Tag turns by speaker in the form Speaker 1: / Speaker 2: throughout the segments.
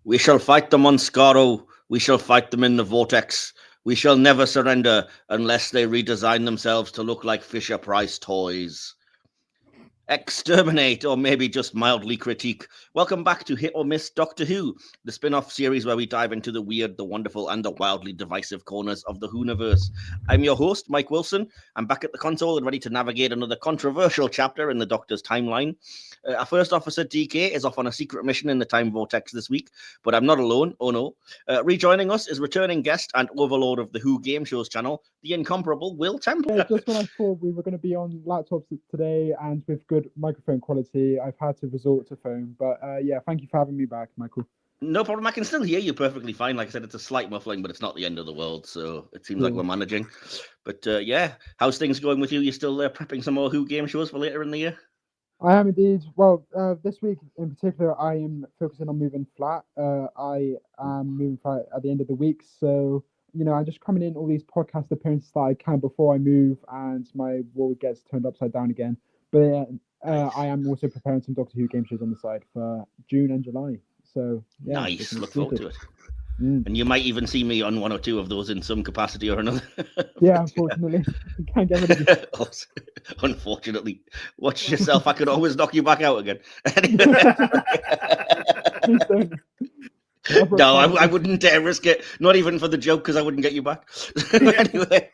Speaker 1: We shall fight them on Skaro. We shall fight them in the Vortex. We shall never surrender unless they redesign themselves to look like Fisher-Price toys. Exterminate, or maybe just mildly critique. Welcome back to Hit or Miss Doctor Who, the spin-off series where we dive into the weird, the wonderful, and the wildly divisive corners of the Whoniverse. I'm your host, Mike Wilson. I'm back at the console and ready to navigate another controversial chapter in the Doctor's timeline. Our first officer, DK, is off on a secret mission in the Time Vortex this week, but I'm not alone, oh no. Rejoining us is returning guest and overlord of the Who Gameshow's channel, the incomparable Will Templar.
Speaker 2: Yeah, just when I thought we were going to be on laptops today and with good microphone quality, I've had to resort to phone. But yeah, thank you for having me back, Michael.
Speaker 1: No problem. I can still hear you perfectly fine. Like I said, it's a slight muffling, but it's not the end of the world. So it seems like we're managing. But yeah, how's things going with you? You still prepping some more Who game shows for later in the year?
Speaker 2: I am indeed. Well, this week in particular, I am focusing on moving flat. I am moving flat at the end of the week. So, you know, I'm just coming in all these podcast appearances that I can before I move and my wall gets turned upside down again. But I am also preparing some Doctor Who game shows on the side for June and July. So, yeah.
Speaker 1: Nice. Look forward to it. And you might even see me on one or two of those in some capacity or another.
Speaker 2: Yeah, unfortunately. Can't get rid of you.
Speaker 1: Unfortunately. Watch yourself. I could always knock you back out again. No, I wouldn't dare risk it. Not even for the joke, because I wouldn't get you back. Anyway.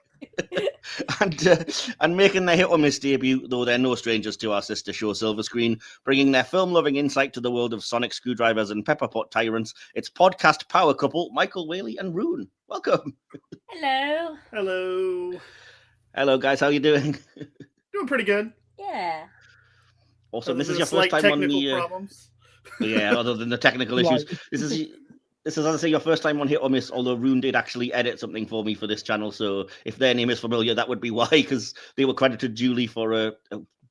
Speaker 1: And making their hit or miss debut, though they're no strangers to our sister show Silver Screen, bringing their film-loving insight to the world of sonic screwdrivers and pepperpot tyrants, it's podcast power couple Michael, Whaley and Rune. Welcome.
Speaker 3: Hello.
Speaker 4: Hello.
Speaker 1: Hello, guys. How are you doing?
Speaker 4: Doing pretty good.
Speaker 3: Yeah.
Speaker 1: Awesome. This is your first time on the
Speaker 4: problems.
Speaker 1: Yeah, other than the technical issues. This is, as I say, your first time on Hit or Miss, although Rune did actually edit something for me for this channel, so if their name is familiar, that would be why, because they were credited duly for a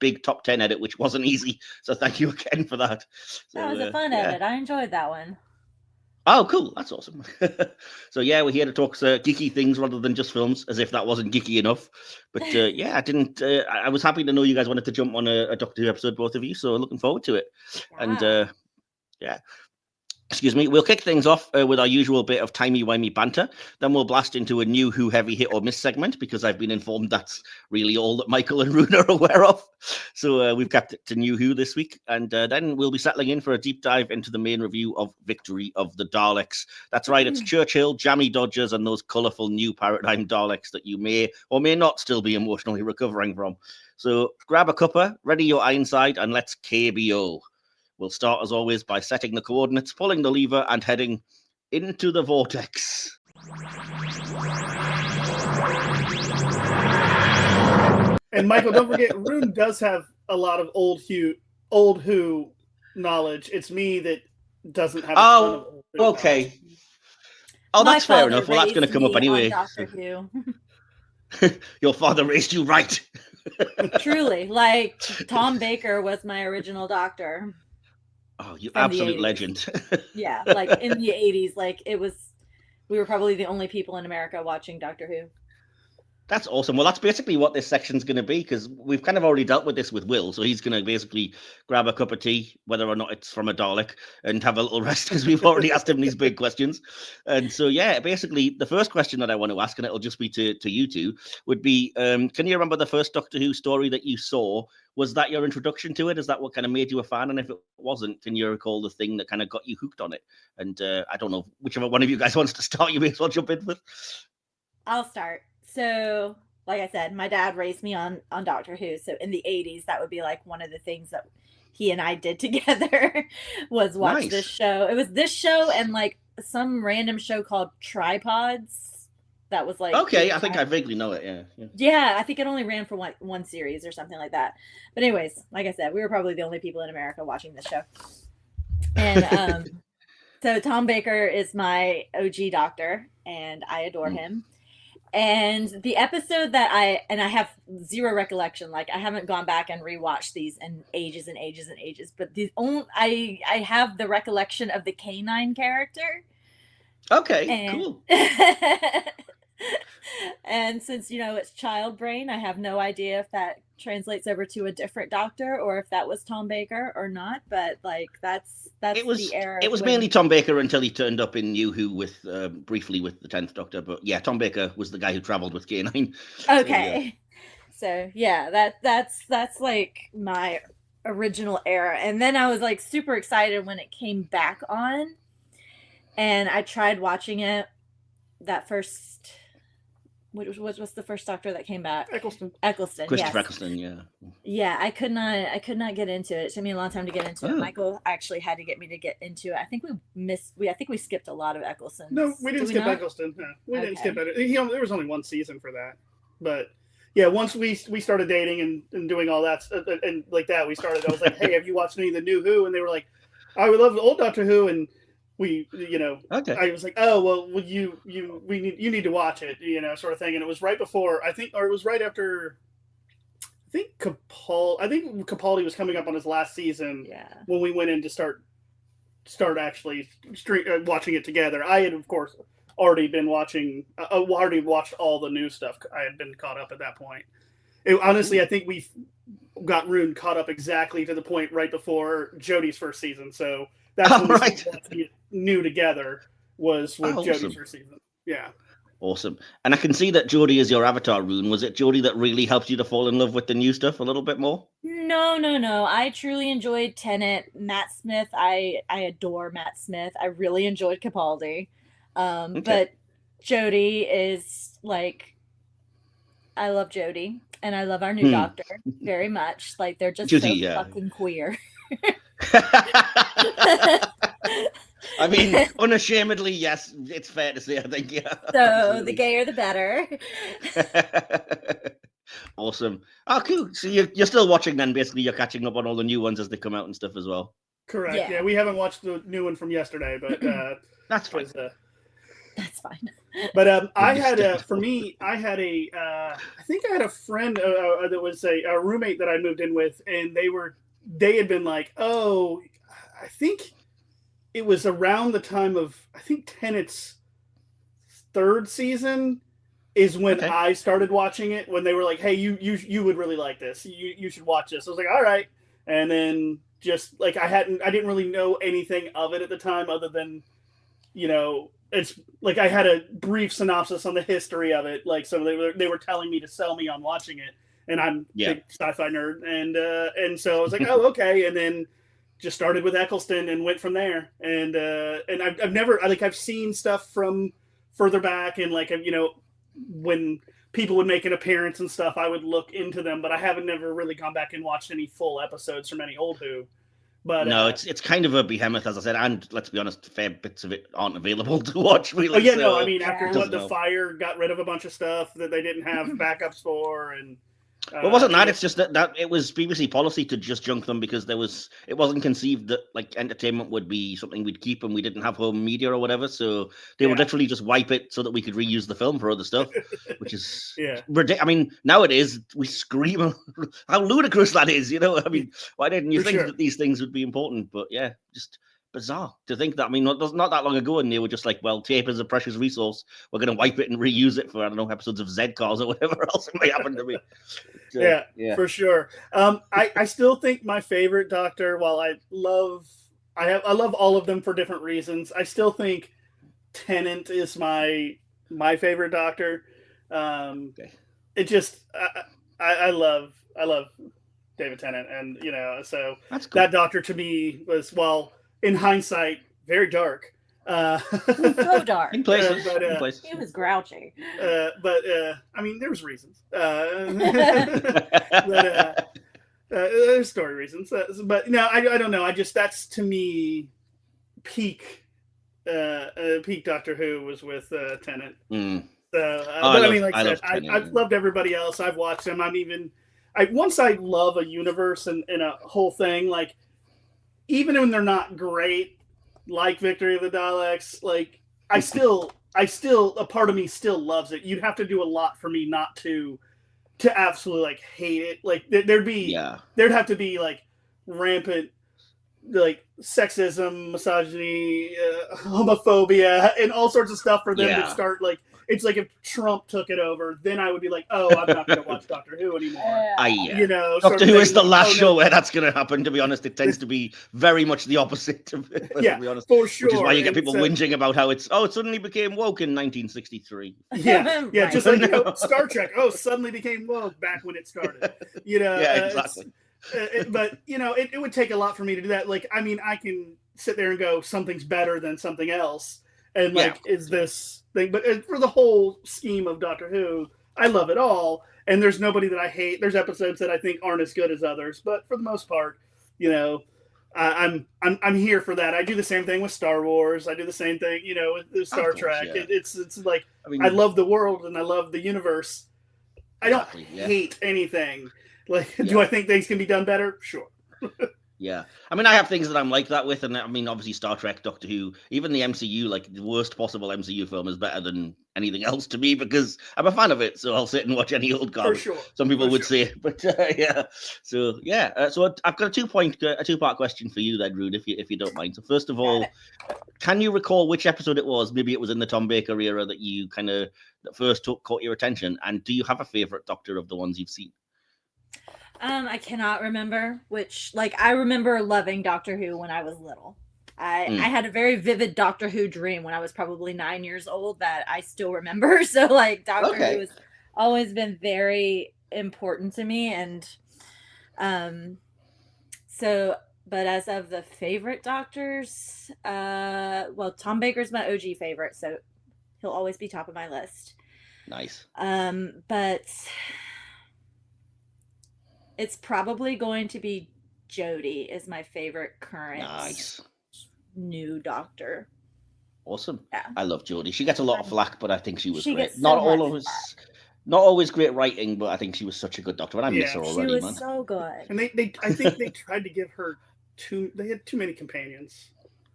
Speaker 1: big top 10 edit, which wasn't easy, so thank you again for that. So,
Speaker 3: that was a fun edit. I enjoyed that one.
Speaker 1: Oh, cool. That's awesome. So, yeah, we're here to talk geeky things rather than just films, as if that wasn't geeky enough. But, yeah, I was happy to know you guys wanted to jump on a Doctor Who episode, both of you, so looking forward to it. Yeah. And, yeah. Excuse me. We'll kick things off with our usual bit of timey-wimey banter. Then we'll blast into a new Who Heavy Hit or Miss segment, because I've been informed that's really all that Michael and Rune are aware of. So we've kept it to New Who this week. And then we'll be settling in for a deep dive into the main review of Victory of the Daleks. That's right. It's Churchill, Jammy Dodgers, and those colourful new paradigm Daleks that you may or may not still be emotionally recovering from. So grab a cuppa, ready your Ironside, and let's KBO. We'll start, as always, by setting the coordinates, pulling the lever, and heading into the vortex.
Speaker 4: And Michael, don't forget, Rune does have a lot of old Who knowledge. It's me that doesn't have.
Speaker 1: Oh, okay. Oh, that's fair enough. Well, that's going to come up anyway.
Speaker 3: Doctor Who.
Speaker 1: Your father raised you right.
Speaker 3: Truly, like Tom Baker was my original doctor.
Speaker 1: Oh, you absolute legend.
Speaker 3: Yeah, like in the 80s, like we were probably the only people in America watching Doctor Who.
Speaker 1: That's awesome. Well, that's basically what this section's going to be, because we've kind of already dealt with this with Will. So he's going to basically grab a cup of tea, whether or not it's from a Dalek, and have a little rest, because we've already asked him these big questions. And so, yeah, basically the first question that I want to ask, and it'll just be to you two, would be, can you remember the first Doctor Who story that you saw? Was that your introduction to it? Is that what kind of made you a fan? And if it wasn't, can you recall the thing that kind of got you hooked on it? And I don't know, whichever one of you guys wants to start, you may as well jump in with.
Speaker 3: I'll start. So, like I said, my dad raised me on Doctor Who. So in the 80s, that would be like one of the things that he and I did together was watch this show. It was this show and like some random show called Tripods. That was like,
Speaker 1: okay, I think I vaguely know it.
Speaker 3: Yeah, I think it only ran for one series or something like that. But anyways, like I said, we were probably the only people in America watching this show. And so Tom Baker is my OG doctor, and I adore him. And the episode that I have zero recollection, like I haven't gone back and rewatched these in ages and ages and ages, but I have the recollection of the canine character.
Speaker 1: Okay, cool.
Speaker 3: And since, you know, it's child brain, I have no idea if that translates over to a different Doctor, or if that was Tom Baker or not. But like that's the era.
Speaker 1: It was mainly Tom Baker until he turned up in New Who with briefly with the 10th Doctor. But yeah, Tom Baker was the guy who travelled with K9.
Speaker 3: Okay, so yeah, that's like my original era, and then I was like super excited when it came back on, and I tried watching it. That first. What's the first Doctor that came back?
Speaker 4: Eccleston.
Speaker 1: Christopher
Speaker 3: yes.
Speaker 1: Eccleston, yeah.
Speaker 3: Yeah, I could not get into it. It took me a long time to get into it. Michael actually had to get me to get into it. I think we skipped a lot of Eccleston.
Speaker 4: No, we didn't skip Eccleston. No, we didn't skip it. There was only one season for that. But yeah, once we started dating and doing all that and like that, we started. I was like, hey, have you watched any of the new Who? And they were like, I would love the old Doctor Who. And we, okay. I was like, oh well, you need to watch it, sort of thing. And it was right before, or it was right after. I think Capaldi was coming up on his last season.
Speaker 3: Yeah. When
Speaker 4: we went in to start actually watching it together. I had, of course, already been watching. Already watched all the new stuff. I had been caught up at that point. Honestly, I think we got Rune caught up exactly to the point right before Jodie's first season. So. That's when we started watching it new together was with Jodie's first season. Yeah.
Speaker 1: Awesome. And I can see that Jodie is your avatar, Rune. Was it Jodie that really helped you to fall in love with the new stuff a little bit more?
Speaker 3: No. I truly enjoyed Tennant. Matt Smith, I adore Matt Smith. I really enjoyed Capaldi. But Jodie is like, I love Jodie. And I love our new Doctor very much. Like, they're just fucking queer.
Speaker 1: I mean, unashamedly, yes, it's fair to say, I think, yeah.
Speaker 3: So absolutely. The gayer, the better.
Speaker 1: Awesome. Oh, cool. So you're still watching then, basically. You're catching up on all the new ones as they come out and stuff as well.
Speaker 4: Correct. Yeah, we haven't watched the new one from yesterday, but
Speaker 1: that's fine.
Speaker 3: That's fine.
Speaker 4: But I had a friend that was a roommate that I moved in with, and they had been like, oh, I think it was around the time of, I think Tennant's third season is when I started watching it, when they were like, hey, you would really like this. You should watch this. I was like, all right. And then just like, I didn't really know anything of it at the time other than, it's like I had a brief synopsis on the history of it. Like, so they were telling me to sell me on watching it. And I'm a big sci-fi nerd, and so I was like, oh, okay, and then just started with Eccleston and went from there. And I've seen stuff from further back, and like when people would make an appearance and stuff, I would look into them, but I haven't never really gone back and watched any full episodes from any old Who. But
Speaker 1: no, it's kind of a behemoth, as I said, and let's be honest, fair bits of it aren't available to watch. Really.
Speaker 4: Oh yeah, so I mean, after the fire got rid of a bunch of stuff that they didn't have backups for, and.
Speaker 1: Well, it wasn't that. It's just that it was BBC policy to just junk them because it wasn't conceived that like entertainment would be something we'd keep, and we didn't have home media or whatever. So they would literally just wipe it so that we could reuse the film for other stuff, which is ridiculous. I mean, nowadays we scream how ludicrous that is. I mean, why didn't you think that these things would be important? But yeah, just bizarre to think that. I mean, not that long ago, and they were just like, well, tape is a precious resource. We're going to wipe it and reuse it for, I don't know, episodes of Z Cars or whatever else it may happen to be.
Speaker 4: Yeah, for sure. I still think my favorite Doctor, while I love all of them for different reasons, I still think Tennant is my favorite Doctor. It just, I love David Tennant, and so
Speaker 1: that's cool.
Speaker 4: That Doctor to me was, well, in hindsight, very dark.
Speaker 3: So dark.
Speaker 1: In places.
Speaker 3: He was grouchy.
Speaker 4: But I mean, there was reasons. There's story reasons. But no, I don't know. That's to me peak Doctor Who was with Tennant. So, I mean, like I said, I've loved everybody else. I've watched them. Once I love a universe and a whole thing, like, even when they're not great, like Victory of the Daleks, like I still a part of me still loves it. You'd have to do a lot for me not to absolutely like hate it. Like there'd have to be like rampant like sexism, misogyny, homophobia, and all sorts of stuff for them to start like it's like if Trump took it over, then I would be like, oh, I'm not going to watch Doctor Who anymore. You know,
Speaker 1: Doctor Who is the last show where that's going to happen. To be honest, it tends to be very much the opposite. To be honest,
Speaker 4: for sure.
Speaker 1: Which is why you get people whinging about how it suddenly became woke in 1963.
Speaker 4: Yeah, right. Just like Star Trek. Oh, suddenly became woke back when it started.
Speaker 1: Yeah, exactly.
Speaker 4: But it would take a lot for me to do that. Like, I mean, I can sit there and go, something's better than something else, and like, is this thing? But for the whole scheme of Doctor Who, I love it all, and there's nobody that I hate. There's episodes that I think aren't as good as others, but for the most part, I'm here for that. I do the same thing with Star Wars. I do the same thing, with Star Trek. Yeah. It's like, I love the world and I love the universe. I don't hate anything. Like, do I think things can be done better? Sure.
Speaker 1: Yeah. I mean, I have things that I'm like that with, and I mean, obviously Star Trek, Doctor Who, even the MCU, like the worst possible MCU film is better than anything else to me because I'm a fan of it, so I'll sit and watch any old garbage.
Speaker 4: For sure.
Speaker 1: Some people would say, but yeah. So yeah, so I've got a two-part question for you then, Rune, if you don't mind. So first of all, can you recall which episode it was? Maybe it was in the Tom Baker era that you that first caught your attention, and do you have a favorite Doctor of the ones you've seen?
Speaker 3: I cannot remember which. Like, I remember loving Doctor Who when I was little. I had a very vivid Doctor Who dream when I was probably 9 years old that I still remember. So, like, Doctor Who has always been very important to me, and but as of the favorite Doctors, Tom Baker's my OG favorite, so he'll always be top of my list.
Speaker 1: Nice.
Speaker 3: But it's probably going to be Jodie is my favorite current new Doctor.
Speaker 1: Awesome.
Speaker 3: Yeah.
Speaker 1: I love Jodie. She gets a lot of flack, but I think she was great.
Speaker 3: Not
Speaker 1: always great writing, but I think she was such a good Doctor, and I miss her already,
Speaker 3: man. She
Speaker 1: was
Speaker 3: so good.
Speaker 4: And I think they tried to give her they had too many companions.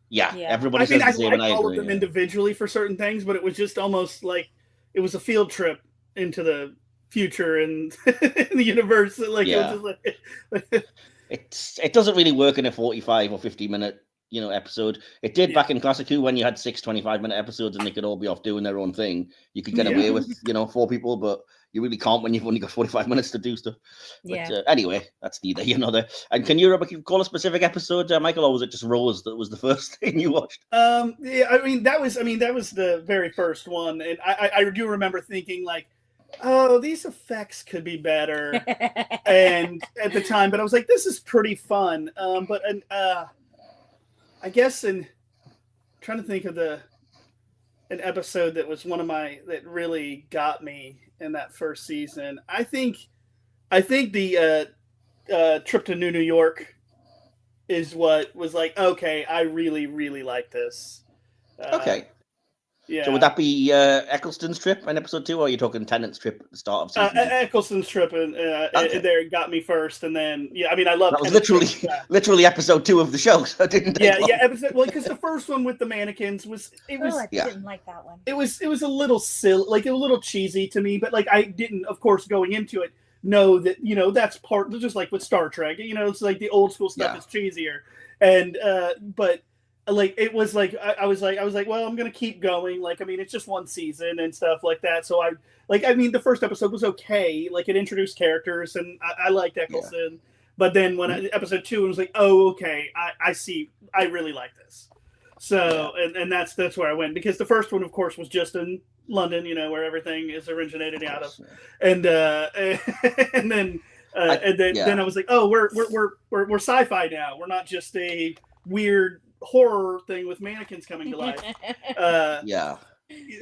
Speaker 1: Yeah. Everybody says the same, and I agree.
Speaker 4: All of them individually for certain things, but it was just almost like it was a field trip into the future and in the universe. Like, it was just like
Speaker 1: it doesn't really work in a 45 or 50-minute episode. It did back in Classic Who when you had 6 25-minute episodes and they could all be off doing their own thing. You could get away with 4 people, but you really can't when you've only got 45 minutes to do stuff. But anyway, that's neither here nor there. And can you call a specific episode, Michael, or was it just Rose that was the first thing you watched?
Speaker 4: That was the very first one, and I do remember thinking like, oh, these effects could be better, and at the time, but I was like, this is pretty fun. I guess trying to think of an episode that was that really got me in that first season. I think the trip to New York is what was like, okay, I really, really like this.
Speaker 1: Okay.
Speaker 4: Yeah.
Speaker 1: So would that be Eccleston's trip in episode 2, or are you talking Tennant's trip at the start of season 2?
Speaker 4: Eccleston's trip and there got me first, and then I love
Speaker 1: that was literally episode 2 of the show. So it didn't take long.
Speaker 4: Episode because the first one with the mannequins I
Speaker 3: didn't like that one.
Speaker 4: It was a little silly, like a little cheesy to me, but like I didn't, of course, going into it know that that's part just like with Star Trek. It's like the old school stuff is cheesier, and but. Like it was like I was like, well, I'm gonna keep going. Like, I mean, it's just one season and stuff like that. So the first episode was okay. Like, it introduced characters, and I liked Eccleston. Yeah. But then when episode 2, it was like, oh, okay, I see. I really like this. So and that's where I went, because the first one, of course, was just in London, where everything is originated out of, and then I was like, oh, we're sci-fi now. We're not just a weird horror thing with mannequins coming to life.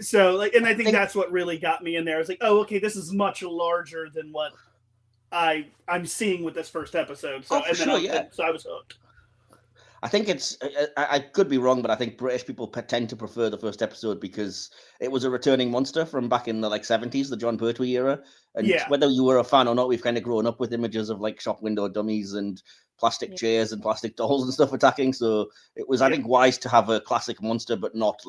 Speaker 4: So and I think that's what really got me in there. I was like, oh, okay, this is much larger than what I'm seeing with this first episode. So so I was hooked.
Speaker 1: I think I could be wrong, but I think British people tend to prefer the first episode because it was a returning monster from back in the 70s, the John Pertwee era. And whether you were a fan or not, we've kind of grown up with images of shop window dummies and plastic chairs and plastic dolls and stuff attacking. So it was, I think, wise to have a classic monster, but not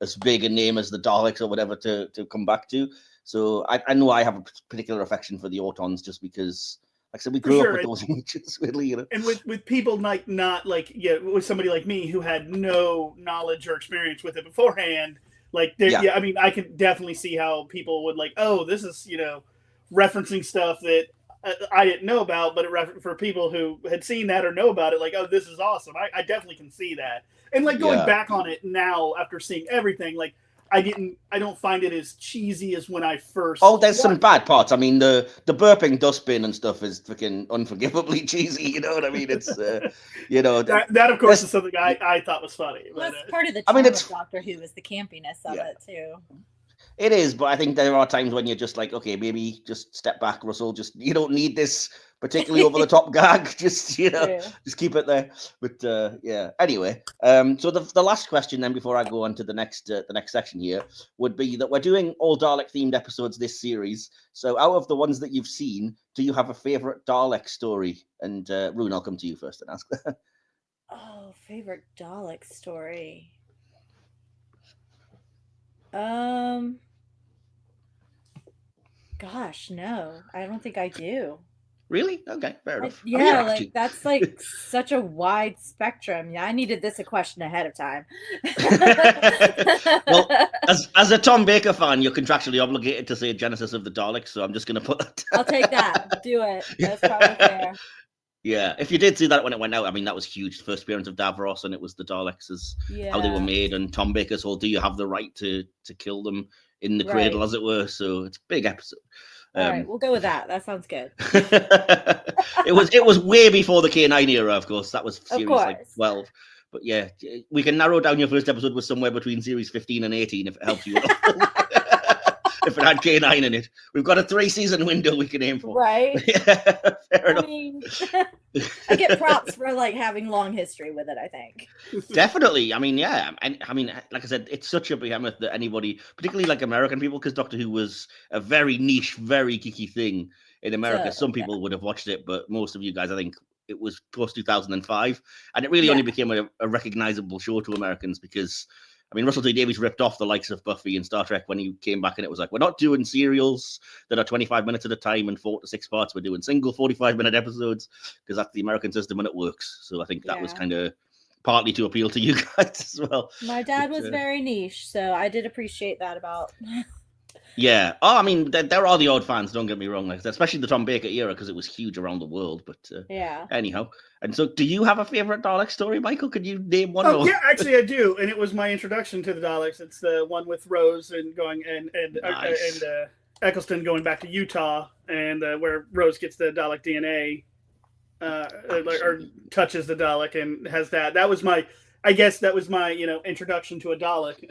Speaker 1: as big a name as the Daleks or whatever to come back to. So I know I have a particular affection for the Autons just because, like I said, we grew up with those images, really.
Speaker 4: And with people with somebody like me who had no knowledge or experience with it beforehand, Like, I mean, I could definitely see how people would like, oh, this is, referencing stuff that I didn't know about, but for people who had seen that or know about it, like, oh, this is awesome. I definitely can see that. And like going back on it now after seeing everything, like, I don't find it as cheesy as when I first.
Speaker 1: Oh, there's some bad parts. I mean, the burping dustbin and stuff is freaking unforgivably cheesy. You know what I mean? It's
Speaker 4: that of course is something I thought was funny.
Speaker 3: Well,
Speaker 4: But,
Speaker 3: that's part of the charm of Doctor Who is the campiness of it too.
Speaker 1: It is, but I think there are times when you're just like, okay, maybe just step back, Russell. Just you don't need this particularly over the top gag. Just just keep it there. But anyway, so the last question then before I go on to the next section here would be that we're doing all Dalek themed episodes this series. So out of the ones that you've seen, do you have a favorite Dalek story? And Rune, I'll come to you first and ask that.
Speaker 3: Oh, favorite Dalek story. Gosh, no, I don't think I do.
Speaker 1: Really? Okay, fair enough.
Speaker 3: That's like such a wide spectrum. Yeah, I needed this a question ahead of time.
Speaker 1: Well, as a Tom Baker fan, you're contractually obligated to say Genesis of the Daleks, so I'm just going to put that.
Speaker 3: I'll take that. Do it. That's probably fair.
Speaker 1: Yeah, if you did see that when it went out, I mean, that was huge. First appearance of Davros, and it was the Daleks as how they were made, and Tom Baker's whole, do you have the right to kill them in the cradle, as it were? So it's a big episode.
Speaker 3: All right, we'll go with that. That sounds good.
Speaker 1: It was way before the K9 era, of course. That was series like 12. But yeah, we can narrow down your first episode was somewhere between series 15 and 18 if it helps you. If it had K9 in it. We've got a 3-season window we can aim for.
Speaker 3: Right.
Speaker 1: Fair enough.
Speaker 3: Mean, I get props for like having long history with it, I think.
Speaker 1: Definitely. I mean, yeah. And I mean, like I said, it's such a behemoth that anybody, particularly like American people, because Doctor Who was a very niche, very geeky thing in America. Some people would have watched it, but most of you guys, I think it was post 2005. And it really only became a recognizable show to Americans because I mean, Russell T Davies ripped off the likes of Buffy and Star Trek when he came back, and it was like, we're not doing serials that are 25 minutes at a time and 4 to 6 parts. We're doing single 45-minute episodes because that's the American system and it works. So I think that was kind of partly to appeal to you guys as well.
Speaker 3: My dad was very niche, so I did appreciate that about.
Speaker 1: Yeah. Oh, I mean, there are the odd fans, don't get me wrong, like especially the Tom Baker era because it was huge around the world. But anyhow. And so do you have a favorite Dalek story, Michael? Could you name one?
Speaker 4: Oh, yeah, actually I do. And it was my introduction to the Daleks. It's the one with Rose and going and Eccleston going back to Utah and where Rose gets the Dalek DNA or touches the Dalek and has that. That was my, I guess that was my, introduction to a Dalek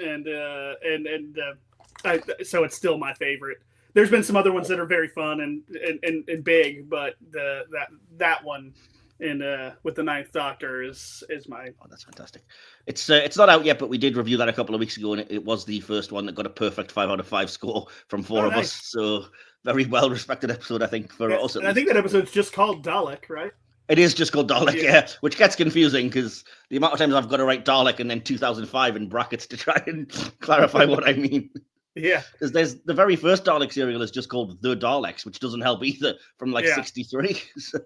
Speaker 4: so it's still my favorite. There's been some other ones that are very fun and big, but that one with the Ninth Doctor is my.
Speaker 1: Oh, that's fantastic. It's not out yet, but we did review that a couple of weeks ago, and it was the first one that got a perfect 5 out of 5 score from 4 of us. So very well respected episode, I think, for us.
Speaker 4: And I think that episode's just called Dalek, right?
Speaker 1: It is just called Dalek, yeah, which gets confusing because the amount of times I've got to write Dalek and then 2005 in brackets to try and clarify what I mean.
Speaker 4: Yeah,
Speaker 1: because there's the very first Dalek serial is just called The Daleks, which doesn't help either, from like 63. So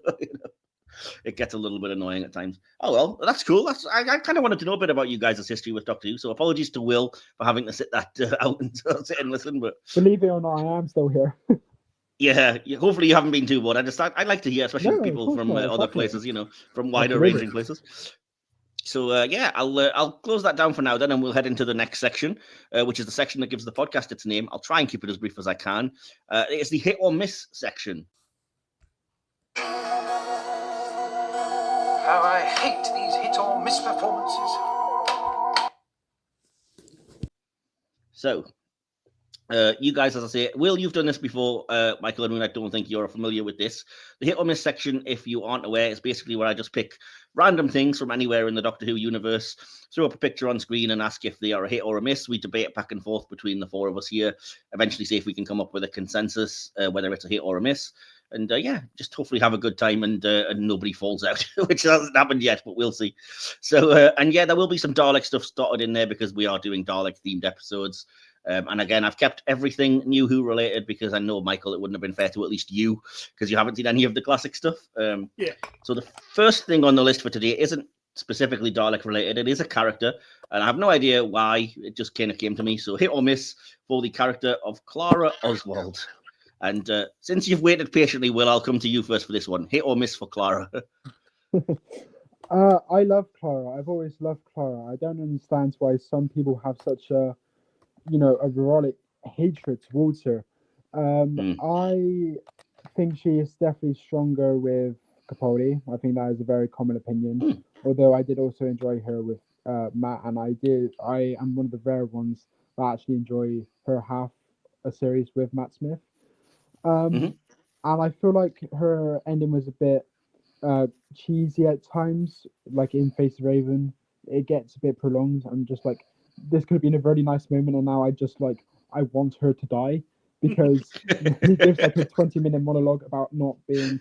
Speaker 1: it gets a little bit annoying at times. Oh well, that's cool. I kind of wanted to know a bit about you guys' history with Doctor Who. So apologies to Will for having to sit that out and sit and listen. But
Speaker 2: believe it or not, I am still here.
Speaker 1: Yeah, hopefully you haven't been too bored. I'd like to hear, especially people from other places, from wider ranging places. So I'll close that down for now then, and we'll head into the next section, which is the section that gives the podcast its name. I'll try and keep it as brief as I can. It's the hit or miss section.
Speaker 5: How I hate these hit or miss performances.
Speaker 1: So, you guys, as I say, Will, you've done this before. Michael and Rune, I don't think you're familiar with this. The hit or miss section, if you aren't aware, is basically where I just pick random things from anywhere in the Doctor Who universe, throw up a picture on screen and ask if they are a hit or a miss. We debate back and forth between the 4 of us here, eventually see if we can come up with a consensus, whether it's a hit or a miss. And just hopefully have a good time and nobody falls out, which hasn't happened yet, but we'll see. So, there will be some Dalek stuff started in there because we are doing Dalek-themed episodes. And again, I've kept everything New Who related because I know, Michael, it wouldn't have been fair to at least you because you haven't seen any of the classic stuff. So the first thing on the list for today isn't specifically Dalek related. It is a character, and I have no idea why. It just kind of came to me. So hit or miss for the character of Clara Oswald. And since you've waited patiently, Will, I'll come to you first for this one. Hit or miss for Clara?
Speaker 2: I love Clara. I've always loved Clara. I don't understand why some people have such a vironic hatred towards her. I think she is definitely stronger with Capaldi. I think that is a very common opinion. Although I did also enjoy her with Matt, and I am one of the rare ones that actually enjoy her half a series with Matt Smith. And I feel like her ending was a bit cheesy at times, like in Face the Raven. It gets a bit prolonged. I'm just like, this could have been a very nice moment, and now I want her to die, because he gives like a 20-minute monologue about not being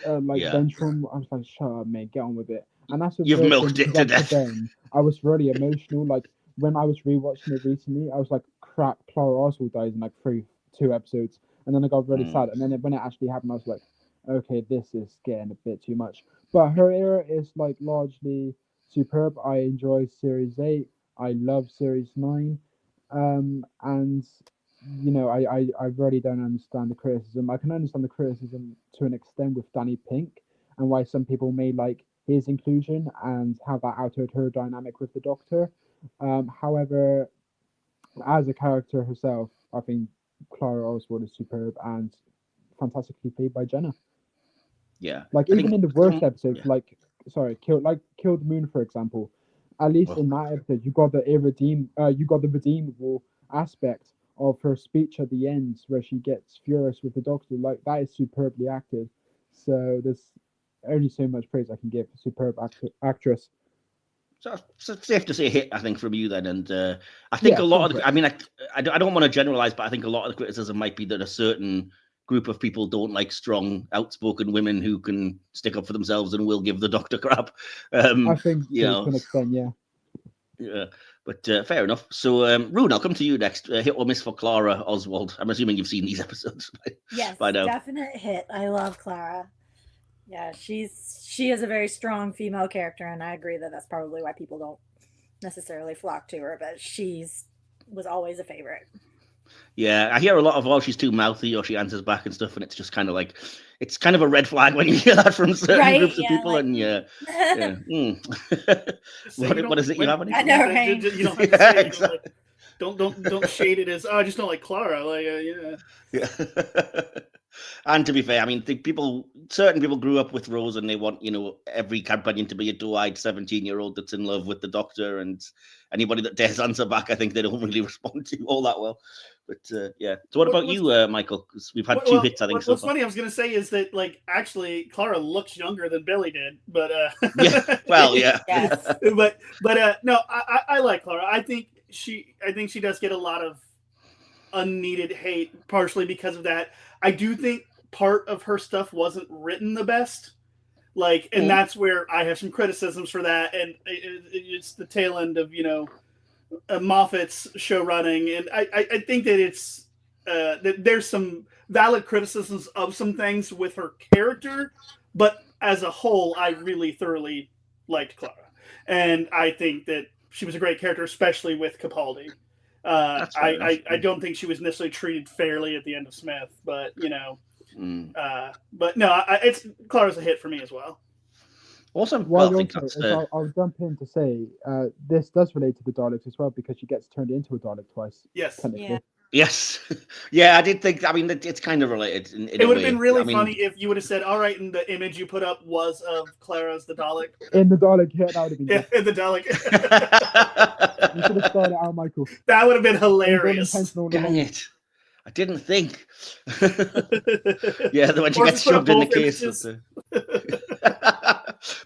Speaker 2: vengeful. I was like, shut up, mate, get on with it. And that's
Speaker 1: You've milked it to death.
Speaker 2: Then I was really emotional. Like when I was rewatching it recently, I was like, crap, Clara Oswald dies in like 2 episodes, and then I got really sad. And then when it actually happened, I was like, okay, this is getting a bit too much. But her era is like largely superb. I enjoy Series 8. I love Series 9. And I really don't understand the criticism. I can understand the criticism to an extent with Danny Pink, and why some people may like his inclusion and how that altered her dynamic with the Doctor. However, as a character herself, I think Clara Oswald is superb and fantastically played by Jenna.
Speaker 1: Yeah,
Speaker 2: like even in the worst episodes, Kill the Moon, for example. At least in that episode, you got the redeemable aspect of her speech at the end, where she gets furious with the Doctor. Like that is superbly acted. So there's only so much praise I can give a superb actress.
Speaker 1: So it's safe to say hit, I think, from you then. And I think a lot of I don't want to generalize, but I think a lot of the criticism might be that a certain group of people don't like strong, outspoken women who can stick up for themselves and will give the Doctor crap.
Speaker 2: I think to an extent, yeah.
Speaker 1: Yeah, but fair enough. So, Rune, I'll come to you next. Hit or miss for Clara Oswald? I'm assuming you've seen these episodes by now.
Speaker 3: Definite hit. I love Clara. Yeah, she is a very strong female character, and I agree that that's probably why people don't necessarily flock to her, but was always a favorite.
Speaker 1: Yeah, I hear a lot of, she's too mouthy, or she answers back and stuff, and it's just kind of like, it's kind of a red flag when you hear that from certain groups of people, like, what is it you have?
Speaker 3: I know, right?
Speaker 4: You don't have to say exactly. Don't shade it as, I just don't like Clara.
Speaker 1: Yeah. And to be fair, I mean, certain people grew up with Rose, and they want, every companion to be a doe-eyed 17-year-old that's in love with the Doctor, and anybody that dares answer back, I think they don't really respond to all that well. But yeah. So what about you, Michael? Because we've had 2 hits, I think.
Speaker 4: What's funny, I was going to say is that, actually, Clara looks younger than Billy did, but
Speaker 1: yeah. Well, yeah.
Speaker 3: Yes.
Speaker 4: but no, I like Clara. I think she does get a lot of unneeded hate, partially because of that. I do think part of her stuff wasn't written the best, and that's where I have some criticisms for that, and it's the tail end of Moffat's show running, and I think that it's that there's some valid criticisms of some things with her character, but as a whole, I really thoroughly liked Clara, and I think that she was a great character, especially with Capaldi. I don't think she was necessarily treated fairly at the end of Smith, but but no, Clara's a hit for me as well.
Speaker 1: Awesome.
Speaker 2: I'll jump in to say this does relate to the Daleks as well, because she gets turned into a Dalek twice.
Speaker 4: Yes.
Speaker 3: Yeah.
Speaker 1: Yes. Yeah, I did think. I mean, it's kind of related.
Speaker 4: It would have been really funny if you would have said, "All right," and the image you put up was of Clara as the Dalek.
Speaker 2: In the Dalek, yeah, that would have been.
Speaker 4: Yeah, in the Dalek.
Speaker 2: You should have started out, Michael.
Speaker 4: That would have been hilarious.
Speaker 1: Dang it! I didn't think. Yeah, when she gets shoved in the case.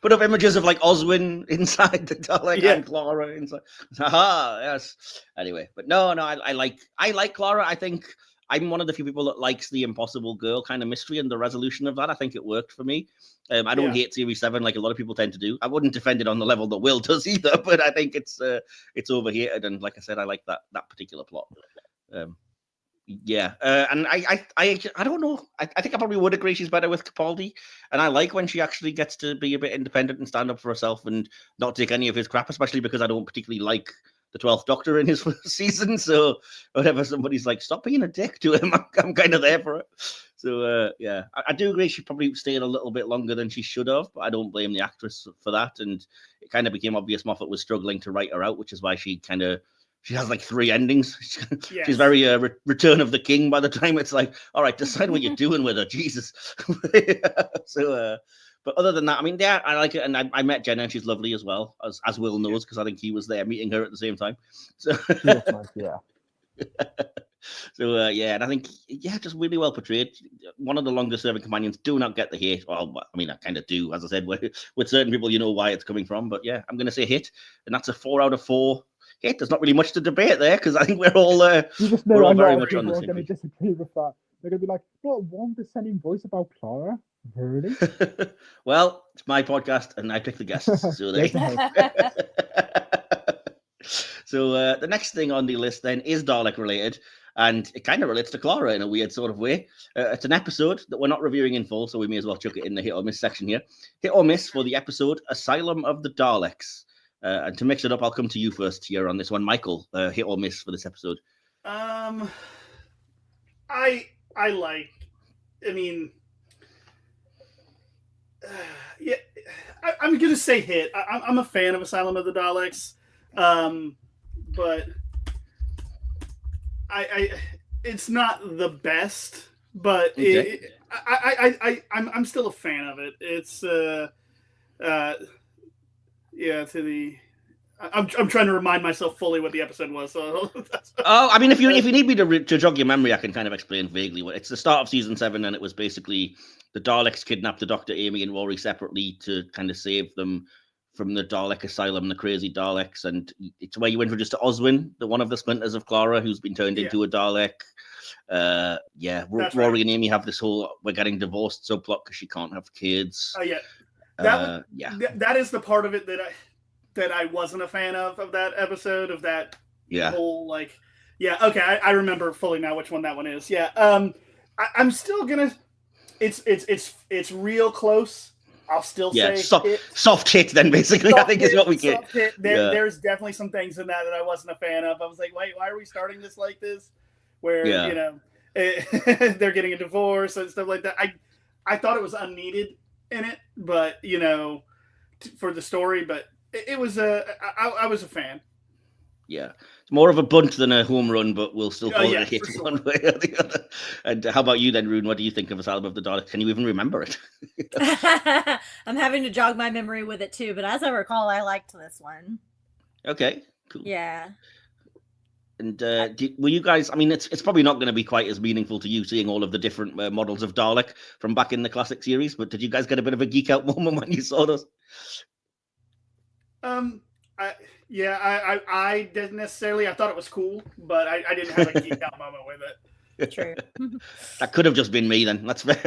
Speaker 1: Put up images of Oswin inside the Dalek and Clara inside. Yes. Anyway, but no, I like Clara. I think I'm one of the few people that likes the Impossible Girl kind of mystery and the resolution of that. I think it worked for me. I don't hate Series 7 like a lot of people tend to do. I wouldn't defend it on the level that Will does either, but I think it's overhated, and like I said, I like that particular plot. Yeah, and I don't know. I think I probably would agree she's better with Capaldi, and I like when she actually gets to be a bit independent and stand up for herself and not take any of his crap, especially because I don't particularly like the 12th Doctor in his first season. So whenever somebody's like, stop being a dick to him, I'm kind of there for it. So yeah, I do agree she probably stayed a little bit longer than she should have, but I don't blame the actress for that. And it kind of became obvious Moffat was struggling to write her out, which is why she has like 3 endings.
Speaker 4: Yes.
Speaker 1: She's very Return of the King by the time it's like, all right, decide what you're doing with her, Jesus. So, but other than that, I mean, yeah, I like it, and I met Jenna, and she's lovely as well, as Will knows, because I think he was there meeting her at the same time. So,
Speaker 2: Yeah.
Speaker 1: So yeah, and I think just really well portrayed. One of the longest serving companions. Do not get the hate. Well, I mean, I kind of do, as I said. With certain people, you know why it's coming from. But yeah, I'm going to say hit, and that's a 4 out of 4 hit. There's not really much to debate there because I think we're all
Speaker 2: you just know
Speaker 1: we're all
Speaker 2: a
Speaker 1: very
Speaker 2: lot of
Speaker 1: much on
Speaker 2: people
Speaker 1: the
Speaker 2: are
Speaker 1: same
Speaker 2: going to
Speaker 1: page.
Speaker 2: disagree with that. They're going to be like, "Not 1% in voice about Clara, really?"
Speaker 1: Well, it's my podcast, and I pick the guests. So there. So the next thing on the list then is Dalek related, and it kind of relates to Clara in a weird sort of way. It's an episode that we're not reviewing in full, so we may as well chuck it in the hit or miss section here. Hit or miss for the episode Asylum of the Daleks. And to mix it up, I'll come to you first here on this one, Michael. Hit or miss for this episode?
Speaker 4: I mean, yeah, I'm gonna say hit. I'm a fan of Asylum of the Daleks, but it's not the best, but
Speaker 1: Okay.
Speaker 4: I'm still a fan of it. It's I'm trying to remind myself fully what the episode was. So
Speaker 1: I mean, if you need me to jog your memory, I can kind of explain vaguely. It's the start of season 7, and it was basically the Daleks kidnapped the Doctor, Amy, and Rory separately to kind of save them from the Dalek asylum, the crazy Daleks, and it's where you introduced to Oswin, one of the splinters of Clara, who's been turned into a Dalek. Rory and Amy have this whole "we're getting divorced" subplot because she can't have kids.
Speaker 4: Oh yeah, that is the part of it that I wasn't a fan of that episode, of that whole like, okay, I remember fully now which one that one is. I'm still gonna, it's real close. I'll still say
Speaker 1: soft hit then, basically. I think is what we get.
Speaker 4: There's definitely some things in that I wasn't a fan of. I was like, wait, why are we starting this like this? Where you know they're getting a divorce and stuff like that. I thought it was unneeded in it, but you know, for the story, but it was I was a fan.
Speaker 1: Yeah, it's more of a bunt than a home run, but we'll still call it a hit one way or the other. And how about you then, Rune? What do you think of Asylum of the Daleks? Can you even remember it?
Speaker 3: I'm having to jog my memory with it too, but as I recall, I liked this one.
Speaker 1: Okay, cool.
Speaker 3: Yeah.
Speaker 1: And were you guys? I mean, it's probably not going to be quite as meaningful to you seeing all of the different models of Dalek from back in the classic series, but did you guys get a bit of a geek out moment when you saw those?
Speaker 4: I didn't necessarily. I thought it was cool, but I didn't have a geek out moment with it.
Speaker 3: True.
Speaker 1: That could have just been me then. That's fair.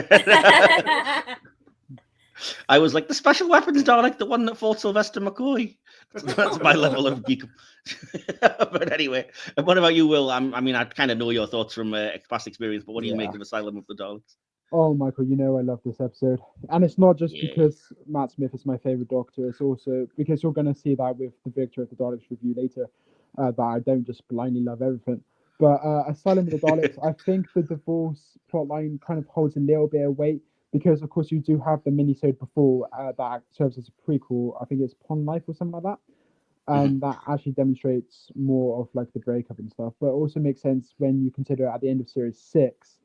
Speaker 1: I was like, the special weapons Dalek, the one that fought Sylvester McCoy. That's my level of geek. But anyway, what about you, Will? I mean, I kind of know your thoughts from past experience, but what do you make of Asylum of the Daleks?
Speaker 2: Oh, Michael, you know I love this episode. And it's not just because Matt Smith is my favourite Doctor, it's also because you're going to see that with the Victory of the Daleks review later, that I don't just blindly love everything. But Asylum of the Daleks, I think the divorce plotline kind of holds a little bit of weight because, of course, you do have the mini-sode before that serves as a prequel. I think it's Pond Life or something like that. And that actually demonstrates more of like the breakup and stuff. But it also makes sense when you consider at the end of Series 6,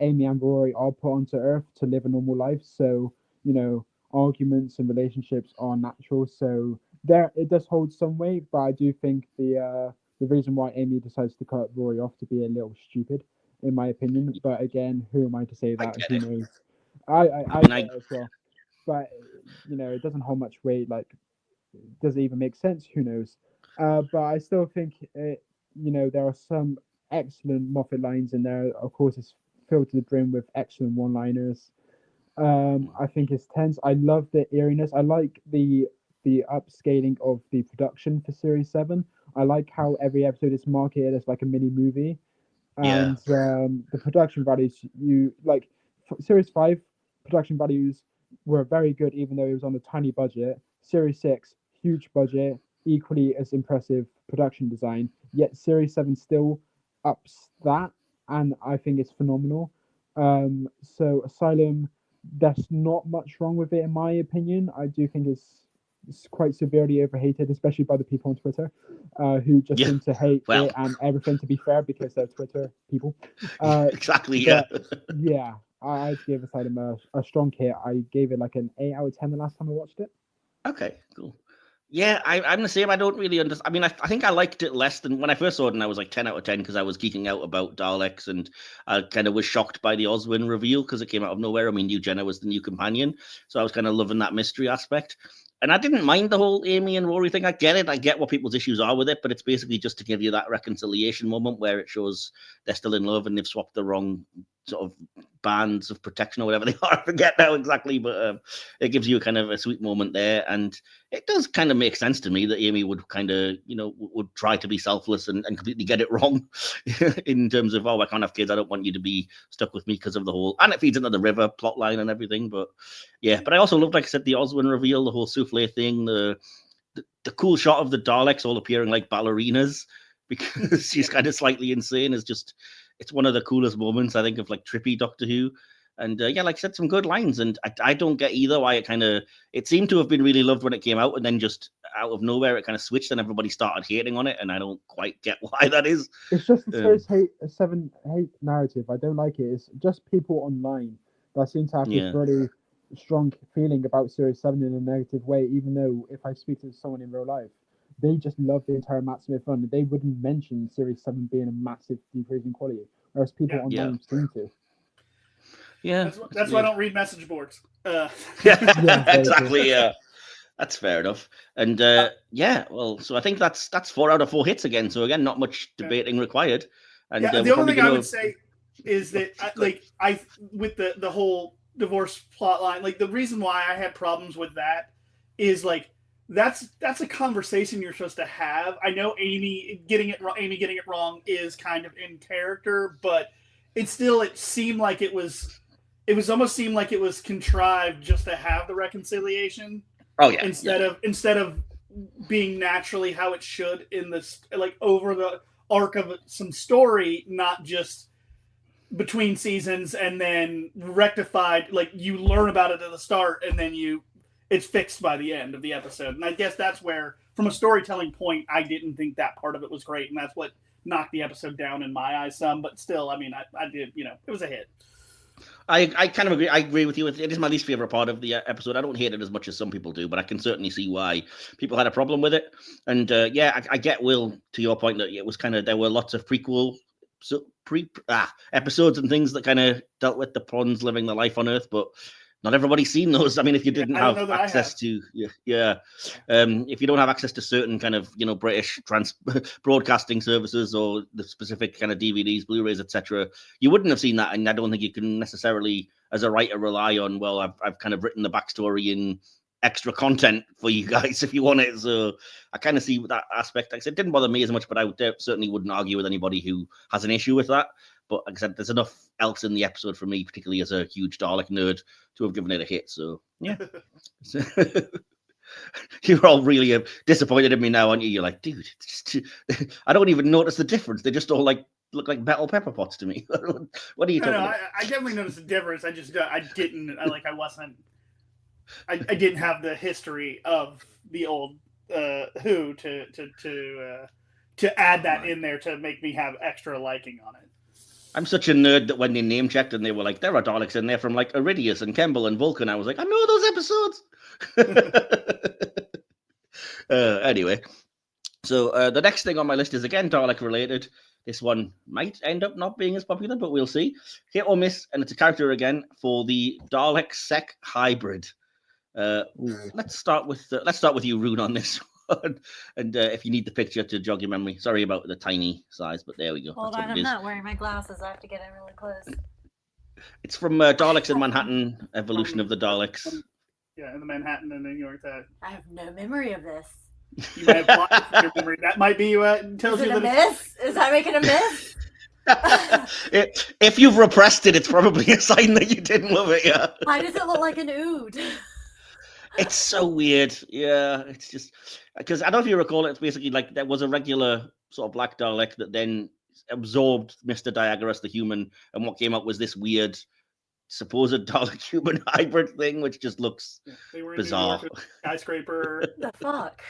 Speaker 2: Amy and Rory are put onto Earth to live a normal life. So, you know, arguments and relationships are natural. So there, it does hold some weight. But I do think the reason why Amy decides to cut Rory off to be a little stupid, in my opinion. But again, who am I to say that? Who knows? I get it as well. But, you know, it doesn't hold much weight. Like, does it even make sense? Who knows? But I still think, you know, there are some excellent Moffat lines in there. Of course, it's filled to the brim with excellent one-liners. I think it's tense. I love the eeriness. I like the upscaling of the production for Series 7. I like how every episode is marketed as like a mini movie. and the production values Series 5 production values were very good, even though it was on a tiny budget. Series 6, huge budget, equally as impressive production design. Yet Series 7 still ups that, and I think it's phenomenal. So Asylum, there's not much wrong with it in my opinion. I do think it's quite severely overhated, especially by the people on Twitter, who just seem to hate it and everything, to be fair, because they're Twitter people.
Speaker 1: Exactly, yeah.
Speaker 2: Yeah, I'd give Asylum a strong hit. I gave it like an 8 out of 10 the last time I watched it.
Speaker 1: Okay, cool. Yeah, I'm the same. I don't really understand. I mean, I think I liked it less than when I first saw it, and I was like 10 out of 10 because I was geeking out about Daleks, and I kind of was shocked by the Oswin reveal because it came out of nowhere. I mean, knew Jenna was the new companion, so I was kind of loving that mystery aspect. And I didn't mind the whole Amy and Rory thing. I get it. I get what people's issues are with it, but it's basically just to give you that reconciliation moment where it shows they're still in love and they've swapped the wrong sort of bands of protection or whatever they are. I forget now exactly, but it gives you kind of a sweet moment there. And it does kind of make sense to me that Amy would kind of, would try to be selfless and completely get it wrong in terms of, I can't have kids. I don't want you to be stuck with me because of the whole, and it feeds into the river plot line and everything. But yeah, but I also loved, like I said, the Oswin reveal, the whole souffle thing, the cool shot of the Daleks all appearing like ballerinas because she's kind of slightly insane is just, it's one of the coolest moments, I think, of like trippy Doctor Who. And like I said, some good lines. And I don't get either why it seemed to have been really loved when it came out. And then just out of nowhere, it kind of switched and everybody started hating on it. And I don't quite get why that is.
Speaker 2: It's just the Series 7 hate narrative. I don't like it. It's just people online that seem to have this really strong feeling about Series 7 in a negative way, even though if I speak to someone in real life, they just love the entire Matt Smith run. They wouldn't mention Series 7 being a massive decrease in quality, whereas people online seem to.
Speaker 1: Yeah,
Speaker 4: that's why I don't read message boards.
Speaker 1: Exactly. Yeah, that's fair enough. And so I think that's 4 out of 4 hits again. So again, not much debating required. And
Speaker 4: the only thing I would say is that I with the whole divorce plot line, like the reason why I had problems with that is like that's a conversation you're supposed to have. I know Amy getting it wrong is kind of in character, but it seemed like it was almost seemed like it was contrived just to have the reconciliation.
Speaker 1: Oh yeah.
Speaker 4: Instead of being naturally how it should in this, like over the arc of some story, not just between seasons and then rectified. Like you learn about it at the start and then it's fixed by the end of the episode. And I guess that's where, from a storytelling point, I didn't think that part of it was great, and that's what knocked the episode down in my eyes some. But still, I mean, I did, it was a hit.
Speaker 1: I kind of agree. I agree with you. It is my least favorite part of the episode. I don't hate it as much as some people do, but I can certainly see why people had a problem with it. And I get, Will, to your point that it was kind of, there were lots of prequel episodes and things that kind of dealt with the prawns living their life on Earth, but not everybody's seen those. I mean, if you didn't have access to, if you don't have access to certain kind of, British broadcasting services or the specific kind of DVDs, Blu-rays, etc., you wouldn't have seen that. And I don't think you can necessarily, as a writer, rely on, well, I've kind of written the backstory in extra content for you guys if you want it. So I kind of see that aspect. Like I said, it didn't bother me as much, but I certainly wouldn't argue with anybody who has an issue with that. But like I said, there's enough else in the episode for me, particularly as a huge Dalek nerd, to have given it a hit. So, yeah. You're all really disappointed in me now, aren't you? You're like, dude, I don't even notice the difference. They just all look like metal pepper pots to me. What are you talking about?
Speaker 4: I definitely noticed the difference. I didn't have the history of the old Who to add that in there to make me have extra liking on it.
Speaker 1: I'm such a nerd that when they name checked and they were like, there are Daleks in there from like Iridius and Kemble and Vulcan, I was like, I know those episodes. Anyway, so the next thing on my list is again Dalek related. This one might end up not being as popular, but we'll see. Hit or miss, and it's a character again for the Dalek-Sec hybrid. Let's start with you, Rune, on this one. And if you need the picture to jog your memory, sorry about the tiny size, but there we go.
Speaker 3: Hold on, I'm not wearing my glasses. I have to get in really close.
Speaker 1: It's from Daleks in Manhattan, Evolution of the Daleks.
Speaker 4: Yeah, in the Manhattan and New York side.
Speaker 3: I have no memory of this.
Speaker 4: You might have blocked your memory. That might be tells
Speaker 3: Is it
Speaker 4: you
Speaker 3: a miss? Is that making a miss?
Speaker 1: If you've repressed it, it's probably a sign that you didn't love it. Yeah.
Speaker 3: Why does it look like an ood?
Speaker 1: It's so weird. Yeah, it's just because I don't know if you recall. It's basically like there was a regular sort of black Dalek that then absorbed Mr. Diagoras the human, and what came up was this weird supposed Dalek human hybrid thing, which just looks
Speaker 4: They were in
Speaker 1: bizarre.
Speaker 4: New York, skyscraper,
Speaker 3: The fuck?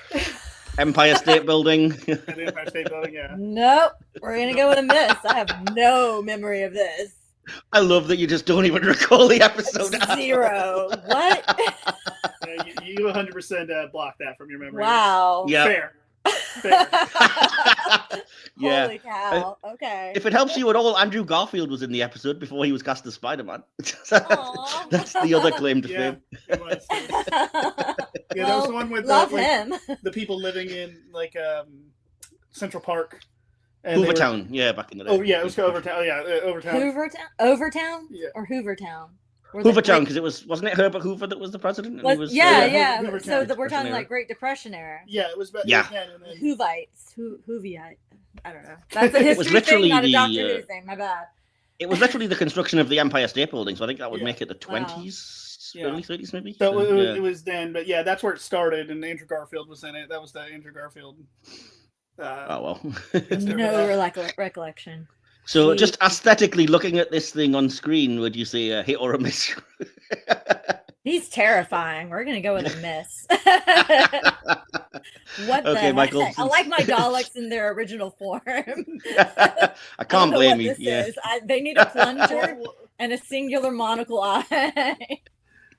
Speaker 1: Empire State Building.
Speaker 4: and the Empire State Building. Yeah.
Speaker 3: Nope. We're gonna go with a miss. I have no memory of this.
Speaker 1: I love that you just don't even recall the episode.
Speaker 3: Zero. What?
Speaker 4: You 100% blocked that from your memory.
Speaker 3: Wow.
Speaker 1: Yeah.
Speaker 4: Fair. Fair.
Speaker 1: Yeah.
Speaker 3: Holy cow. Okay.
Speaker 1: If it helps you at all, Andrew Garfield was in the episode before he was cast as Spider-Man.
Speaker 3: Aw.
Speaker 1: That's the other claim to
Speaker 4: Yeah,
Speaker 1: fame.
Speaker 4: it was. Yeah, that was the one with
Speaker 3: love
Speaker 4: like,
Speaker 3: him.
Speaker 4: the people living in like Central Park. And they were-
Speaker 1: Hoovertown, yeah, back in the day.
Speaker 4: Oh yeah, it was Overtown. Yeah, Overtown.
Speaker 3: Overtown?
Speaker 4: Yeah.
Speaker 3: Or Hoovertown? Were the
Speaker 1: Hoovertown,
Speaker 3: Great-
Speaker 1: because wasn't it Herbert Hoover that was the president? And
Speaker 3: Was,
Speaker 1: he was,
Speaker 3: yeah,
Speaker 4: yeah,
Speaker 3: yeah.
Speaker 4: Hoovertown.
Speaker 3: So we're
Speaker 1: Depression
Speaker 3: talking
Speaker 1: era.
Speaker 3: like Great Depression era.
Speaker 4: Yeah, it was about
Speaker 1: Yeah.
Speaker 4: and then,
Speaker 3: Whovites. Whoviite. I don't know. That's a
Speaker 1: It was
Speaker 3: history thing,
Speaker 1: literally
Speaker 3: not a
Speaker 1: the,
Speaker 3: Doctor Who thing. My bad.
Speaker 1: It was literally the construction of the Empire State Building, so I think that would
Speaker 4: Yeah.
Speaker 1: make it the
Speaker 3: Wow.
Speaker 1: 20s,
Speaker 4: Yeah.
Speaker 1: early 30s maybe.
Speaker 4: So it was,
Speaker 1: yeah.
Speaker 4: it was then, but yeah, that's where it started, and Andrew Garfield was in it. That was the Andrew Garfield.
Speaker 1: Oh well.
Speaker 3: No recollection.
Speaker 1: So
Speaker 3: Jeez.
Speaker 1: just aesthetically looking at this thing on screen, would you say a hit or a miss?
Speaker 3: He's terrifying. We're gonna go with a miss. What
Speaker 1: Okay,
Speaker 3: the
Speaker 1: Michael,
Speaker 3: heck? I like my Daleks in their original form.
Speaker 1: I
Speaker 3: I don't
Speaker 1: can't
Speaker 3: know
Speaker 1: blame
Speaker 3: what
Speaker 1: you.
Speaker 3: this
Speaker 1: Yeah.
Speaker 3: is. They need a plunger and a singular monocle eye.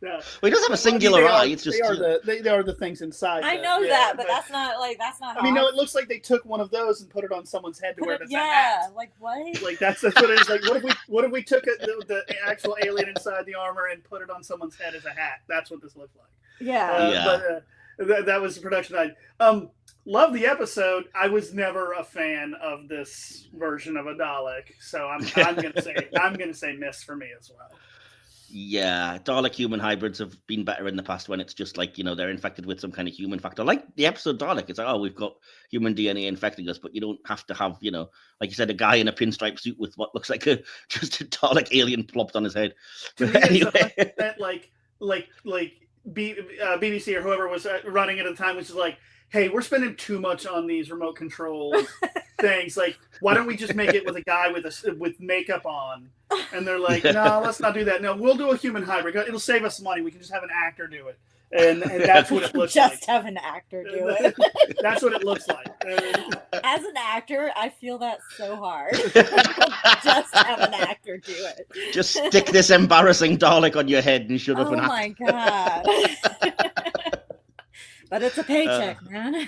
Speaker 4: Yeah.
Speaker 1: Well, he does have a singular
Speaker 4: they
Speaker 1: eye.
Speaker 4: Are,
Speaker 1: It's just
Speaker 4: they are the things inside.
Speaker 3: I
Speaker 4: the-
Speaker 3: know
Speaker 4: yeah,
Speaker 3: that, but that's not
Speaker 4: I mean, no, it looks like they took one of those and put it on someone's head to wear it as a
Speaker 3: yeah,
Speaker 4: hat.
Speaker 3: like what?
Speaker 4: Like that's what it is. Like, what if we took the actual alien inside the armor and put it on someone's head as a hat? That's what this looked like.
Speaker 3: Yeah.
Speaker 1: Yeah.
Speaker 4: But that was the production side. Love the episode. I was never a fan of this version of a Dalek, so I'm gonna say miss for me as well.
Speaker 1: Yeah, Dalek human hybrids have been better in the past when it's just like, they're infected with some kind of human factor. Like the episode Dalek, it's like, oh, we've got human DNA infecting us, but you don't have to have, like you said, a guy in a pinstripe suit with what looks like just a Dalek alien plopped on his head.
Speaker 4: To me,
Speaker 1: But anyway,
Speaker 4: that BBC or whoever was running it at the time was just like, hey, we're spending too much on these remote control things. Like, why don't we just make it with a guy with makeup on? And they're like, no, let's not do that. No, we'll do a human hybrid. It'll save us money. We can just have an actor do it. And that's what it looks
Speaker 3: Just
Speaker 4: like.
Speaker 3: have an actor do it.
Speaker 4: That's what it looks like.
Speaker 3: As an actor, I feel that so hard. Just have an actor do it.
Speaker 1: just stick this embarrassing Dalek on your head and shut up
Speaker 3: Oh
Speaker 1: and act.
Speaker 3: my god. But it's a paycheck, man.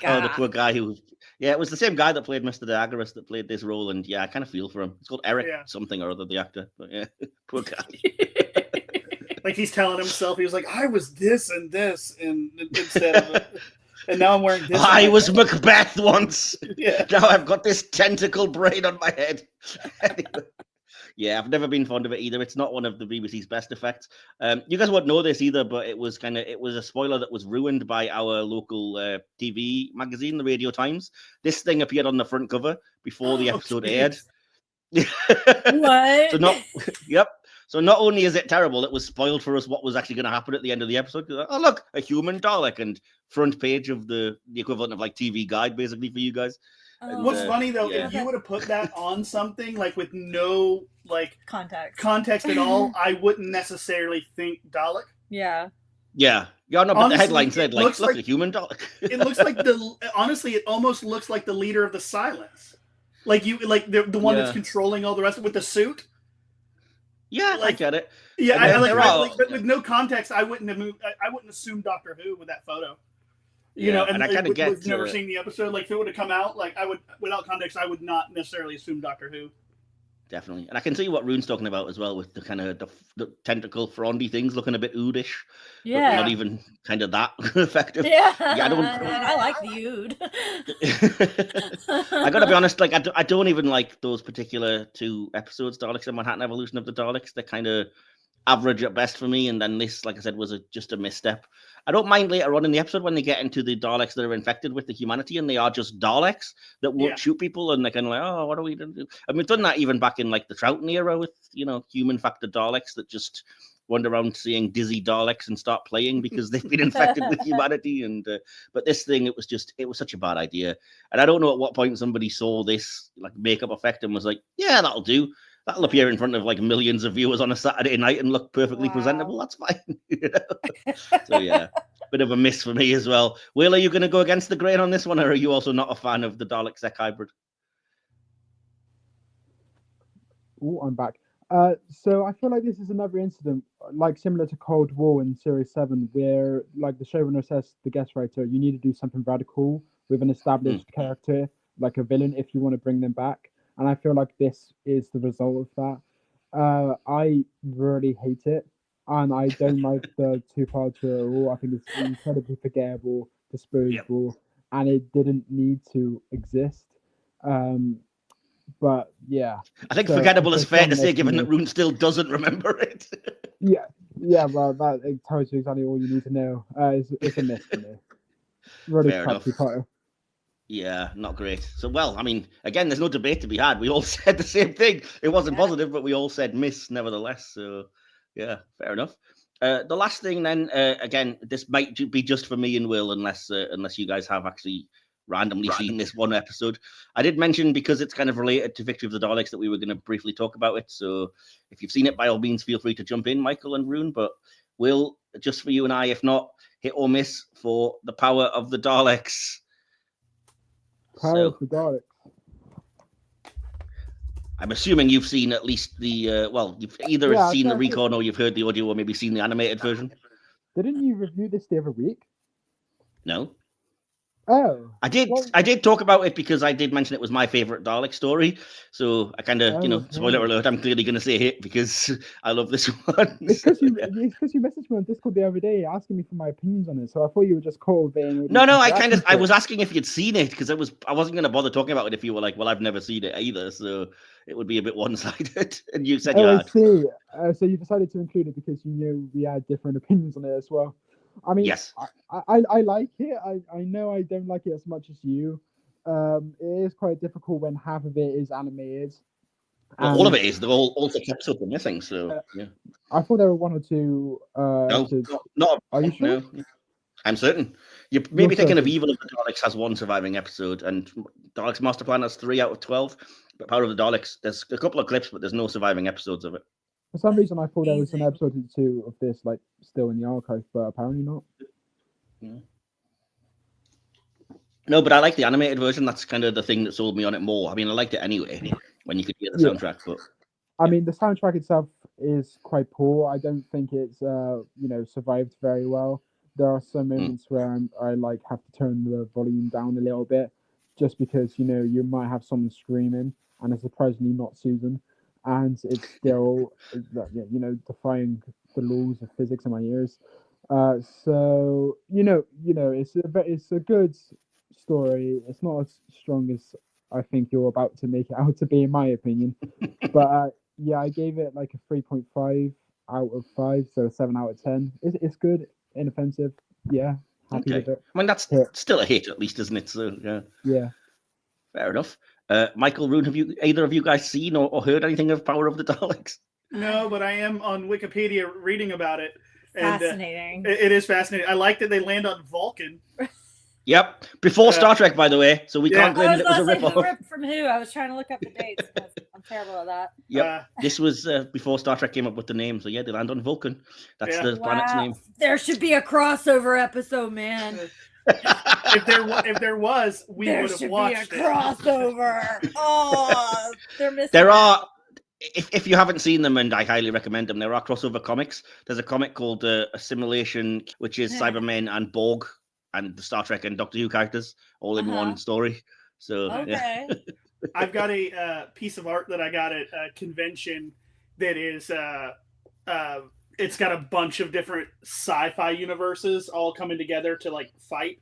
Speaker 1: Oh, the poor guy who... Yeah, it was the same guy that played Mr. Diagoras that played this role, and yeah, I kind of feel for him. It's called Eric something or other, the actor. But yeah, poor guy.
Speaker 4: Like he's telling himself, he was like, I was this and this, and instead of, and now I'm wearing this.
Speaker 1: I was Macbeth once.
Speaker 4: Yeah.
Speaker 1: Now I've got this tentacle brain on my head. Anyway. Yeah, I've never been fond of it either. It's not one of the BBC's best effects. You guys won't know this either, but it was a spoiler that was ruined by our local TV magazine, the Radio Times. This thing appeared on the front cover before the episode aired.
Speaker 3: What?
Speaker 1: So not only is it terrible, it was spoiled for us what was actually going to happen at the end of the episode. Oh, look, a human Dalek, and front page of the equivalent of like TV Guide, basically, for you guys. And,
Speaker 4: What's funny though,
Speaker 1: yeah.
Speaker 4: if you would have put that on something like with no like
Speaker 3: Context
Speaker 4: at all, I wouldn't necessarily think Dalek.
Speaker 3: Yeah.
Speaker 1: Yeah. Yeah, no, but
Speaker 4: Honestly,
Speaker 1: the headline said,
Speaker 4: it
Speaker 1: like,
Speaker 4: looks
Speaker 1: look,
Speaker 4: like-
Speaker 1: a human Dalek.
Speaker 4: It looks like honestly, it almost looks like the leader of the Silence. Like the one that's
Speaker 1: Yeah.
Speaker 4: controlling all the rest with the suit.
Speaker 1: Yeah, I
Speaker 4: like-
Speaker 1: get it.
Speaker 4: Yeah,
Speaker 1: And
Speaker 4: I
Speaker 1: then
Speaker 4: like,
Speaker 1: they're
Speaker 4: right,
Speaker 1: all-
Speaker 4: like, but with no context, I wouldn't have moved. I wouldn't assume Doctor Who with that photo. You
Speaker 1: Yeah,
Speaker 4: know,
Speaker 1: and I kinda
Speaker 4: with
Speaker 1: get,
Speaker 4: never seeing the episode. Like if it would have come out, like I would without context, I would not necessarily assume Doctor Who.
Speaker 1: Definitely. And I can see what Rune's talking about as well with the kind of the tentacle frondy things looking a bit oodish.
Speaker 3: Yeah.
Speaker 1: But not even kind of that effective.
Speaker 3: Yeah.
Speaker 1: I don't-
Speaker 3: I like the ood.
Speaker 1: I gotta be honest, like I don't even like those particular two episodes, Daleks and Manhattan Evolution of the Daleks. They're kind of average at best for me. And then this, like I said, was just a misstep. I don't mind later on in the episode when they get into the Daleks that are infected with the humanity, and they are just Daleks that won't shoot people, and they're kind of like, oh, what are we going to do? And we've done that even back in like the Troughton era with, human factor Daleks that just wander around seeing dizzy Daleks and start playing because they've been infected with humanity. And but this thing, it was such a bad idea. And I don't know at what point somebody saw this like makeup effect and was like, yeah, that'll do. That'll appear in front of like millions of viewers on a Saturday night and look perfectly presentable. That's fine. So yeah, bit of a miss for me as well. Will, are you going to go against the grain on this one, or are you also not a fan of the Dalek-Zek hybrid?
Speaker 2: Oh, I'm back. So I feel like this is another incident, like similar to Cold War in Series 7, where like the showrunner says to the guest writer, you need to do something radical with an established character, like a villain, if you want to bring them back. And I feel like this is the result of that. I really hate it, and I don't like the two-part tour at all. I think it's incredibly forgettable, disposable, and it didn't need to exist. But yeah,
Speaker 1: I think forgettable is fair to say, given that Rune still doesn't remember it.
Speaker 2: yeah. Well, that tells you exactly all you need to know. It's a miss for me. Really crappy title.
Speaker 1: Yeah, not great. So, well, I mean, again, there's no debate to be had. We all said the same thing. It wasn't positive, but we all said miss nevertheless. So, yeah, fair enough. The last thing then, again, this might be just for me and Will, unless you guys have actually randomly seen this one episode. I did mention, because it's kind of related to Victory of the Daleks, that we were going to briefly talk about it. So, if you've seen it, by all means, feel free to jump in, Michael and Rune. But Will, just for you and I, if not, hit or miss for the Power of the Daleks.
Speaker 2: Power of the Daleks.
Speaker 1: I'm assuming you've seen at least the you've either seen the recon or you've heard the audio or maybe seen the animated version.
Speaker 2: Didn't you review this the other week?
Speaker 1: No.
Speaker 2: Oh,
Speaker 1: I did. Well, I did talk about it because I did mention it was my favorite Dalek story. So I kind of, spoiler alert, I'm clearly going to say it because I love this one.
Speaker 2: It's because you messaged me on Discord the other day asking me for my opinions on it. So I thought you were just conveying.
Speaker 1: No, I was asking if you'd seen it because I wasn't going to bother talking about it if you were like, well, I've never seen it either. So it would be a bit one-sided. And you said you had.
Speaker 2: I see. So you decided to include it because you knew we had different opinions on it as well. I mean,
Speaker 1: yes,
Speaker 2: I like it. I know I don't like it as much as you. It is quite difficult when half of it is animated.
Speaker 1: Well, all of it is. They're all 6 episodes are missing. So yeah,
Speaker 2: I thought there were 1 or 2.
Speaker 1: No, not.
Speaker 2: Are you sure?
Speaker 1: No, I'm certain. You're maybe thinking of Evil of the Daleks has 1 surviving episode, and Daleks Master Plan has 3 out of 12. But Power of the Daleks, there's a couple of clips, but there's no surviving episodes of it.
Speaker 2: For some reason, I thought there was an episode or 2 of this, like, still in the archive, but apparently not.
Speaker 1: Yeah. No, but I like the animated version. That's kind of the thing that sold me on it more. I mean, I liked it anyway when you could hear the soundtrack. But
Speaker 2: I mean, the soundtrack itself is quite poor. I don't think it's survived very well. There are some moments where I like have to turn the volume down a little bit, just because you might have someone screaming, and it's surprisingly not Susan. And it's still, defying the laws of physics in my ears. So it's a good story. It's not as strong as I think you're about to make it out to be, in my opinion. But I gave it like a 3.5 out of 5, so 7 out of 10. It's good, inoffensive. Yeah, happy with it.
Speaker 1: I mean, that's still a hit, at least, isn't it? So
Speaker 2: yeah.
Speaker 1: Fair enough. Michael, Rune, have either of you guys seen or heard anything of Power of the Daleks?
Speaker 4: No, but I am on Wikipedia reading about it.
Speaker 3: Fascinating.
Speaker 4: And, it is fascinating. I like that they land on Vulcan.
Speaker 1: Yep. Before Star Trek, by the way, so we can't claim that it was a rip-off.
Speaker 3: Who ripped from who? I was trying to look up the dates. I'm terrible at that.
Speaker 1: Yep. This was before Star Trek came up with the name. So yeah, they land on Vulcan. That's the planet's name.
Speaker 3: There should be a crossover episode, man.
Speaker 4: If there was, we would have watched it.
Speaker 3: There should be a crossover. Oh, they're missing.
Speaker 1: There are. If you haven't seen them, and I highly recommend them, there are crossover comics. There's a comic called Assimilation, which is Cybermen and Borg and the Star Trek and Doctor Who characters all in one story. So
Speaker 3: okay.
Speaker 4: I've got a piece of art that I got at a convention that is it's got a bunch of different sci-fi universes all coming together to like fight.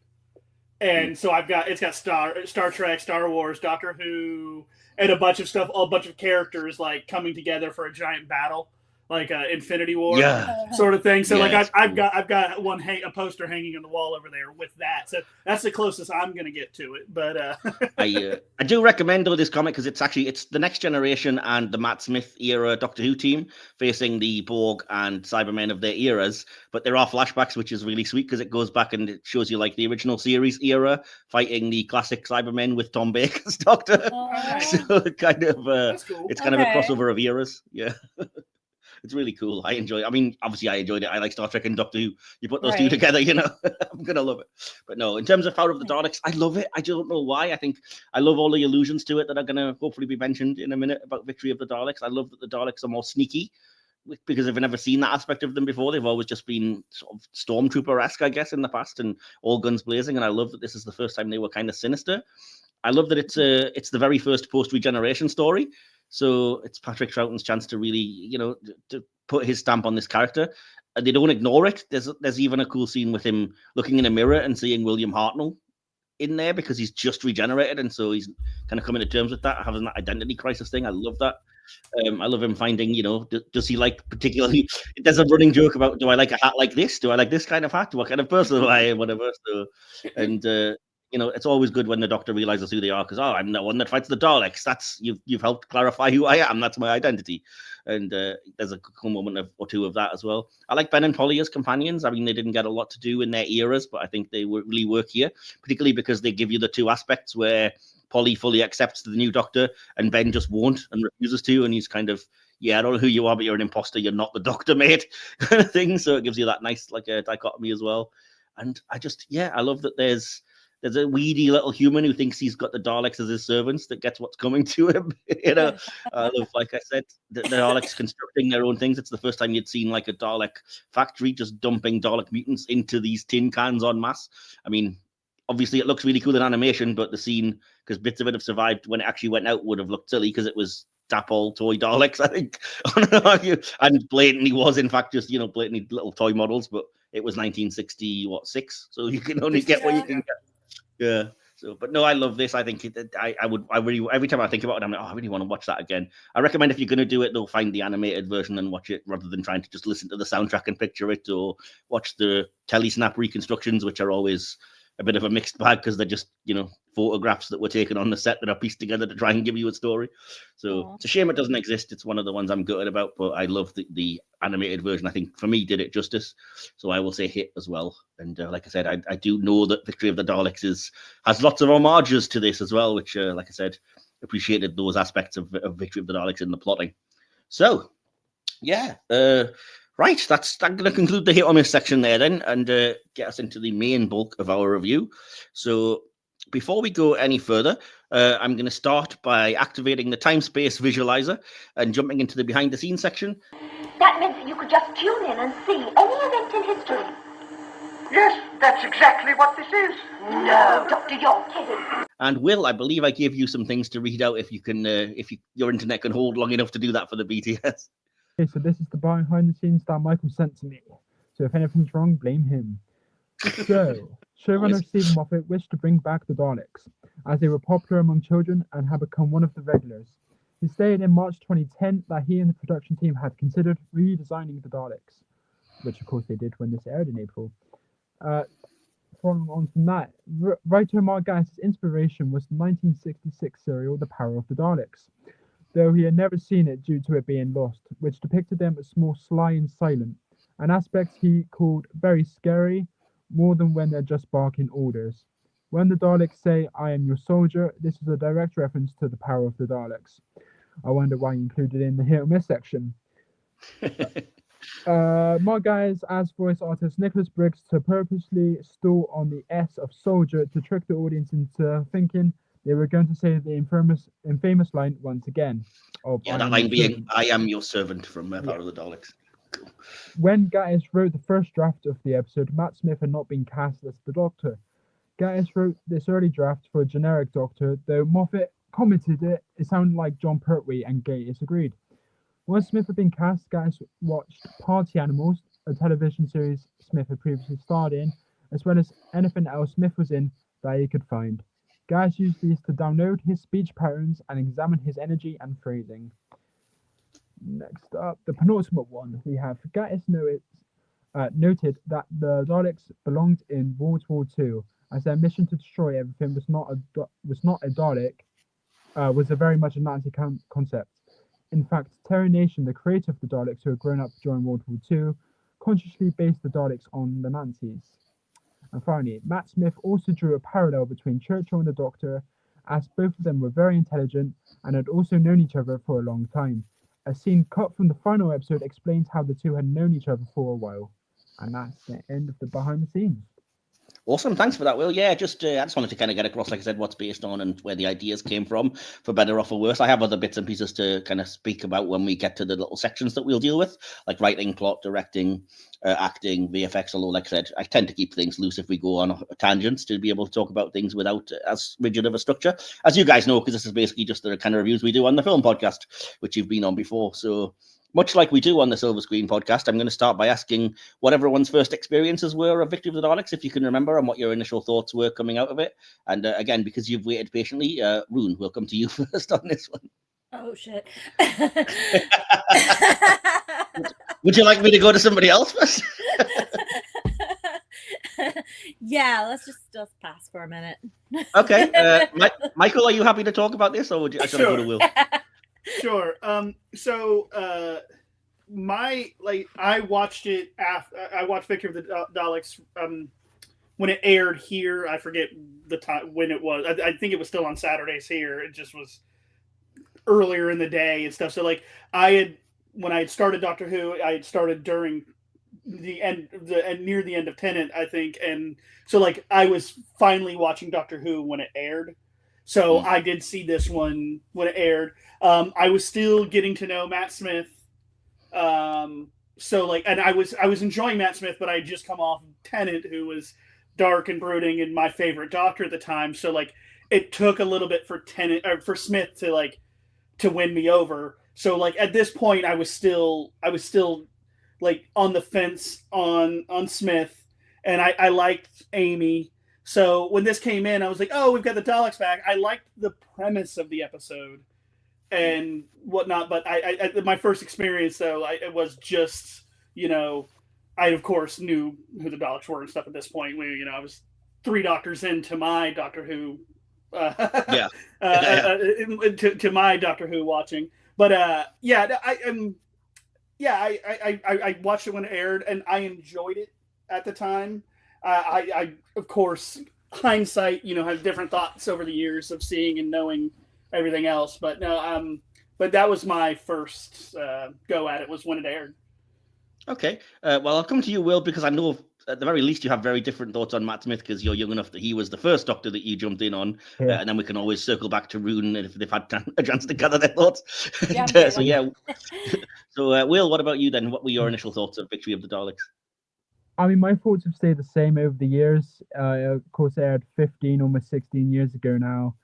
Speaker 4: And so it's got Star Trek, Star Wars, Doctor Who, and a bunch of stuff, a bunch of characters like coming together for a giant battle. like Infinity War
Speaker 1: Yeah.
Speaker 4: sort of thing. So
Speaker 1: Yeah,
Speaker 4: like
Speaker 1: it's
Speaker 4: I've got a poster hanging on the wall over there with that. So that's the closest I'm gonna get to it. But
Speaker 1: I do recommend though this comic because it's the Next Generation and the Matt Smith era Doctor Who team facing the Borg and Cybermen of their eras, but there are flashbacks, which is really sweet because it goes back and it shows you like the original series era fighting the classic Cybermen with Tom Baker's Doctor. So it kind of
Speaker 4: that's cool.
Speaker 1: it's kind of a
Speaker 3: Okay.
Speaker 1: crossover of eras. Yeah. It's really cool. I enjoy it. I mean, obviously, I enjoyed it. I like Star Trek and Doctor Who. You put those two
Speaker 3: Right.
Speaker 1: together, I'm going to love it. But no, in terms of Power of the Daleks, I love it. I don't know why. I think I love all the allusions to it that are going to hopefully be mentioned in a minute about Victory of the Daleks. I love that the Daleks are more sneaky because I've never seen that aspect of them before. They've always just been sort of stormtrooper-esque, I guess, in the past and all guns blazing. And I love that this is the first time they were kind of sinister. I love that it's the very first post-regeneration story. So it's Patrick Troughton's chance to really, to put his stamp on this character. And they don't ignore it. There's even a cool scene with him looking in a mirror and seeing William Hartnell in there because he's just regenerated. And so he's kind of coming to terms with that, having that identity crisis thing. I love that. I love him finding, does he like particularly, there's a running joke about, do I like a hat like this? Do I like this kind of hat? What kind of person am I? Whatever. So, and, it's always good when the Doctor realizes who they are because, I'm the one that fights the Daleks. That's you've helped clarify who I am. That's my identity. And there's a cool moment or two of that as well. I like Ben and Polly as companions. I mean, they didn't get a lot to do in their eras, but I think they really work here, particularly because they give you the two aspects where Polly fully accepts the new Doctor and Ben just won't and refuses to. And he's kind of, I don't know who you are, but you're an imposter. You're not the Doctor, mate, kind of thing. So it gives you that nice dichotomy as well. And I love that there's a weedy little human who thinks he's got the Daleks as his servants that gets what's coming to him. I love, like I said, the Daleks constructing their own things. It's the first time you'd seen like a Dalek factory just dumping Dalek mutants into these tin cans en masse. I mean, obviously it looks really cool in animation, but the scene, because bits of it have survived when it actually went out, would have looked silly because it was Dapol toy Daleks, I think. And blatantly was, in fact, just, blatantly little toy models, but it was 1966, so you can only get what you can get. Yeah. So, but no, I love this. I think I really, every time I think about it, I'm like, I really want to watch that again. I recommend if you're going to do it, though, find the animated version and watch it rather than trying to just listen to the soundtrack and picture it, or watch the Telesnap reconstructions, which are always a bit of a mixed bag because they're just, photographs that were taken on the set that are pieced together to try and give you a story. So It's a shame it doesn't exist. It's one of the ones I'm gutted about, but I love the animated version. I think for me did it justice. So I will say hit as well. And like I said, I do know that Victory of the Daleks has lots of homages to this as well, which, like I said, appreciated those aspects of Victory of the Daleks in the plotting. So, yeah. Right, I'm going to conclude the hit or miss section there then and get us into the main bulk of our review. So before we go any further, I'm going to start by activating the time-space visualizer and jumping into the behind-the-scenes section.
Speaker 6: That meant that you could just tune in and see any event in history.
Speaker 5: Yes, that's exactly what this is.
Speaker 6: No, Doctor, you're kidding.
Speaker 1: And Will, I believe I gave you some things to read out if you can, your internet can hold long enough to do that for the BTS.
Speaker 2: Okay, so this is the behind the scenes that Michael sent to me. So if anything's wrong, blame him. So, showrunner Stephen Moffat wished to bring back the Daleks, as they were popular among children and had become one of the regulars. He stated in March 2010 that he and the production team had considered redesigning the Daleks, which of course they did when this aired in April. Following on from that, writer Mark Gatiss' inspiration was the 1966 serial The Power of the Daleks, though he had never seen it due to it being lost, which depicted them as more sly and silent, an aspect he called very scary, more than when they're just barking orders. When the Daleks say, "I am your soldier," this is a direct reference to the power of the Daleks. I wonder why he included it in the hit or miss section. Mark Gatiss as voice artist Nicholas Briggs to purposely stall on the S of soldier to trick the audience into thinking they were going to say the infamous line once again.
Speaker 1: That line being, "I am your servant" from Power of the Daleks. Cool.
Speaker 2: When Gatiss wrote the first draft of the episode, Matt Smith had not been cast as the Doctor. Gatiss wrote this early draft for a generic Doctor, though Moffat commented it sounded like John Pertwee, and Gatiss agreed. Once Smith had been cast, Gatiss watched Party Animals, a television series Smith had previously starred in, as well as anything else Smith was in that he could find. Gatiss used these to download his speech patterns and examine his energy and phrasing. Next up, the penultimate one, we have Gatis noted that the Daleks belonged in World War II, as their mission to destroy everything was not a Dalek, was a very much a Nazi concept. In fact, Terry Nation, the creator of the Daleks, who had grown up during World War II, consciously based the Daleks on the Nazis. And finally, Matt Smith also drew a parallel between Churchill and the Doctor, as both of them were very intelligent and had also known each other for a long time. A scene cut from the final episode explains how the two had known each other for a while. And that's the end of the behind the scenes.
Speaker 1: Awesome, thanks for that, Will. Yeah, I just wanted to kind of get across, like I said, what's based on and where the ideas came from, for better or for worse. I have other bits and pieces to kind of speak about when we get to the little sections that we'll deal with, like writing, plot, directing, acting, VFX. Although, like I said, I tend to keep things loose if we go on tangents to be able to talk about things without as rigid of a structure, as you guys know, because this is basically just the kind of reviews we do on the film podcast, which you've been on before. So, much like we do on the Silver Screen podcast, I'm going to start by asking what everyone's first experiences were of Victory of the Daleks, if you can remember, and what your initial thoughts were coming out of it. And again, because you've waited patiently, Rune, we'll come to you first on this one.
Speaker 3: Oh, shit.
Speaker 1: Would you like me to go to somebody else first?
Speaker 3: Yeah, let's pass for a minute.
Speaker 1: Okay. Michael, are you happy to talk about this, or would you actually go to Will?
Speaker 4: Sure. I watched it after I watched Victory of the Daleks when it aired here. I forget the time when it was. I think it was still on Saturdays here. It just was earlier in the day and stuff. So when I had started Doctor Who, I had started during the end, near the end of Tennant, I think, and so I was finally watching Doctor Who when it aired. So I did see this one when it aired. I was still getting to know Matt Smith. And I was enjoying Matt Smith, but I had just come off Tennant, who was dark and brooding and my favorite Doctor at the time. So it took a little bit for Tennant or for Smith to win me over. So at this point I was still on the fence on Smith, and I liked Amy. So when this came in, I was like, oh, we've got the Daleks back. I liked the premise of the episode and whatnot, but I my first experience, though, it was just, I, of course, knew who the Daleks were and stuff at this point. I was 3 Doctors into my Doctor Who, to my Doctor Who watching. But, I watched it when it aired, and I enjoyed it at the time. I of course, hindsight, have different thoughts over the years of seeing and knowing everything else. But no, but that was my first go at it, was when it aired.
Speaker 1: Okay. Well, I'll come to you, Will, because I know at the very least you have very different thoughts on Matt Smith, because you're young enough that he was the first Doctor that you jumped in on.
Speaker 2: Yeah.
Speaker 1: And then we can always circle back to Rune if they've had a chance to gather their thoughts.
Speaker 3: Yeah,
Speaker 1: So, Will, what about you then? What were your initial thoughts of Victory of the Daleks?
Speaker 2: I mean, my thoughts have stayed the same over the years. Of course, it aired 15, almost 16 years ago now.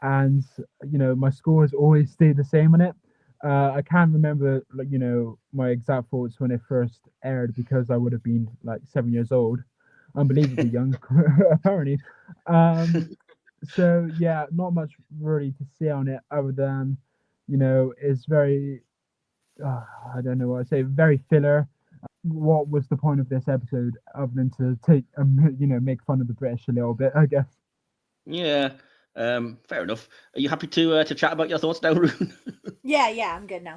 Speaker 2: And, my score has always stayed the same on it. I can't remember, my exact thoughts when it first aired, because I would have been 7 years old. Unbelievably young, apparently. So, yeah, not much really to say on it other than, it's very, I don't know what I'd say, very filler. What was the point of this episode other than to take, make fun of the British a little bit, I guess?
Speaker 1: Yeah, fair enough. Are you happy to chat about your thoughts now, Rune?
Speaker 3: Yeah, I'm good now.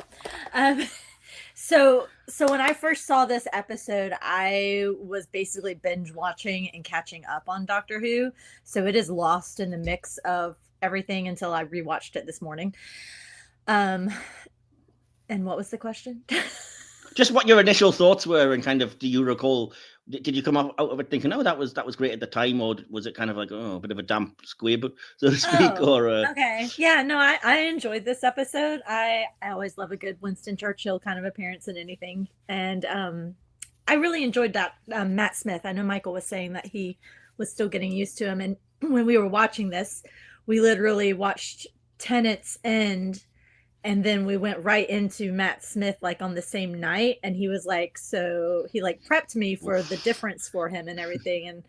Speaker 3: So when I first saw this episode, I was basically binge watching and catching up on Doctor Who. So it is lost in the mix of everything until I rewatched it this morning. And what was the question?
Speaker 1: Just what your initial thoughts were, and kind of, do you recall, did you come out of it thinking, oh, that was great at the time, or was it kind of a bit of a damp squib, so to speak?
Speaker 3: Okay. Yeah, no, I enjoyed this episode. I always love a good Winston Churchill kind of appearance in anything. And I really enjoyed that Matt Smith. I know Michael was saying that he was still getting used to him. And when we were watching this, we literally watched Tennant's end, and then we went right into Matt Smith on the same night, and he was so he prepped me for the difference for him and everything. And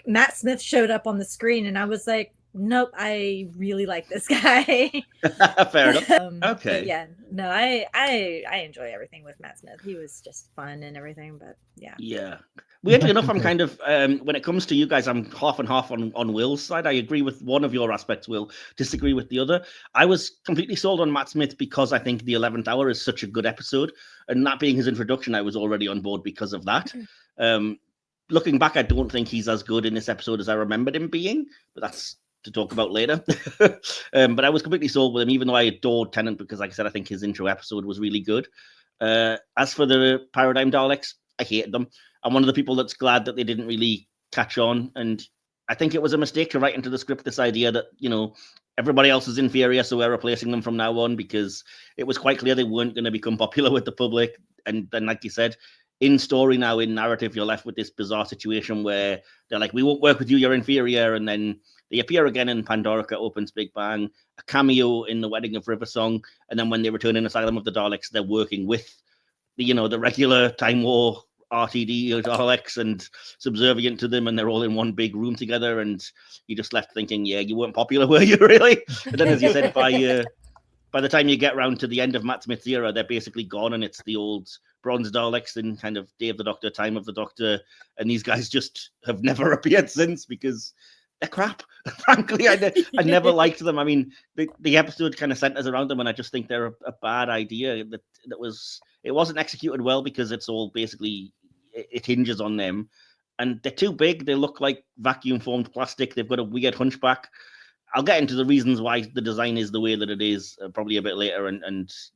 Speaker 3: Matt Smith showed up on the screen, and I was like, nope, I really like this guy.
Speaker 1: Fair enough.
Speaker 3: But
Speaker 1: Okay.
Speaker 3: yeah, no, I enjoy everything with Matt Smith. He was just fun and everything, but yeah.
Speaker 1: Yeah. Weirdly enough, I'm kind of when it comes to you guys, I'm half and half on Will's side. I agree with one of your aspects, Will, disagree with the other. I was completely sold on Matt Smith because I think the 11th Hour is such a good episode, and that being his introduction, I was already on board because of that. Looking back, I don't think he's as good in this episode as I remembered him being, but that's to talk about later. But I was completely sold with him, even though I adored Tennant, because like I said, I think his intro episode was really good. As for the Paradigm Daleks, I hated them. I'm one of the people that's glad that they didn't really catch on, and I think it was a mistake to write into the script this idea that, you know, everybody else is inferior, so we're replacing them from now on, because it was quite clear they weren't going to become popular with the public. And then, like you said, in story now, in narrative, you're left with this bizarre situation where they're like, we won't work with you, you're inferior, and then they appear again in Pandorica Opens Big Bang, a cameo in The Wedding of Riversong, and then when they return in Asylum of the Daleks, they're working with the, you know, the regular Time War RTD Daleks and subservient to them, and they're all in one big room together, and you just left thinking, yeah, you weren't popular, were you, really? And then, as you said, by the time you get round to the end of Matt Smith's era, they're basically gone, and it's the old Bronze Daleks in kind of Day of the Doctor, Time of the Doctor, and these guys just have never appeared since because they're crap. Frankly, I never liked them. I mean, the episode kind of centers around them, and I just think they're a bad idea. It wasn't executed well because it's all basically, it hinges on them, and they're too big. They look like vacuum formed plastic. They've got a weird hunchback. I'll get into the reasons why the design is the way that it is probably a bit later,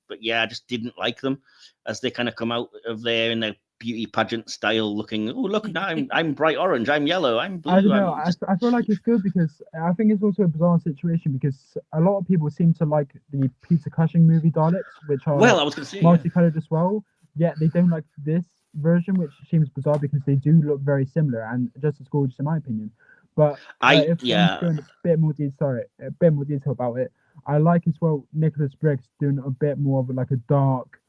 Speaker 1: but yeah, I just didn't like them as they kind of come out of there in their beauty pageant style, looking, oh look, now I'm bright orange, I'm yellow, I'm blue.
Speaker 2: I don't know. I feel like it's good because I think it's also a bizarre situation because a lot of people seem to like the Peter Cushing movie Daleks, which are
Speaker 1: I was going to say
Speaker 2: multicolored as well. Yet they don't like this version, which seems bizarre because they do look very similar and just as gorgeous in my opinion. But if we go into a bit more detail about it, I like as well Nicholas Briggs doing a bit more of like a dark,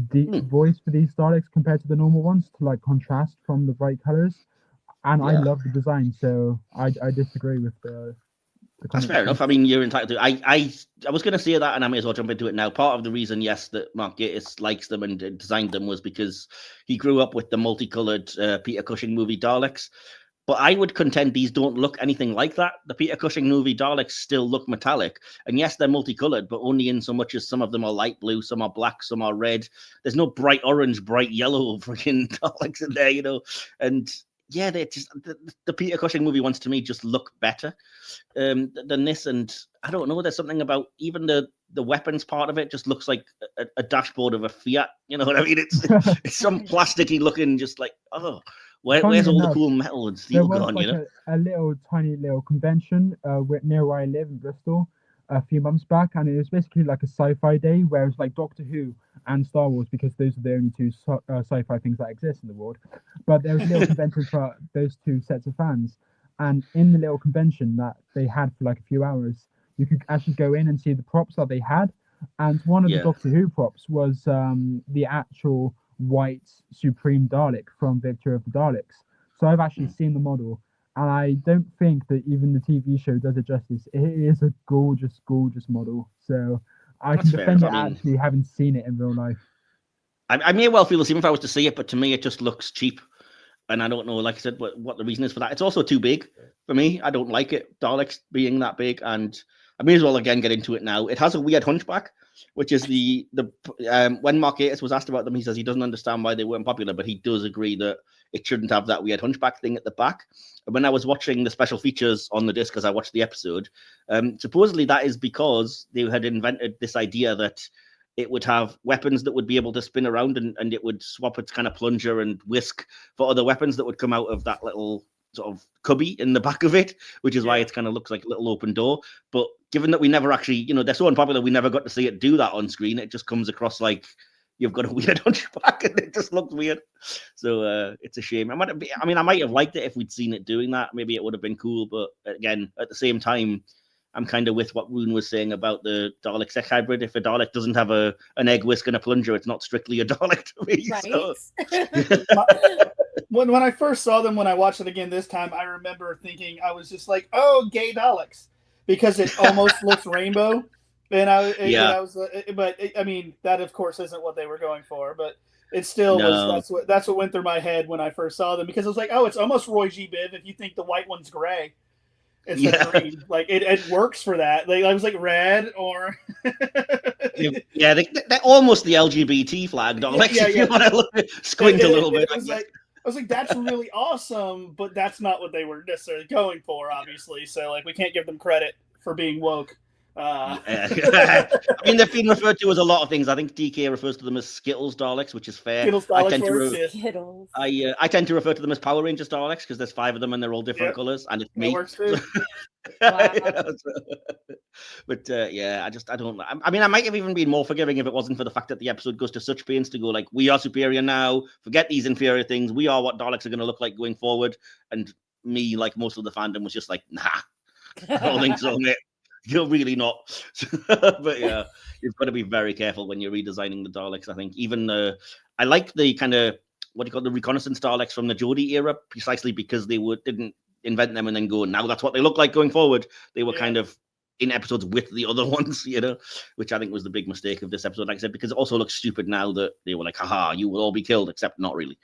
Speaker 2: deep voice for these Daleks compared to the normal ones to like contrast from the bright colors. And I love the design, so I disagree with the
Speaker 1: that's fair enough. I mean, you're entitled to. I was going to say that, and I may as well jump into it now. Part of the reason, yes, that Mark Gatiss likes them and designed them was because he grew up with the multicolored Peter Cushing movie Daleks. But I would contend these don't look anything like that. The Peter Cushing movie Daleks still look metallic. And yes, they're multicolored, but only in so much as some of them are light blue, some are black, some are red. There's no bright orange, bright yellow freaking Daleks in there, you know. And yeah, they just the Peter Cushing movie ones to me just look better than this. And I don't know, there's something about even the weapons part of it just looks like a dashboard of a Fiat. You know what I mean? It's some plasticky looking, just like, oh. Where's all the cool metal and steel gone, you know?
Speaker 2: A little tiny little convention near where I live in Bristol a few months back, and it was basically like a sci-fi day where it was like Doctor Who and Star Wars because those are the only two sci-fi things that exist in the world. But there was a little convention for those two sets of fans, and in the little convention that they had for like a few hours, you could actually go in and see the props that they had, and one of the Doctor Who props was the actual white Supreme Dalek from Victory of the Daleks. So I've actually seen the model, and I don't think that even the TV show does it justice. It is a gorgeous, gorgeous model. So I can defend it actually having seen it in real life.
Speaker 1: I may well feel the same if I was to see it, but to me it just looks cheap. And I don't know, like I said, what the reason is for that. It's also too big for me. I don't like it, Daleks being that big, and I may as well again get into it now. It has a weird hunchback, which is when Mark Gatiss was asked about them, he says he doesn't understand why they weren't popular, but he does agree that it shouldn't have that weird hunchback thing at the back. And when I was watching the special features on the disc, as I watched the episode, supposedly that is because they had invented this idea that it would have weapons that would be able to spin around and it would swap its kind of plunger and whisk for other weapons that would come out of that little sort of cubby in the back of it, which is why it kind of looks like a little open door. But given that we never actually, you know, they're so unpopular, we never got to see it do that on screen. It just comes across like you've got a weird hunchback and it just looks weird. So it's a shame. I might have liked it if we'd seen it doing that. Maybe it would have been cool. But again, at the same time, I'm kind of with what Rune was saying about the Dalek sex hybrid. If a Dalek doesn't have an egg whisk and a plunger, it's not strictly a Dalek to me.
Speaker 3: Right.
Speaker 1: So.
Speaker 4: When I first saw them, when I watched it again this time, I remember thinking, I was just like, oh, gay Daleks. because it almost looks rainbow. And
Speaker 1: Yeah.
Speaker 4: but I mean, that of course isn't what they were going for, but it still
Speaker 1: No.
Speaker 4: was. That's what went through my head when I first saw them, because I was like, oh, it's almost Roy G. Biv if you think the white one's gray instead of green. Like it works for that. Like I was like red or
Speaker 1: Yeah, they're almost the LGBT flag, Daleks.
Speaker 4: Yeah,
Speaker 1: If you want to squint a little bit.
Speaker 4: I was like, that's really awesome, but that's not what they were necessarily going for, obviously. So like, we can't give them credit for being woke.
Speaker 1: I mean, they've been referred to as a lot of things. I think DK refers to them as Skittles Daleks, which is fair.
Speaker 4: Skittles Daleks
Speaker 3: Skittles.
Speaker 1: I tend to refer to them as Power Rangers Daleks because there's 5 of them and they're all different colors, and it's me.
Speaker 4: That works too.
Speaker 1: But yeah, I don't. I mean, I might have even been more forgiving if it wasn't for the fact that the episode goes to such pains to go like, we are superior now. Forget these inferior things. We are what Daleks are going to look like going forward. And me, like most of the fandom, was just like, nah, I don't think so, mate. You're really not. But yeah, you've got to be very careful when you're redesigning the Daleks. I think even I like the kind of what do you call the reconnaissance Daleks from the Jodie era, precisely because they didn't invent them and then go, now that's what they look like going forward. They were kind of in episodes with the other ones, you know, which I think was the big mistake of this episode, like I said, because it also looks stupid now that they were like, haha, you will all be killed, except not really.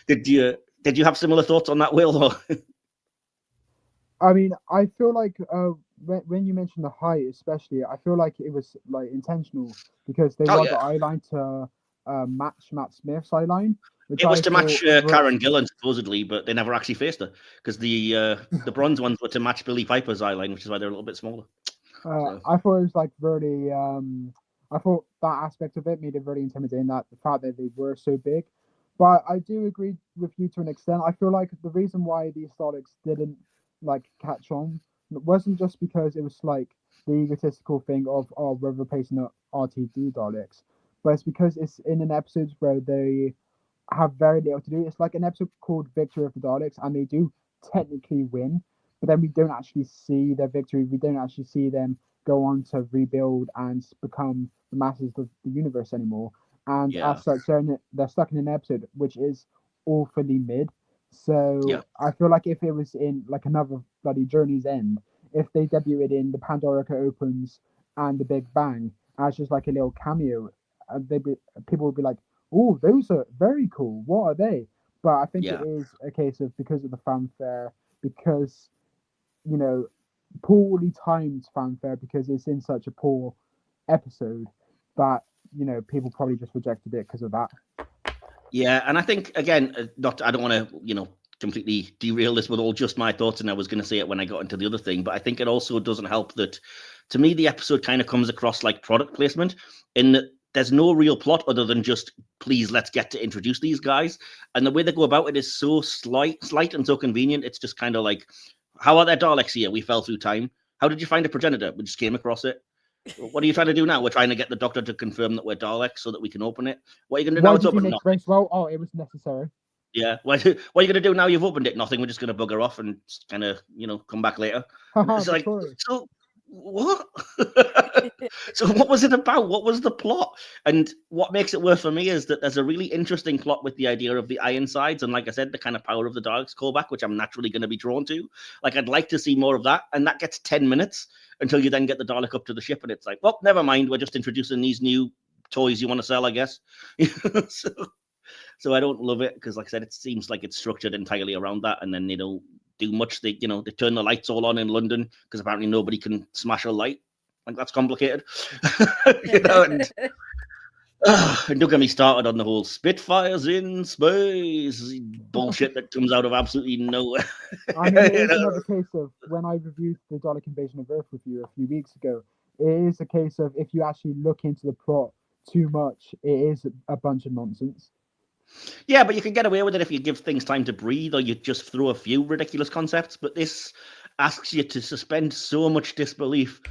Speaker 1: Did you have similar thoughts on that, Will?
Speaker 2: I mean, I feel like when you mentioned the height, especially, I feel like it was like intentional because they want the eye line to match Matt Smith's eye line.
Speaker 1: It was to match Karen Gillan, supposedly, but they never actually faced her because the bronze ones were to match Billie Piper's eye line, which is why they're a little bit smaller.
Speaker 2: I thought it was like really. I thought that aspect of it made it really intimidating. That the fact that they were so big, but I do agree with you to an extent. I feel like the reason why these Daleks didn't like catch on wasn't just because it was like the egotistical thing of we're replacing the RTD Daleks, but it's because it's in an episode where they have very little to do. It's like an episode called Victory of the Daleks, and they do technically win, but then we don't actually see their victory. We don't actually see them go on to rebuild and become the masters of the universe anymore. And as such, they're stuck in an episode which is awfully mid. So I feel like if it was in like another bloody Journey's End, if they debuted in the Pandorica Opens and the Big Bang as just like a little cameo, people would be like, oh, those are very cool. What are they? But I think it is a case of because of the fanfare, because, you know, poorly timed fanfare, because it's in such a poor episode that, you know, people probably just rejected it because of that.
Speaker 1: Yeah, and I think, again, I don't want to, you know, completely derail this with all just my thoughts, and I was going to say it when I got into the other thing, but I think it also doesn't help that, to me, the episode kind of comes across like product placement in that there's no real plot other than just, please, let's get to introduce these guys. And the way they go about it is so slight and so convenient. It's just kind of like, how are there Daleks here? We fell through time. How did you find a progenitor? We just came across it. What are you trying to do now? We're trying to get the doctor to confirm that we're Daleks so that we can open it. What are you going to do now? It's open.
Speaker 2: Well, it was necessary.
Speaker 1: Yeah. What are you going to do now? You've opened it. Nothing. We're just going to bugger off and kind of, you know, come back later. It's like, so what? So what was it about? What was the plot? And what makes it worse for me is that there's a really interesting plot with the idea of the Ironsides and, like I said, the kind of power of the Daleks callback, which I'm naturally going to be drawn to. Like, I'd like to see more of that, and that gets 10 minutes until you then get the Dalek up to the ship, and it's like, well, never mind, we're just introducing these new toys you want to sell, I guess. So I don't love it because, like I said, it seems like it's structured entirely around that, and then they don't do much. They turn the lights all on in London because apparently nobody can smash a light. Like, that's complicated. And don't get me started on the whole Spitfires in space bullshit that comes out of absolutely nowhere.
Speaker 2: I mean, it is another case of when I reviewed the Dalek Invasion of Earth with you a few weeks ago, it is a case of if you actually look into the plot too much, it is a bunch of nonsense.
Speaker 1: Yeah, but you can get away with it if you give things time to breathe or you just throw a few ridiculous concepts. But this asks you to suspend so much disbelief.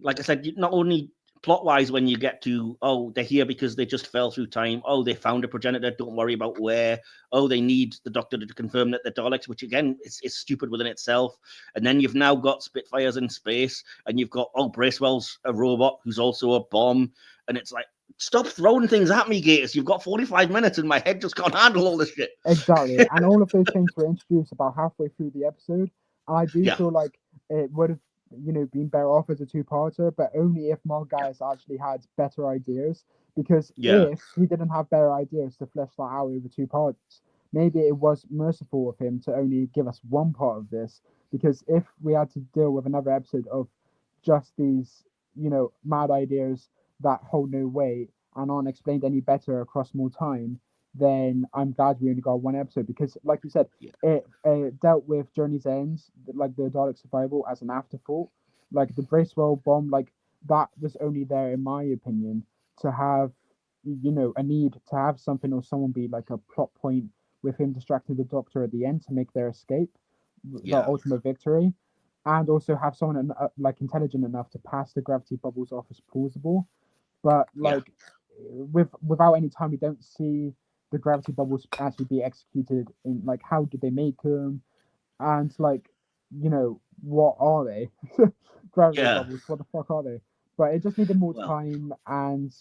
Speaker 1: Like I said, not only plot-wise when you get to, oh, they're here because they just fell through time. Oh, they found a progenitor. Don't worry about where. Oh, they need the doctor to confirm that they're Daleks, which, again, is stupid within itself. And then you've now got Spitfires in space, and you've got, oh, Bracewell's a robot who's also a bomb. And it's like, stop throwing things at me, Gatus. You've got 45 minutes and my head just can't handle all this shit.
Speaker 2: Exactly. And all of those things were introduced about halfway through the episode. And I do feel like it would have, been better off as a two-parter, but only if Margaius actually had better ideas. Because if he didn't have better ideas to flesh that out over two parts, maybe it was merciful of him to only give us one part of this. Because if we had to deal with another episode of just these, mad ideas that hold no weight and aren't explained any better across more time, then I'm glad we only got one episode. Because, like you said, it dealt with Journey's Ends, like the Dalek survival, as an afterthought. Like the Bracewell bomb, like that was only there, in my opinion, to have, a need to have something or someone be like a plot point with him distracting the Doctor at the end to make their escape, the ultimate victory, and also have someone like intelligent enough to pass the gravity bubbles off as plausible. But like without any time, we don't see the gravity bubbles actually be executed. In like, how did they make them, and like, what are they? Gravity bubbles, what the fuck are they? But it just needed more time, and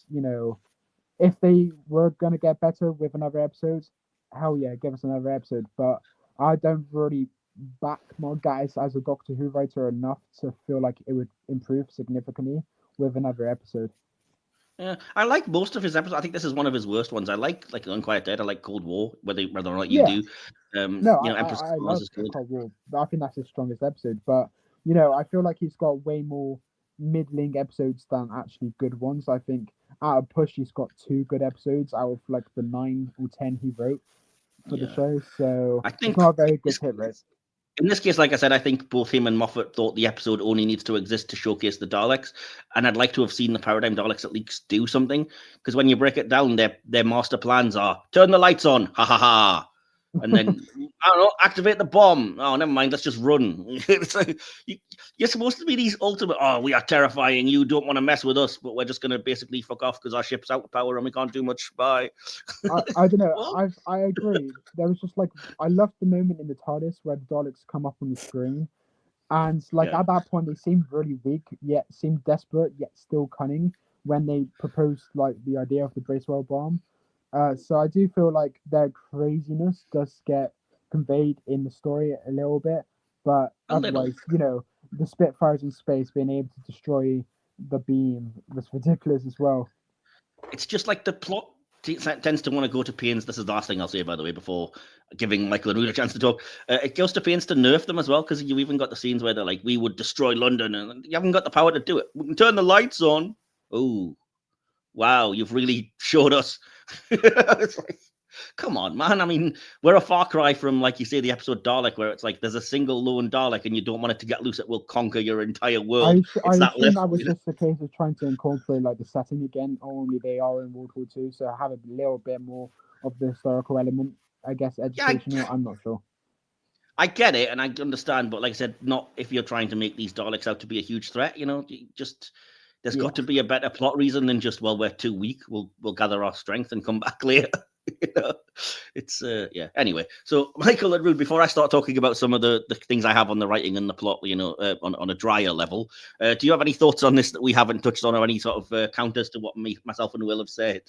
Speaker 2: if they were gonna get better with another episode, hell yeah, give us another episode. But I don't really back Margaius as a Doctor Who writer enough to feel like it would improve significantly with another episode.
Speaker 1: Yeah, I like most of his episodes. I think this is one of his worst ones. I like Unquiet Dead. I like Cold War, whether or not you do.
Speaker 2: No,
Speaker 1: Empress
Speaker 2: I
Speaker 1: Mars
Speaker 2: love
Speaker 1: is good.
Speaker 2: Cold War. I think that's his strongest episode. But I feel like he's got way more middling episodes than actually good ones. I think out of push, he's got 2 good episodes out of like the 9 or 10 he wrote for the show. So
Speaker 1: I think
Speaker 2: it's not a very good hit rate.
Speaker 1: In this case, like I said, I think both him and Moffat thought the episode only needs to exist to showcase the Daleks, and I'd like to have seen the Paradigm Daleks at least do something, because when you break it down, their master plans are turn the lights on, ha ha ha, and then I don't know, activate the bomb. Oh, never mind, let's just run. It's like, you're supposed to be these ultimate. Oh, we are terrifying. You don't want to mess with us, but we're just going to basically fuck off because our ship's out of power and we can't do much. Bye.
Speaker 2: I don't know. I agree. There was just like, I loved the moment in the TARDIS where the Daleks come up on the screen, and like at that point they seemed really weak, yet seemed desperate, yet still cunning when they proposed like the idea of the Bracewell bomb. So I do feel like their craziness does get conveyed in the story a little bit, but otherwise, the Spitfires in space being able to destroy the beam was ridiculous as well.
Speaker 1: It's just like the plot tends to want to go to pains. This is the last thing I'll say, by the way, before giving Michael and Rude a chance to talk. It goes to pains to nerf them as well, because you even got the scenes where they're like, we would destroy London, and you haven't got the power to do it. We can turn the lights on. Oh, wow, you've really showed us. It's like, come on, man. I mean, we're a far cry from, like you say, the episode Dalek, where it's like there's a single lone Dalek and you don't want it to get loose, it will conquer your entire world.
Speaker 2: I assume that was just a case of trying to incorporate like the setting again, only they are in World War II, so have a little bit more of the historical element, I guess, educational. I'm not sure.
Speaker 1: I get it and I understand, but like I said, not if you're trying to make these Daleks out to be a huge threat, just there's got to be a better plot reason than just, well, we're too weak, we'll gather our strength and come back later. It's anyway, so Michael and Rude, before I start talking about some of the things I have on the writing and the plot, on a drier level, do you have any thoughts on this that we haven't touched on, or any sort of counters to what myself and Will have said?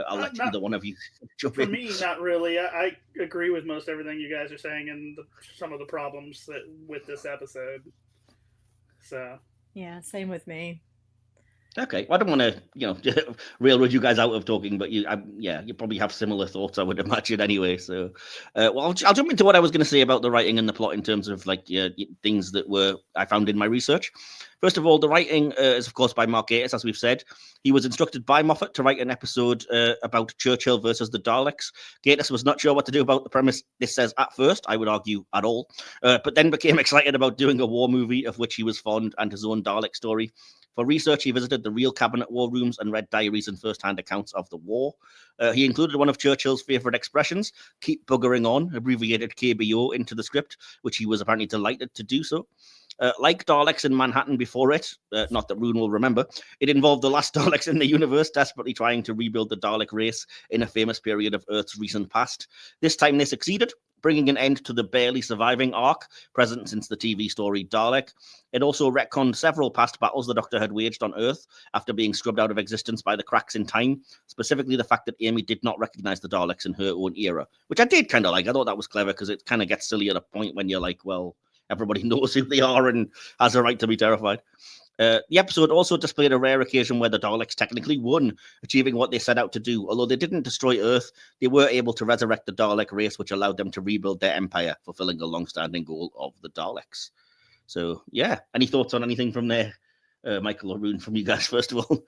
Speaker 1: I'll let either one of you jump in.
Speaker 4: For me, not really. I agree with most everything you guys are saying and some of the problems with this episode. So
Speaker 3: yeah, same with me.
Speaker 1: Okay, well, I don't want to, railroad you guys out of talking, but you probably have similar thoughts, I would imagine, anyway. So, I'll jump into what I was going to say about the writing and the plot in terms of things that I found in my research. First of all, the writing is, of course, by Mark Gatiss, as we've said. He was instructed by Moffat to write an episode about Churchill versus the Daleks. Gatiss was not sure what to do about the premise, this says, at first, I would argue, at all, but then became excited about doing a war movie of which he was fond and his own Dalek story. For research, he visited the real cabinet war rooms and read diaries and first-hand accounts of the war. He included one of Churchill's favourite expressions, keep buggering on, abbreviated KBO, into the script, which he was apparently delighted to do so. Like Daleks in Manhattan before it, not that Rune will remember, it involved the last Daleks in the universe desperately trying to rebuild the Dalek race in a famous period of Earth's recent past. This time they succeeded, bringing an end to the barely surviving arc present since the TV story Dalek. It also retconned several past battles the Doctor had waged on Earth after being scrubbed out of existence by the cracks in time, specifically the fact that Amy did not recognize the Daleks in her own era, which I did kind of like. I thought that was clever because it kind of gets silly at a point when you're like, well, everybody knows who they are and has a right to be terrified. The episode also displayed a rare occasion where the Daleks technically won, achieving what they set out to do. Although they didn't destroy Earth, they were able to resurrect the Dalek race, which allowed them to rebuild their empire, fulfilling a long-standing goal of the Daleks. So, yeah. Any thoughts on anything from there, Michael or Rune, from you guys, first of all?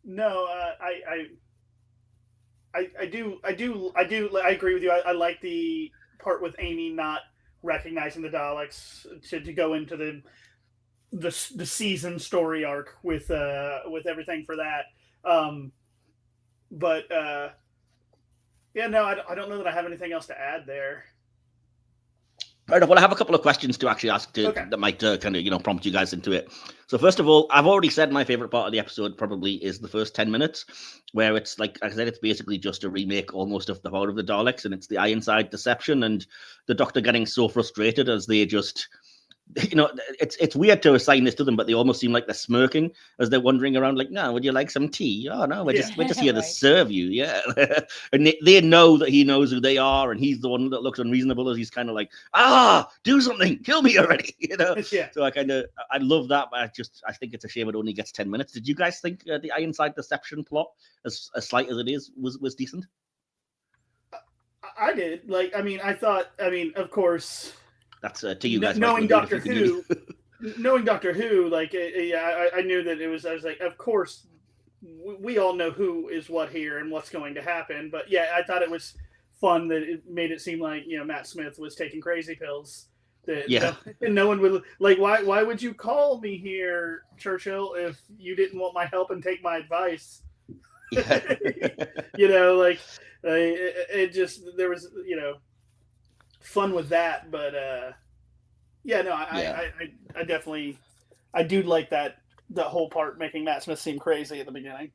Speaker 4: No, I do. I agree with you. I like the part with Amy not recognizing the Daleks to go into the season story arc with everything for that. But yeah, no, I don't know that I have anything else to add there.
Speaker 1: Right, well, I have a couple of questions to actually ask that might kind of, prompt you guys into it. So first of all, I've already said my favorite part of the episode probably is the first 10 minutes, where it's like I said, it's basically just a remake almost of the Power of the Daleks, and it's the Ironside deception and the Doctor getting so frustrated as they just, it's weird to assign this to them, but they almost seem like they're smirking as they're wandering around like, no, would you like some tea? Oh, no, we're just here to serve you. Yeah. And they know that he knows who they are, and he's the one that looks unreasonable as he's kind of like, do something, kill me already,
Speaker 4: Yeah.
Speaker 1: So I love that, but I think it's a shame it only gets 10 minutes. Did you guys think the Ironside deception plot, as slight as it is, was decent?
Speaker 4: I did. Of course,
Speaker 1: that's to you guys.
Speaker 4: Knowing Doctor Who, like, I knew that it was. I was like, of course, we all know who is what here and what's going to happen. But yeah, I thought it was fun that it made it seem like Matt Smith was taking crazy pills. And no one would like. Why would you call me here, Churchill, if you didn't want my help and take my advice? Yeah. It just there was fun with that, but I definitely do like that whole part making Matt Smith seem crazy at the beginning.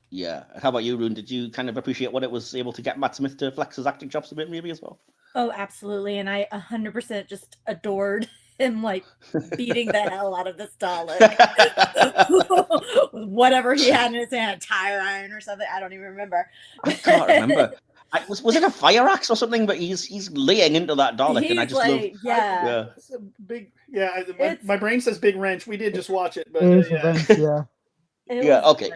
Speaker 1: Yeah. How about you, Rune? Did you kind of appreciate what it was able to get Matt Smith to flex his acting chops a bit, maybe as well?
Speaker 3: Oh, absolutely, and I 100% just adored him, like, beating the hell out of this Dalek. Whatever he had in his hand, a tire iron or something. I don't even remember.
Speaker 1: I can't remember. Was it a fire axe or something? But he's laying into that Dalek, and I just love.
Speaker 3: Yeah.
Speaker 4: It's a big. Yeah. My brain says big wrench. We did just watch it, but
Speaker 2: yeah.
Speaker 1: Okay.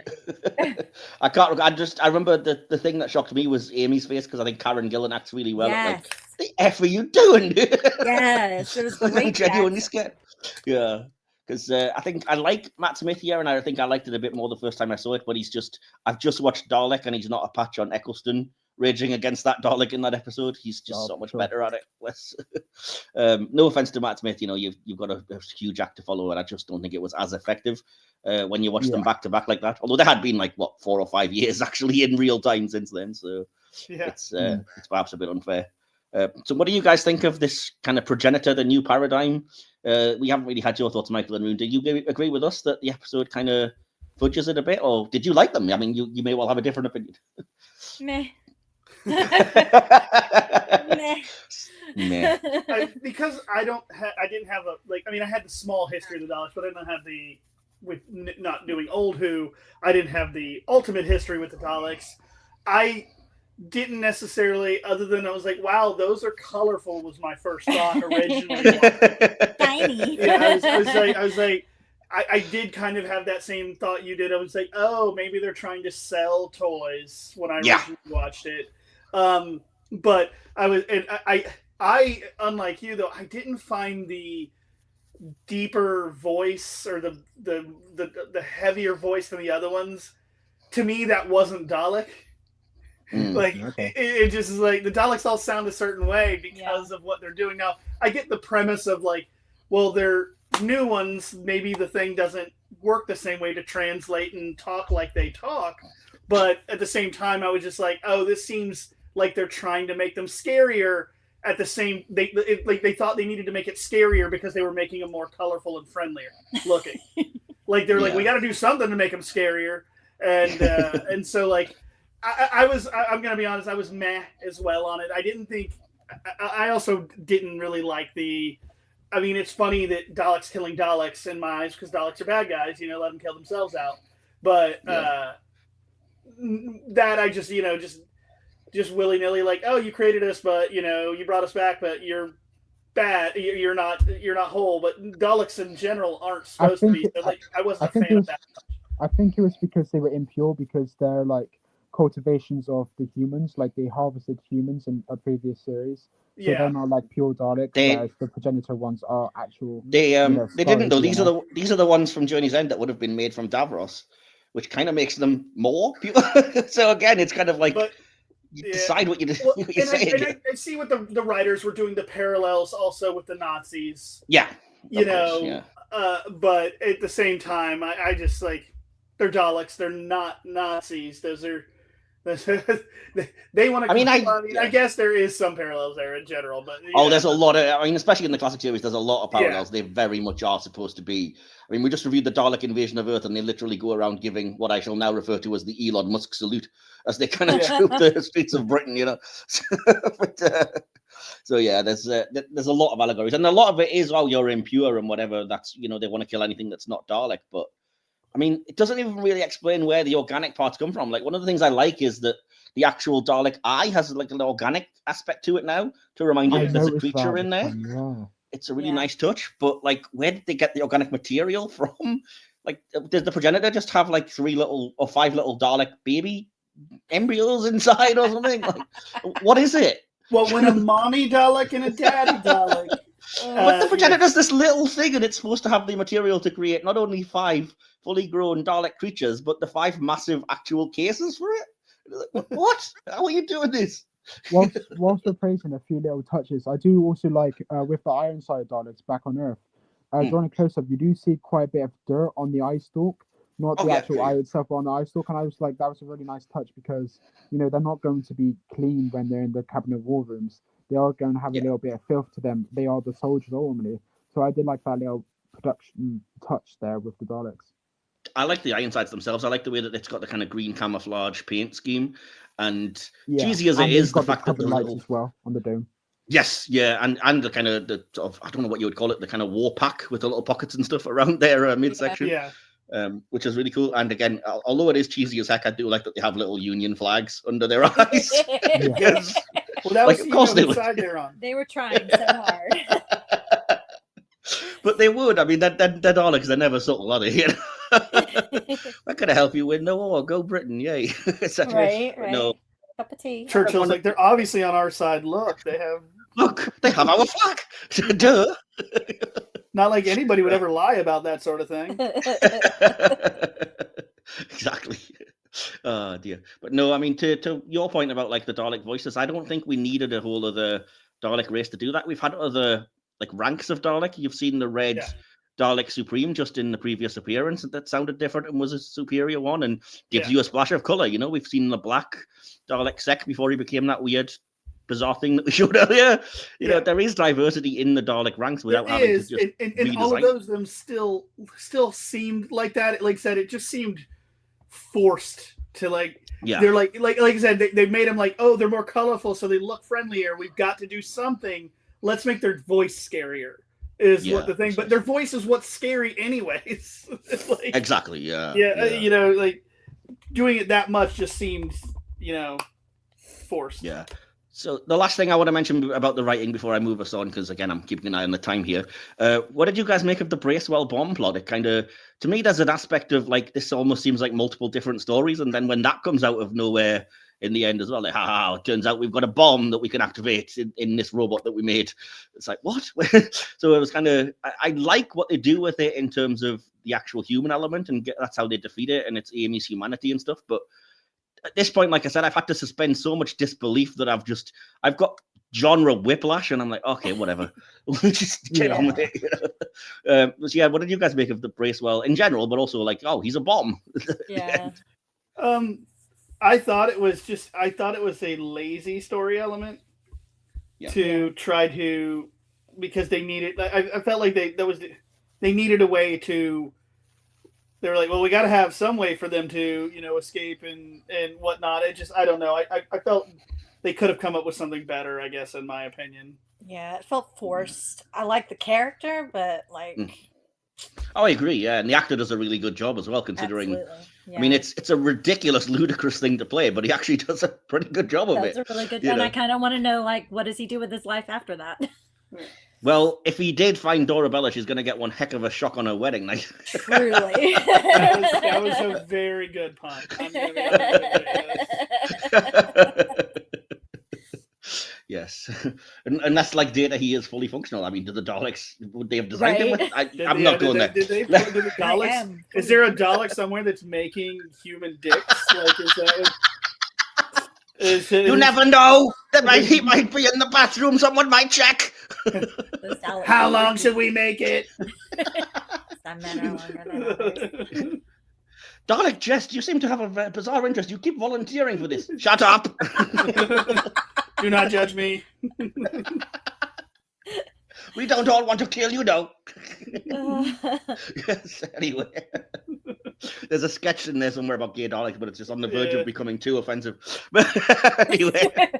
Speaker 1: I can't. I remember the thing that shocked me was Amy's face, because I think Karen Gillan acts really well.
Speaker 3: Yes.
Speaker 1: Like, the F are you doing?
Speaker 3: Yes, it was great.
Speaker 1: I'm genuinely scared. Yeah. Because I think I like Matt Smith here, and I think I liked it a bit more the first time I saw it. But I've just watched Dalek, and he's not a patch on Eccleston raging against that Dalek in that episode. He's just so much better at it. No offense to Matt Smith, you've got a huge act to follow, and I just don't think it was as effective when you watch them back to back like that. Although there had been 4 or 5 years actually in real time since then, so it's perhaps a bit unfair. So what do you guys think of this kind of progenitor, the new paradigm? We haven't really had your thoughts, Michael and Rune. Do you agree with us that the episode kind of fudges it a bit, or did you like them? I mean, you may well have a different opinion.
Speaker 3: Meh.
Speaker 1: Meh.
Speaker 4: Because I didn't have I had the small history of the Daleks, but I didn't have with not doing old Who, I didn't have the ultimate history with the Daleks. I didn't necessarily, other than I was like, wow, those are colorful, was my first thought originally.
Speaker 3: Tiny.
Speaker 4: Yeah, I was like, I did kind of have that same thought you did. I was like, oh, maybe they're trying to sell toys when I originally watched it. But I unlike you though, I didn't find the deeper voice or the heavier voice than the other ones. To me, that wasn't Dalek. It just is like the Daleks all sound a certain way because of what they're doing. Now, I get the premise of they're new ones. Maybe the thing doesn't work the same way to translate and talk like they talk. But at the same time, I was just like, oh, this seems like they're trying to make them scarier. At the same, they thought they needed to make it scarier because they were making them more colorful and friendlier looking. We got to do something to make them scarier. And so I'm gonna be honest, I was meh as well on it. I didn't think. I also didn't really like it's funny that Daleks killing Daleks in my eyes because Daleks are bad guys. Let them kill themselves out. But that I just just willy nilly oh, you created us, but you brought us back, but you're bad. You're not whole, but Daleks in general aren't supposed to be. So, like, I wasn't a fan of that.
Speaker 2: I think it was because they were impure, because they're like cultivations of the humans, like they harvested humans in a previous series. So
Speaker 4: Yeah.
Speaker 2: they're not like pure Daleks, whereas the progenitor ones are actual.
Speaker 1: They didn't though. These
Speaker 2: DNA.
Speaker 1: are the ones from Journey's End that would have been made from Davros, which kind of makes them more pure. So again, it's kind of like you decide what you say.
Speaker 4: I see what the writers were doing, the parallels also with the Nazis.
Speaker 1: Yeah.
Speaker 4: But at the same time, I just like, they're Daleks. They're not Nazis. Those are. They want to. I guess there is some parallels there in general, but
Speaker 1: there's a lot of. I mean, especially in the classic series, there's a lot of parallels. They very much are supposed to be. I mean, we just reviewed the Dalek invasion of Earth, and they literally go around giving what I shall now refer to as the Elon Musk salute as they kind of troop the streets of Britain. You know. So yeah, there's a lot of allegories, and a lot of it is you're impure and whatever. That's they want to kill anything that's not Dalek, but. I mean, it doesn't even really explain where the organic parts come from. Like, one of the things I like is that the actual Dalek eye has like an organic aspect to it now to remind you that there's a creature in there. It's a really nice touch. But like, where did they get the organic material from? Like, does the progenitor just have like 5 little Dalek baby embryos inside or something? Like, what is it?
Speaker 4: Well, when a mommy Dalek and a daddy Dalek.
Speaker 1: But the progenitor's this little thing, and it's supposed to have the material to create not only 5 fully grown Dalek creatures, but the 5 massive actual cases for it. Like, what? How are you doing this?
Speaker 2: Whilst we're praising a few little touches, I do also like with the Ironside Daleks back on Earth. During a close-up, you do see quite a bit of dirt on the eye stalk, not the actual eye itself, but on the eye stalk. And I was like, that was a really nice touch, because they're not going to be clean when they're in the cabinet war rooms. They are going to have a little bit of filth to them. They are the soldiers normally. So I did like that little production touch there with the Daleks.
Speaker 1: I like the Ironsides themselves. I like the way that it's got the kind of green camouflage paint scheme. And cheesy as it is, the fact that the
Speaker 2: lights as well on the dome.
Speaker 1: Yes, yeah, and the kind of the sort of, I don't know what you would call it, the kind of war pack with the little pockets and stuff around their midsection.
Speaker 4: Yeah.
Speaker 1: Which is really cool. And again, although it is cheesy as heck, I do like that they have little Union flags under their eyes. Because,
Speaker 4: well, that was, of course they were.
Speaker 3: They were trying so hard.
Speaker 1: But they would. I mean, they're Daleks. They're never subtle, are they? We're going to help you win the war. Go Britain, yay!
Speaker 3: Right.
Speaker 1: No.
Speaker 3: Cup of tea.
Speaker 4: Churchill's like, they're obviously on our side. Look, they have
Speaker 1: our flag. Duh.
Speaker 4: Not like anybody would ever lie about that sort of thing.
Speaker 1: Exactly. Oh dear. But no, I mean, to your point about like the Dalek voices, I don't think we needed a whole other Dalek race to do that. We've had other like ranks of Dalek. You've seen the red Dalek Supreme just in the previous appearance that sounded different and was a superior one and gives you a splash of color. We've seen the black Dalek Sec before he became that weird bizarre thing that we showed earlier. You know, there is diversity in the Dalek ranks without having to just
Speaker 4: and all of those of them still seemed like that. Like I said, it just seemed forced to they're like I said, they made them like, oh, they're more colorful, so they look friendlier. We've got to do something. Let's make their voice scarier. Is what the thing, but their voice is what's scary anyways. Like,
Speaker 1: exactly. Yeah.
Speaker 4: Like doing it that much just seemed, forced.
Speaker 1: Yeah. So the last thing I want to mention about the writing before I move us on, because again, I'm keeping an eye on the time here. What did you guys make of the Bracewell bomb plot? It kind of, to me, there's an aspect of like, this almost seems like multiple different stories. And then when that comes out of nowhere in the end as well, like, it turns out we've got a bomb that we can activate in this robot that we made. It's like, what? So it was kind of, I like what they do with it in terms of the actual human element, and that's how they defeat it, and it's Amy's humanity and stuff. But at this point, like I said, I've had to suspend so much disbelief that I've got genre whiplash, and I'm like, okay, whatever. We'll just get on with it. So what did you guys make of the Bracewell in general, but also like, oh, he's a bomb?
Speaker 3: Yeah.
Speaker 4: I thought it was a lazy story element to try to, because they needed. I felt like they needed a way to. They were like, well, we got to have some way for them to, escape and whatnot. It just, I don't know. I felt they could have come up with something better, I guess, in my opinion.
Speaker 3: Yeah, it felt forced. I like the character, but like.
Speaker 1: Oh, I agree. Yeah, and the actor does a really good job as well, considering.
Speaker 3: Yeah.
Speaker 1: I mean, it's a ridiculous, ludicrous thing to play, but he actually does a pretty good job of it.
Speaker 3: That's a really good. And I kind of want to know, like, what does he do with his life after that?
Speaker 1: Well, if he did find Dorabella, she's going to get one heck of a shock on her wedding night.
Speaker 3: Truly.
Speaker 4: that was a very good pun. I'm gonna be
Speaker 1: Yes. And that's like Data, he is fully functional. I mean, do the Daleks, would they have designed him with? I'm not going there.
Speaker 4: Did the Daleks? Is there a Dalek somewhere that's making human dicks? Like, is that?
Speaker 1: You never know. He might be in the bathroom. Someone might check.
Speaker 4: How long should we make it?
Speaker 3: Some men are longer than others.
Speaker 1: Dalek Jess, you seem to have a bizarre interest. You keep volunteering for this. Shut up.
Speaker 4: Do not judge me.
Speaker 1: We don't all want to kill you, though. Yes, anyway. There's a sketch in there somewhere about gay Daleks, but it's just on the verge of becoming too offensive. But anyway.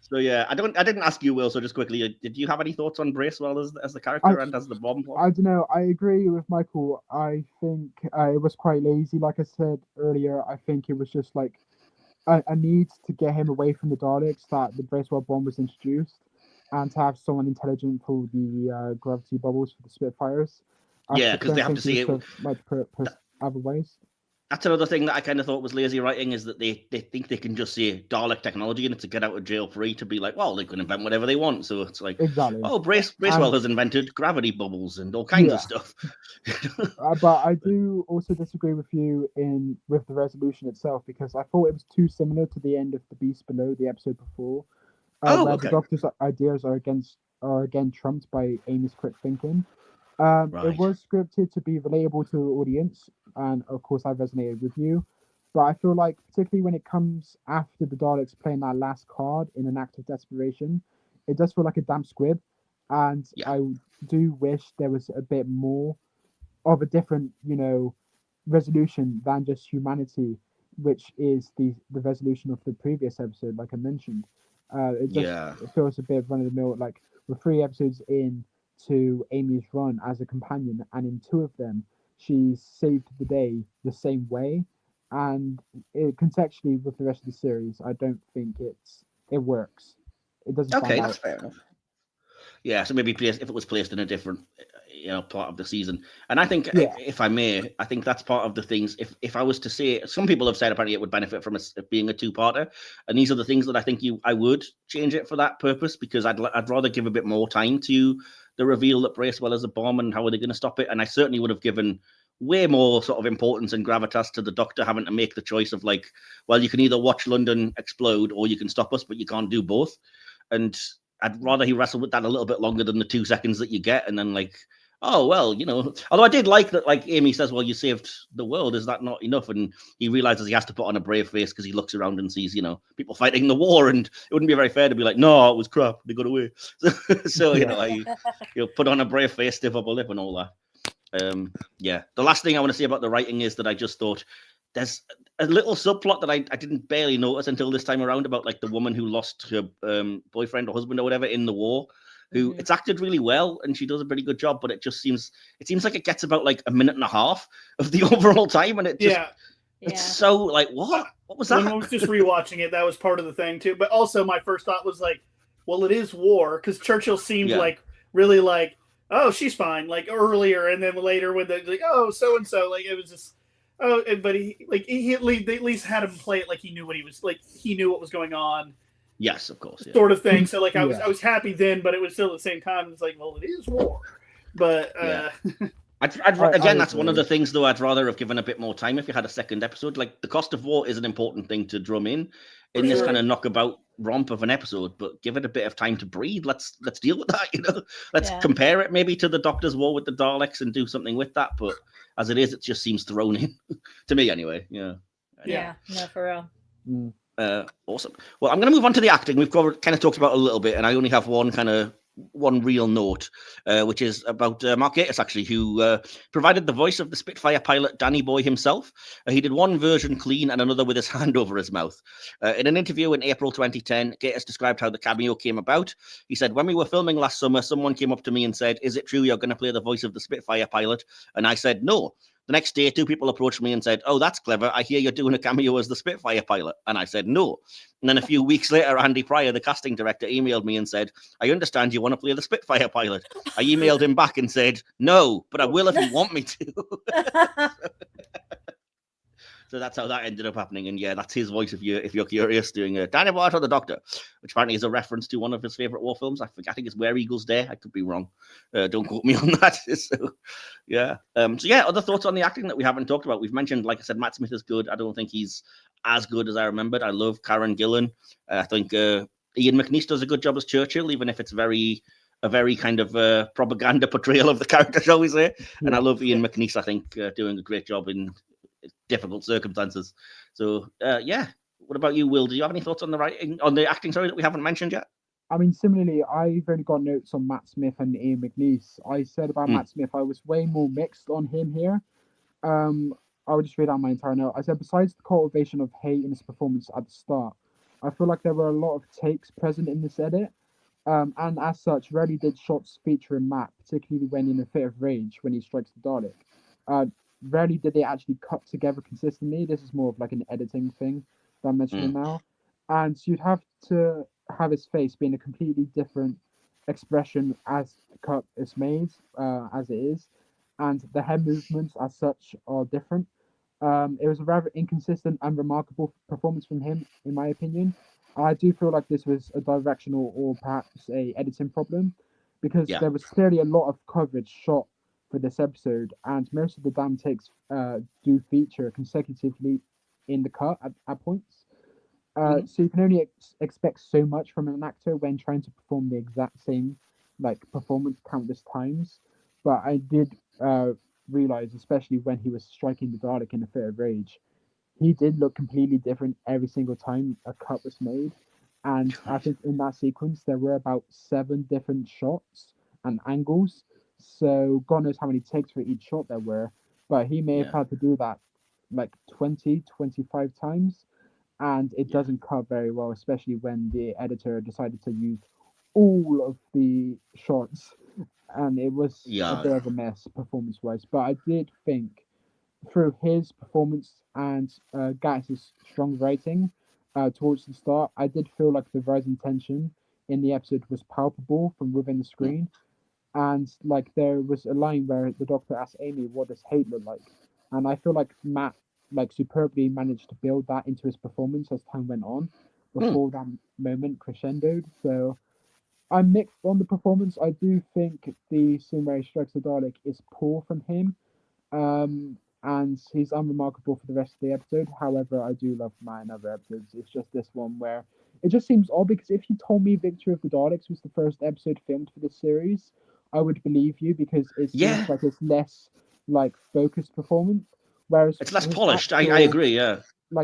Speaker 1: So yeah, I didn't ask you, Will, so just quickly, did you have any thoughts on Bracewell as the character and as the bomb?
Speaker 2: I don't know. I agree with Michael. I think it was quite lazy. Like I said earlier, I think it was just like a need to get him away from the Daleks that the Bracewell bomb was introduced, and to have someone intelligent pull the gravity bubbles for the Spitfires.
Speaker 1: Yeah, because they have to see it.
Speaker 2: Much other ways.
Speaker 1: That's another thing that I kind of thought was lazy writing, is that they think they can just say Dalek technology and it's a get out of jail free to be like, well, they can invent whatever they want. So it's like,
Speaker 2: exactly.
Speaker 1: Oh, Bracewell has invented gravity bubbles and all kinds of stuff.
Speaker 2: But I do also disagree with you with the resolution itself, because I thought it was too similar to the end of The Beast Below, the episode before. Where the Doctor's ideas are again trumped by Amy's quick thinking. It was scripted to be relatable to the audience, and of course I resonated with you, but I feel like particularly when it comes after the Daleks playing that last card in an act of desperation, it does feel like a damp squib, and I do wish there was a bit more of a different, resolution than just humanity, which is the resolution of the previous episode, like I mentioned. It feels a bit run of the mill. Like, we're 3 episodes in to Amy's run as a companion, and in 2 of them she's saved the day the same way, and contextually with the rest of the series I don't think it works. It doesn't.
Speaker 1: Okay, that's fair enough. Yeah, so maybe if it was placed in a different part of the season. And I think, if I may, I think that's part of the things. If I was to say, some people have said apparently it would benefit from it being a 2-parter, and these are the things that I think I would change it for that purpose, because I'd rather give a bit more time to the reveal that Bracewell is a bomb and how are they going to stop it. And I certainly would have given way more sort of importance and gravitas to the Doctor having to make the choice of like, well, you can either watch London explode or you can stop us, but you can't do both. And I'd rather he wrestled with that a little bit longer than the 2 seconds that you get, and then like, oh, well, although I did like that, like Amy says, well, you saved the world. Is that not enough? And he realizes he has to put on a brave face because he looks around and sees, people fighting the war. And it wouldn't be very fair to be like, no, it was crap. They got away. So I put on a brave face, stiff upper lip and all that. The last thing I want to say about the writing is that I just thought there's a little subplot that I didn't barely notice until this time around about like the woman who lost her boyfriend or husband or whatever in the war. Who it's acted really well, and she does a pretty good job, but it seems like it gets about like a minute and a half of the overall time, and it just it's so like, what was that?
Speaker 4: When I was just rewatching it, that was part of the thing too. But also my first thought was like, well, it is war, because Churchill seemed like really like, oh, she's fine, like earlier, and then later when they like, oh, so and so, like it was just but they at least had him play it like he knew what he knew what was going on.
Speaker 1: Yes, of course. Yeah.
Speaker 4: Sort of thing. So like I was happy then, but it was still at the same time. It's like, well, it is war. But
Speaker 1: again, that's one of the things though. I'd rather have given a bit more time if you had a second episode. Like the cost of war is an important thing to drum in this kind of knockabout romp of an episode, but give it a bit of time to breathe. Let's deal with that. Let's compare it maybe to the Doctor's war with the Daleks and do something with that. But as it is, it just seems thrown in to me anyway. Yeah.
Speaker 3: No, for real.
Speaker 1: Awesome. Well, I'm going to move on to the acting. We've kind of talked about it a little bit, and I only have one real note, which is about Mark Gatiss, actually, who provided the voice of the Spitfire pilot Danny Boy himself. He did one version clean and another with his hand over his mouth. In an interview in April 2010, Gatiss described how the cameo came about. He said, when we were filming last summer, someone came up to me and said, is it true you're going to play the voice of the Spitfire pilot? And I said, no. The next day, 2 people approached me and said, "Oh, that's clever. I hear you're doing a cameo as the Spitfire pilot." And I said, "No." And then a few weeks later, Andy Pryor, the casting director, emailed me and said, "I understand you want to play the Spitfire pilot." I emailed him back and said, "No, but I will if you want me to." So that's how that ended up happening. And yeah, that's his voice if you're curious, doing Daniel Bart or the Doctor, which apparently is a reference to one of his favorite war films. I think it's Where Eagles Dare. I could be wrong. Don't quote me on that. So yeah. Other thoughts on the acting that we haven't talked about. We've mentioned, like I said, Matt Smith is good. I don't think he's as good as I remembered. I love Karen Gillan. I think Ian McNeice does a good job as Churchill, even if it's a very kind of propaganda portrayal of the character, shall we say. And I love Ian McNeice, I think, doing a great job in difficult circumstances. So what about you, Will? Do you have any thoughts on the acting that we haven't mentioned yet?
Speaker 2: I mean, similarly, I've only got notes on Matt Smith and Ian McNeice. I said about Matt Smith, I was way more mixed on him here. I will just read out my entire note. I said, besides the cultivation of hate in his performance at the start, I feel like there were a lot of takes present in this edit. And as such, rarely did shots featuring Matt, particularly when in a fit of rage when he strikes the Dalek. Rarely did they actually cut together consistently. This is more of like an editing thing that I'm mentioning now. And so you'd have to have his face be in a completely different expression as the cut is made, as it is. And the head movements as such are different. It was a rather inconsistent and remarkable performance from him, in my opinion. I do feel like this was a directional or perhaps a editing problem, because there was clearly a lot of coverage shot for this episode, and most of the damn takes do feature consecutively in the cut at points. So you can only expect so much from an actor when trying to perform the exact same performance countless times. But I did realize, especially when he was striking the Dalek in a fit of rage, he did look completely different every single time a cut was made. And I think in that sequence there were about 7 different shots and angles. So God knows how many takes for each shot there were, but he may have had to do that 20, 25 times, and it doesn't cut very well, especially when the editor decided to use all of the shots, and it was a bit of a mess performance-wise. But I did think through his performance and Gatz's strong writing towards the start, I did feel like the rising tension in the episode was palpable from within the screen. And there was a line where the Doctor asked Amy, "What does hate look like?" And I feel like Matt superbly managed to build that into his performance as time went on before that moment crescendoed. So I'm mixed on the performance. I do think the scene where he strikes the Dalek is poor from him, and he's unremarkable for the rest of the episode. However, I do love Matt in other episodes. It's just this one where it just seems odd, because if you told me Victory of the Daleks was the first episode filmed for this series, I would believe you, because it seems like it's less focused performance, whereas
Speaker 1: it's less polished. I agree. Yeah,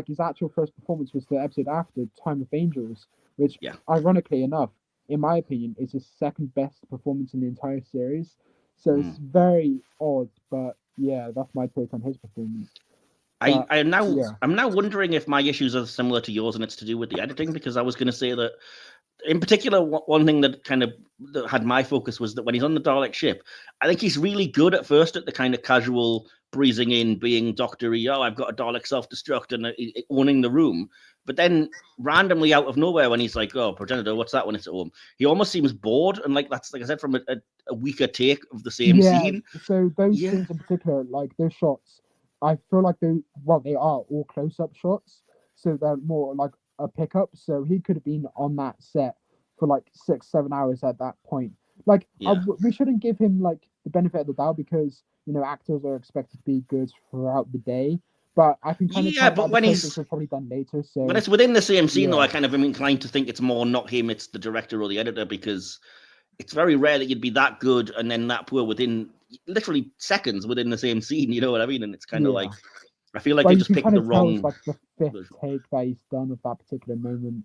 Speaker 2: his actual first performance was the episode after Time of Angels, which ironically enough, in my opinion, is his second best performance in the entire series. So it's very odd, but yeah, that's my take on his performance.
Speaker 1: I'm now wondering if my issues are similar to yours, and it's to do with the editing, because I was going to say that in particular, one thing that kind of had my focus was that when he's on the Dalek ship, I think he's really good at first at the kind of casual breezing in, being doctor-y, I've got a Dalek self-destruct and owning the room. But then randomly out of nowhere, when he's like, "Oh, progenitor, what's that when it's at home?" He almost seems bored, and that's like I said, from a weaker take of the same scene.
Speaker 2: So those scenes in particular, those shots, I feel like they are all close-up shots, so they're more like a pickup. So he could have been on that set for 6-7 hours at that point. We shouldn't give him the benefit of the doubt, because actors are expected to be good throughout the day. But I can kind of tell
Speaker 1: but when he's
Speaker 2: probably done later. So
Speaker 1: when it's within the same scene, though, I kind of am inclined to think it's more not him, it's the director or the editor, because it's very rare that you'd be that good and then that poor within literally seconds within the same scene. You know what I mean? And it's kind of I feel like they just picked the wrong.
Speaker 2: It's the 5th take that he's done of that particular moment.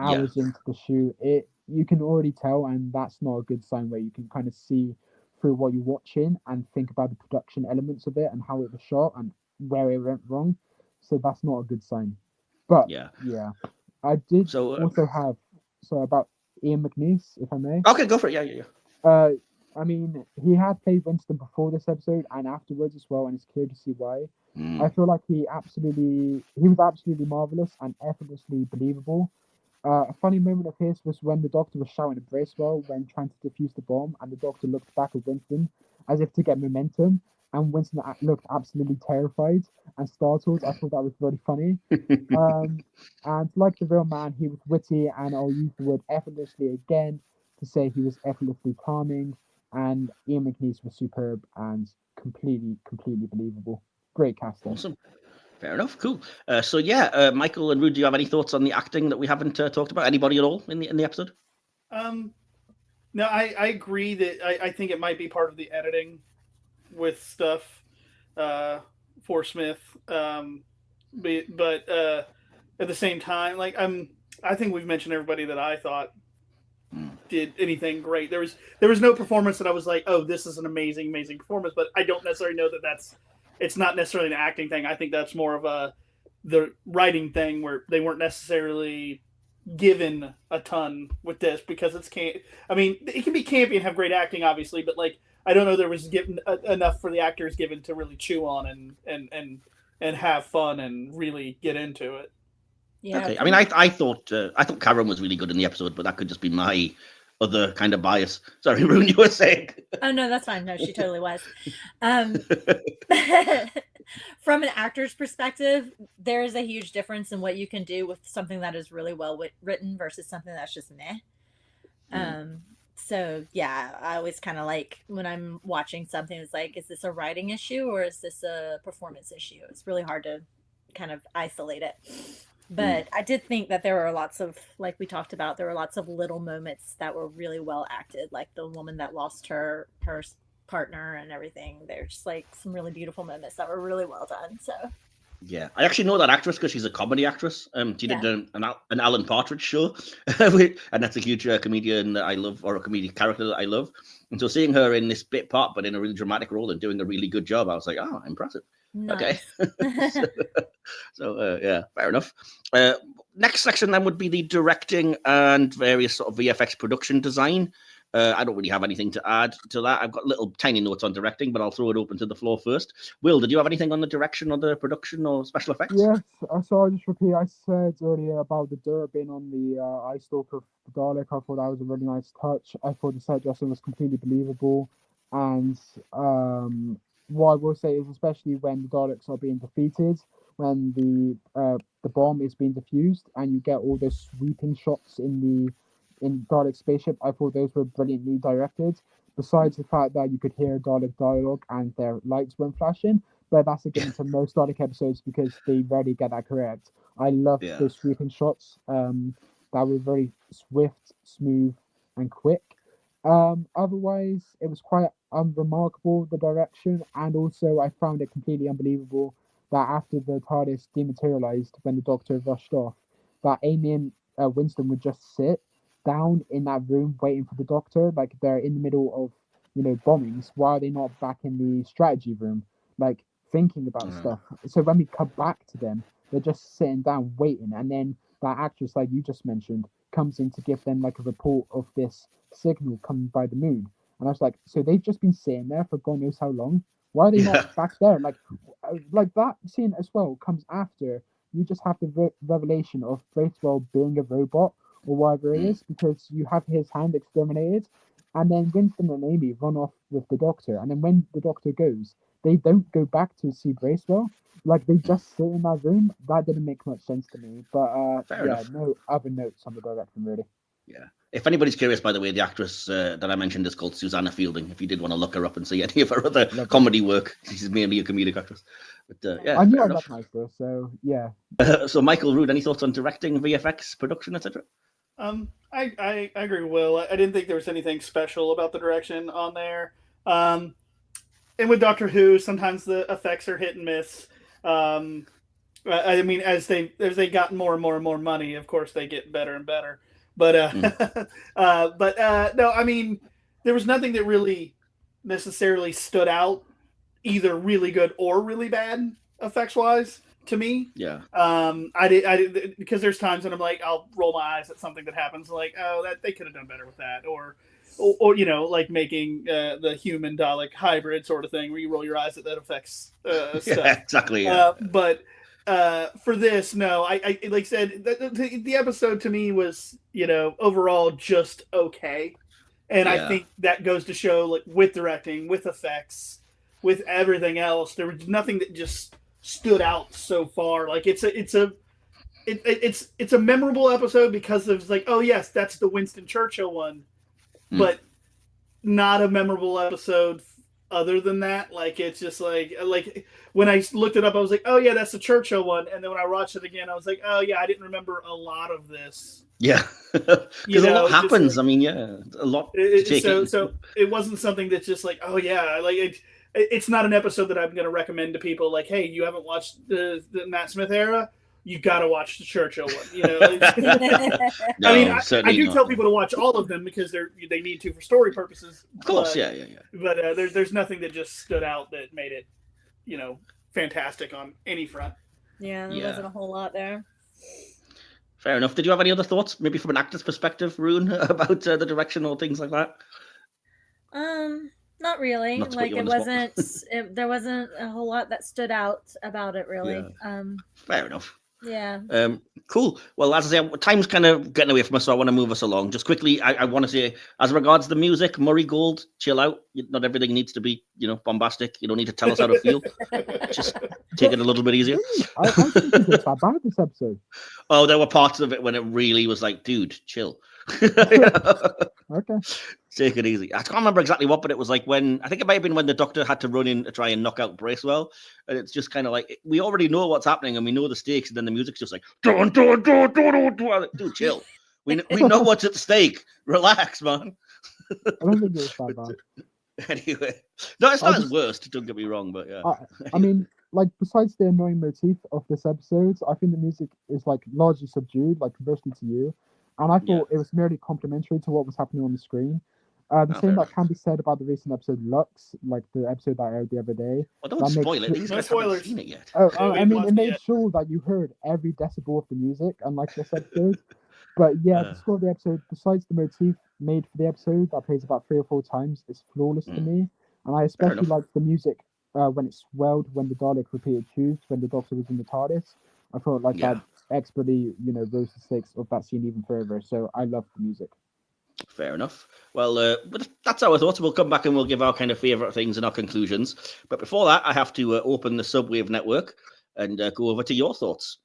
Speaker 2: Hours into the shoot, you can already tell, and that's not a good sign, where you can kind of see through what you're watching and think about the production elements of it and how it was shot and where it went wrong. So that's not a good sign. But I did also have about Ian McNeice, if I may.
Speaker 1: Okay, go for it. Yeah.
Speaker 2: I mean, he had played Winston before this episode and afterwards as well, and it's clear to see why. I feel like he was absolutely marvelous and effortlessly believable. A funny moment of his was when the Doctor was shouting at Bracewell when trying to defuse the bomb, and the Doctor looked back at Winston as if to get momentum, and Winston looked absolutely terrified and startled. I thought that was very funny. And like the real man, he was witty, and I'll use the word effortlessly again to say he was effortlessly charming, and Ian McNeice was superb and completely believable. Great casting.
Speaker 1: Awesome. Fair enough. Cool. Michael and Rude, do you have any thoughts on the acting that we haven't talked about? Anybody at all in the episode?
Speaker 4: No, I agree that I think it might be part of the editing with stuff for Smith. But at the same time, like I think we've mentioned everybody that I thought did anything great. There was no performance that I was like, oh, this is an amazing performance. But I don't necessarily know that it's not necessarily an acting thing. I think that's more of the writing thing where they weren't necessarily given a ton with this because it can be campy and have great acting, obviously, but like I don't know there was given enough for the actors given to really chew on and have fun and really get into it.
Speaker 3: Yeah.
Speaker 1: Okay. I mean, I thought Karen was really good in the episode, but that could just be my other kind of bias. Sorry, Rune, you were saying.
Speaker 3: Oh no, that's fine. No, she totally was. From an actor's perspective, there is a huge difference in what you can do with something that is really well written versus something that's just meh. So yeah, I always kind of like when I'm watching something, it's like, is this a writing issue or is this a performance issue? It's really hard to kind of isolate it. But I did think that there were lots of, like we talked about, there were lots of little moments that were really well acted, like the woman that lost her partner and everything. There's just like some really beautiful moments that were really well done. So
Speaker 1: yeah, I actually know that actress because she's a comedy actress. She did an Alan Partridge show, and that's a huge comedian that I love, or a comedic character that I love. And so seeing her in this bit part, but in a really dramatic role and doing a really good job, I was like, oh, impressive.
Speaker 3: nice.
Speaker 1: Okay. So yeah, fair enough. Next section then would be the directing and various sort of VFX production design. I don't really have anything to add to that. I've got little tiny notes on directing, but I'll throw it open to the floor first. Will, did you have anything on the direction or the production or special effects?
Speaker 2: Yes, so I'll just repeat. I said earlier about the dirt being on the eye stalker of the Dalek. I thought that was a really nice touch. I thought the set dressing was completely believable. And what I will say is, especially when the Daleks are being defeated, when the bomb is being defused, and you get all those sweeping shots in Dalek spaceship, I thought those were brilliantly directed. Besides the fact that you could hear Dalek dialogue and their lights weren't flashing, but that's a given to most Dalek episodes because they rarely get that correct. I love those sweeping shots. That were very swift, smooth, and quick. Otherwise, it was quite unremarkable, the direction, and also I found it completely unbelievable that after the TARDIS dematerialized when the Doctor rushed off, that Amy and Winston would just sit down in that room waiting for the Doctor, like they're in the middle of bombings. Why are they not back in the strategy room, like thinking about stuff? So when we come back to them, they're just sitting down waiting, and then that actress, like you just mentioned, comes in to give them like a report of this signal coming by the moon. And I was like, so they've just been sitting there for God knows how long. Why are they not back there? Like that scene as well comes after you just have the revelation of Bracewell being a robot or whatever it is, because you have his hand exterminated, and then Winston and Amy run off with the Doctor, and then when the Doctor goes, they don't go back to see Bracewell. Like they just sit in that room. That didn't make much sense to me. But no other notes on the direction really.
Speaker 1: Yeah. If anybody's curious, by the way, the actress that I mentioned is called Susanna Fielding. If you did want to look her up and see any of her other comedy work, she's mainly a comedic actress. But yeah,
Speaker 2: I knew I recognized her, so yeah.
Speaker 1: So Michael, Rude, any thoughts on directing, VFX, production, etc.?
Speaker 4: I agree with Will. I didn't think there was anything special about the direction on there. And with Doctor Who, sometimes the effects are hit and miss. I mean, as they got more and more money, of course they get better and better. But no, I mean, there was nothing that really necessarily stood out, either really good or really bad effects wise to me.
Speaker 1: Yeah.
Speaker 4: I did because there's times when I'm like, I'll roll my eyes at something that happens, like, oh, that they could have done better with that, or or like making the human Dalek hybrid sort of thing where you roll your eyes at that effects stuff.
Speaker 1: Yeah, exactly. Yeah.
Speaker 4: But for this, no, I like I said, the episode to me was, overall just okay. And I think that goes to show, like, with directing, with effects, with everything else, there was nothing that just stood out so far. Like, it's a memorable episode because of, like, oh yes, that's the Winston Churchill one, but not a memorable episode other than that. Like, it's just like when I looked it up, I was like, oh yeah, that's the Churchill one, and then when I watched it again, I was like, oh yeah, I didn't remember a lot of this.
Speaker 1: Yeah, because a lot happens. Like, I mean, yeah, a lot.
Speaker 4: So it wasn't something that's just like, oh yeah, like it's not an episode that I'm going to recommend to people. Like, hey, you haven't watched the Matt Smith era, you got to watch the Churchill one.
Speaker 1: No,
Speaker 4: I mean, I do
Speaker 1: not.
Speaker 4: tell people to watch all of them because they need to for story purposes.
Speaker 1: Of course, yeah.
Speaker 4: But there's nothing that just stood out that made it, fantastic on any front.
Speaker 3: Yeah, there wasn't a whole lot there.
Speaker 1: Fair enough. Did you have any other thoughts, maybe from an actor's perspective, Rune, about the direction or things like that?
Speaker 3: Not really.
Speaker 1: Not to
Speaker 3: Like,
Speaker 1: put you
Speaker 3: it
Speaker 1: on the
Speaker 3: wasn't. There wasn't a whole lot that stood out about it, really.
Speaker 1: Yeah. Fair enough.
Speaker 3: Yeah.
Speaker 1: Cool. Well, as I say, time's kind of getting away from us, so I want to move us along. Just quickly, I want to say, as regards the music, Murray Gold, chill out. Not everything needs to be, bombastic. You don't need to tell us how to feel. Just take it a little bit easier.
Speaker 2: I think it's that bad this episode.
Speaker 1: Oh, there were parts of it when it really was like, dude, chill.
Speaker 2: Okay.
Speaker 1: Take it easy. I can't remember exactly what, but it was like when, I think it might have been when the Doctor had to run in to try and knock out Bracewell. And it's just kind of like, we already know what's happening and we know the stakes. And then the music's just like, dun, dun, dun, dun, dun, dun. Like, dude, chill. We know what's at stake. Relax, man.
Speaker 2: I don't think it was that bad.
Speaker 1: Anyway. No, it's not as worst. Don't get me wrong, but yeah.
Speaker 2: I mean, like, besides the annoying motif of this episode, I think the music is, like, largely subdued, like, conversely to you. And I thought it was merely complementary to what was happening on the screen. The same that can be said about the recent episode Lux, like the episode that aired the other day.
Speaker 1: Well, don't spoil it. These guys haven't seen it yet.
Speaker 2: I mean, it made sure that you heard every decibel of the music, unlike this episode. But yeah, the score of the episode, besides the motif made for the episode that plays about 3 or 4 times, is flawless to me. And I especially liked the music when it swelled when the Dalek repeated cues when the Doctor was in the TARDIS. I thought like that expertly, rose the stakes of that scene even further. So I love the music.
Speaker 1: Fair enough. Well, but that's our thoughts. We'll come back and we'll give our kind of favourite things and our conclusions. But before that, I have to open the Subwave network and go over to your thoughts.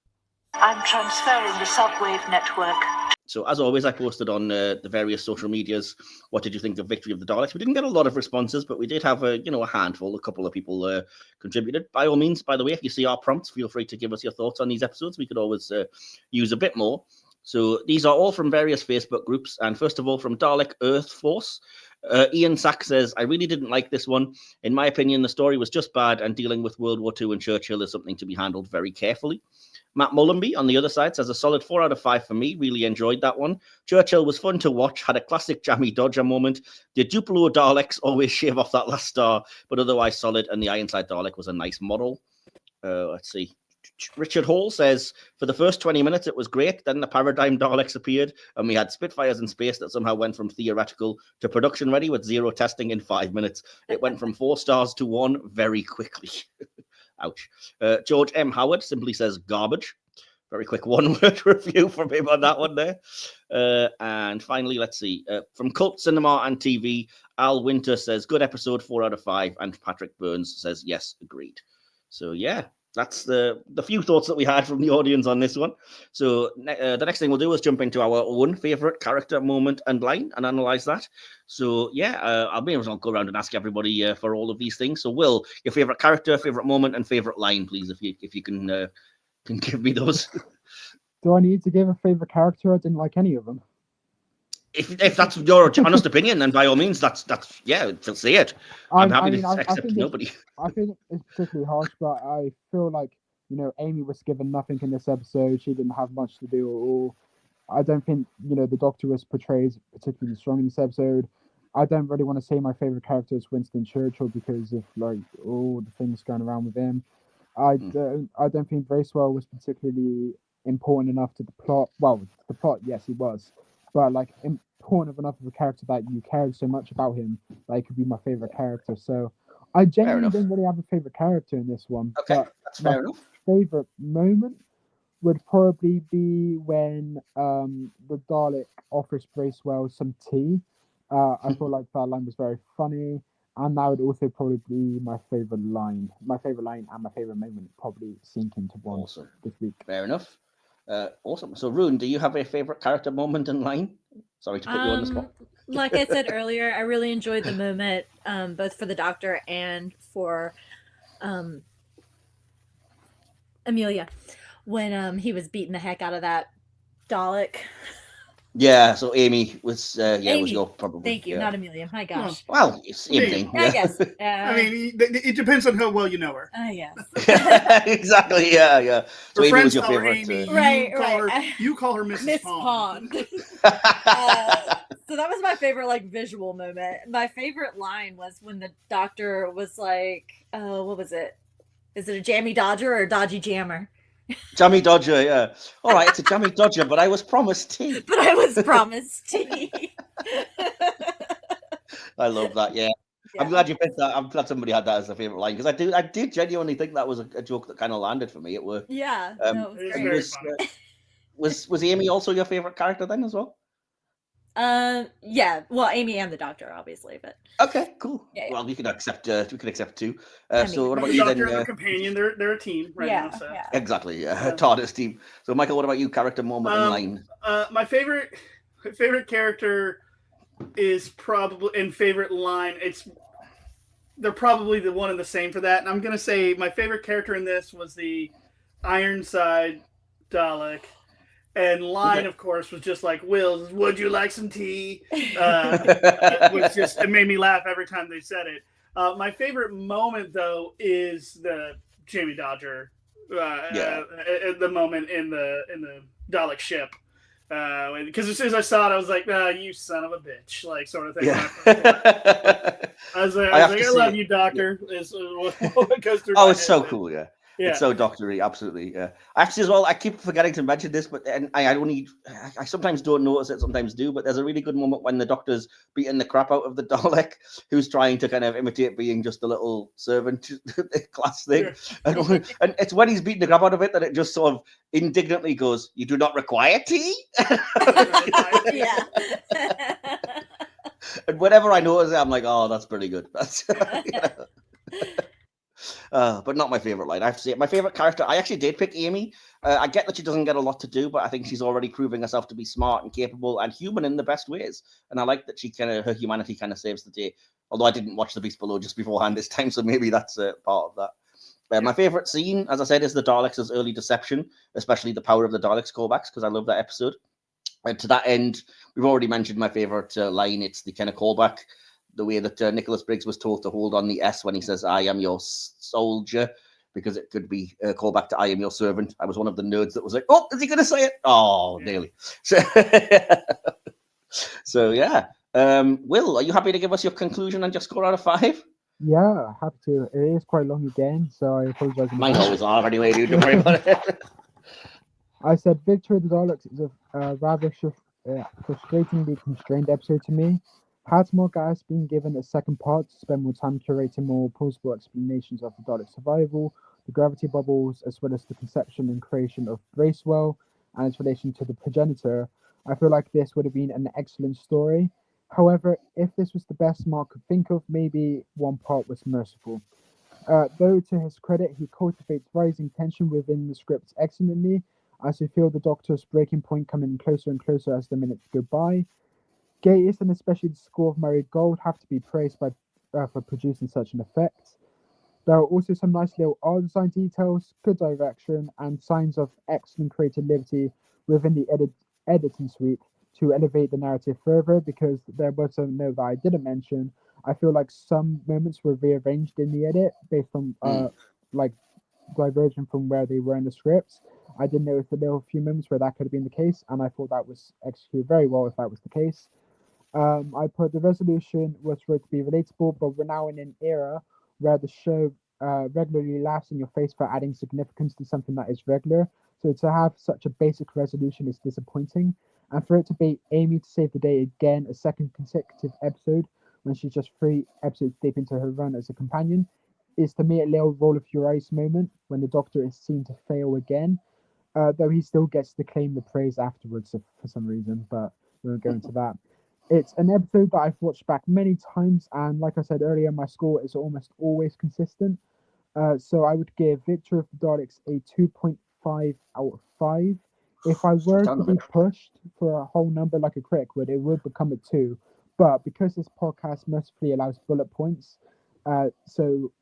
Speaker 6: I'm transferring the Subwave network.
Speaker 1: So, as always, I posted on the various social medias, what did you think of Victory of the Daleks? We didn't get a lot of responses, but we did have a handful. A couple of people contributed. By all means, by the way, if you see our prompts, feel free to give us your thoughts on these episodes. We could always use a bit more. So these are all from various Facebook groups. And first of all, from Dalek Earth Force, Ian Sack says, I really didn't like this one. In my opinion, the story was just bad, and dealing with World War II and Churchill is something to be handled very carefully. Matt Mullenby, on the other side, says a solid 4 out of 5 for me. Really enjoyed that one. Churchill was fun to watch, had a classic jammy Dodger moment. The Duplo Daleks always shave off that last star, but otherwise solid, and the Ironside Dalek was a nice model. Let's see. Richard Hall says, for the first 20 minutes, it was great. Then the Paradigm Daleks appeared, and we had Spitfires in space that somehow went from theoretical to production ready with 0 testing in 5 minutes. It went from 4 stars to 1 very quickly. Ouch. George M. Howard simply says garbage. Very quick one-word review from him on that one there. And finally, let's see. From Cult Cinema and TV, Al Winter says, good episode, 4 out of 5. And Patrick Burns says, yes, agreed. So, yeah. That's the few thoughts that we had from the audience on this one. So the next thing we'll do is jump into our own favourite character, moment, and line and analyse that. So, I'll be able to go around and ask everybody for all of these things. So, Will, your favourite character, favourite moment, and favourite line, please, if you can give me those.
Speaker 2: Do I need to give a favourite character? I didn't like any of them.
Speaker 1: If that's your honest opinion, then by all means, that's say it. I'm happy to accept nobody.
Speaker 2: I think it's particularly harsh, but I feel like, Amy was given nothing in this episode. She didn't have much to do at all. I don't think, the Doctor was portrayed particularly strong in this episode. I don't really want to say my favourite character is Winston Churchill because of all the things going around with him. I don't think Bracewell was particularly important enough to the plot. Well, the plot, yes, he was. But important torn of another character that you cared so much about him that he could be my favorite character. So I genuinely
Speaker 1: enough.
Speaker 2: don't really have a favorite character in this one.
Speaker 1: Okay,
Speaker 2: But
Speaker 1: that's
Speaker 2: my
Speaker 1: fair enough.
Speaker 2: favorite moment would probably be when the Dalek offers Bracewell some tea. I feel like that line was very funny, and that would also probably be my favorite line. My favorite line and my favorite moment probably sink into one
Speaker 1: Awesome.
Speaker 2: this week.
Speaker 1: Fair enough. Awesome. So, Rune, do you have a favorite character moment in line? Sorry to put you on the spot.
Speaker 3: Like I said earlier, I really enjoyed the moment, both for the Doctor and for Amelia, when he was beating the heck out of that Dalek.
Speaker 1: Yeah, so Amy was
Speaker 3: Amy.
Speaker 1: was your probably.
Speaker 3: Thank you,
Speaker 1: yeah.
Speaker 3: not Amelia. My gosh.
Speaker 1: Well, it's same thing.
Speaker 3: I guess.
Speaker 4: I mean, it depends on how well you know her.
Speaker 3: Yes.
Speaker 1: Exactly. Yeah, yeah. So
Speaker 4: Her
Speaker 1: Amy
Speaker 4: friends
Speaker 1: was your
Speaker 4: call her
Speaker 1: favorite.
Speaker 4: Amy.
Speaker 3: Right.
Speaker 4: You call her Mrs.
Speaker 3: Miss
Speaker 4: Pond.
Speaker 3: Pond. So that was my favorite visual moment. My favorite line was when the Doctor was like, what was it? Is it a jammy dodger or a dodgy jammer?
Speaker 1: Jammy Dodger, yeah. All right, it's a Jammy Dodger, but I was promised tea.
Speaker 3: But I was promised tea.
Speaker 1: I love that. Yeah.
Speaker 3: Yeah.
Speaker 1: I'm glad you picked that. I'm glad somebody had that as a favorite line because I did genuinely think that was a joke that kind of landed for me. It worked.
Speaker 3: Yeah.
Speaker 1: No,
Speaker 3: it was
Speaker 4: It
Speaker 3: great.
Speaker 4: was very funny.
Speaker 1: Was Amy also your favorite character then as well?
Speaker 3: Yeah. Well, Amy and the Doctor, obviously, but
Speaker 1: Okay, cool.
Speaker 3: Yeah, yeah.
Speaker 1: Well, we could accept two.
Speaker 3: I
Speaker 1: So
Speaker 3: mean,
Speaker 1: what about
Speaker 4: The
Speaker 1: you
Speaker 4: Doctor
Speaker 1: then?
Speaker 4: and her companion, they're a team right
Speaker 3: yeah,
Speaker 4: now. So.
Speaker 3: yeah.
Speaker 1: Exactly. TARDIS team. So Michael, what about you? Character moment in line.
Speaker 4: My favorite character is probably in favorite line. They're probably the one and the same for that. And I'm gonna say my favorite character in this was the Ironside Dalek. And line, of course, was just like, Will, would you like some tea? It made me laugh every time they said it. My favorite moment, though, is the Jamie Dodger, the moment in the Dalek ship. Because as soon as I saw it, I was like, you son of a bitch, like sort of thing.
Speaker 1: Yeah.
Speaker 4: I was like, I love you, Doctor. Is what goes through.
Speaker 1: Oh, it's so cool, yeah.
Speaker 4: Yeah.
Speaker 1: It's so doctory, absolutely. Yeah. Actually, as well, I keep forgetting to mention this, but I sometimes don't notice it, sometimes do. But there's a really good moment when the Doctor's beating the crap out of the Dalek, who's trying to kind of imitate being just a little servant class thing.
Speaker 4: Yeah.
Speaker 1: And it's when he's beating the crap out of it that it just sort of indignantly goes, "You do not require tea."
Speaker 3: Yeah.
Speaker 1: And whenever I notice it, I'm like, "Oh, that's pretty good." That's. But not my favorite line. I have to say, my favorite character. I actually did pick Amy. I get that she doesn't get a lot to do, but I think she's already proving herself to be smart and capable and human in the best ways. And I like that her humanity kind of saves the day. Although I didn't watch The Beast Below just beforehand this time, so maybe that's part of that. My favorite scene, as I said, is the Daleks' early deception, especially the Power of the Daleks callbacks, because I love that episode. And to that end, we've already mentioned my favorite line. It's the kind of callback. The way that Nicholas Briggs was told to hold on the S when he says, "I am your soldier," because it could be a callback to "I am your servant." I was one of the nerds that was like, "Oh, is he going to say it?" Oh, nearly. So yeah. Will, are you happy to give us your conclusion and just score out of 5?
Speaker 2: Yeah, happy to. It is quite long again, so I apologize.
Speaker 1: Mine always are anyway, dude. Don't worry about it.
Speaker 2: I said Victory of the Daleks is a rather frustratingly constrained episode to me. Had more guys been given a second part to spend more time curating more plausible explanations of the Dalek survival, the gravity bubbles, as well as the conception and creation of Bracewell and its relation to the progenitor, I feel like this would have been an excellent story. However, if this was the best Mark could think of, maybe one part was merciful. Though to his credit, he cultivates rising tension within the script excellently, as you feel the Doctor's breaking point coming closer and closer as the minutes go by. Gatiss and especially the score of Murray Gold have to be praised for producing such an effect. There are also some nice little art design details, good direction, and signs of excellent creative liberty within the editing suite to elevate the narrative further, because there was a note that I didn't mention. I feel like some moments were rearranged in the edit based on diverging from where they were in the scripts. I did notice there were a few moments where that could have been the case, and I thought that was executed very well if that was the case. I put the resolution was for it to be relatable, but we're now in an era where the show regularly laughs in your face for adding significance to something that is regular. So to have such a basic resolution is disappointing. And for it to be Amy to save the day again, a second consecutive episode, when she's just 3 episodes deep into her run as a companion, is to me a little roll of your eyes moment when the Doctor is seen to fail again, though he still gets to claim the praise afterwards for some reason, but we won't go into that. It's an episode that I've watched back many times, and like I said earlier, my score is almost always consistent. So I would give Victory of the Daleks a 2.5 out of 5. If I were to be pushed for a whole number like a critic would, it would become a 2. But because this podcast mercifully allows bullet points, so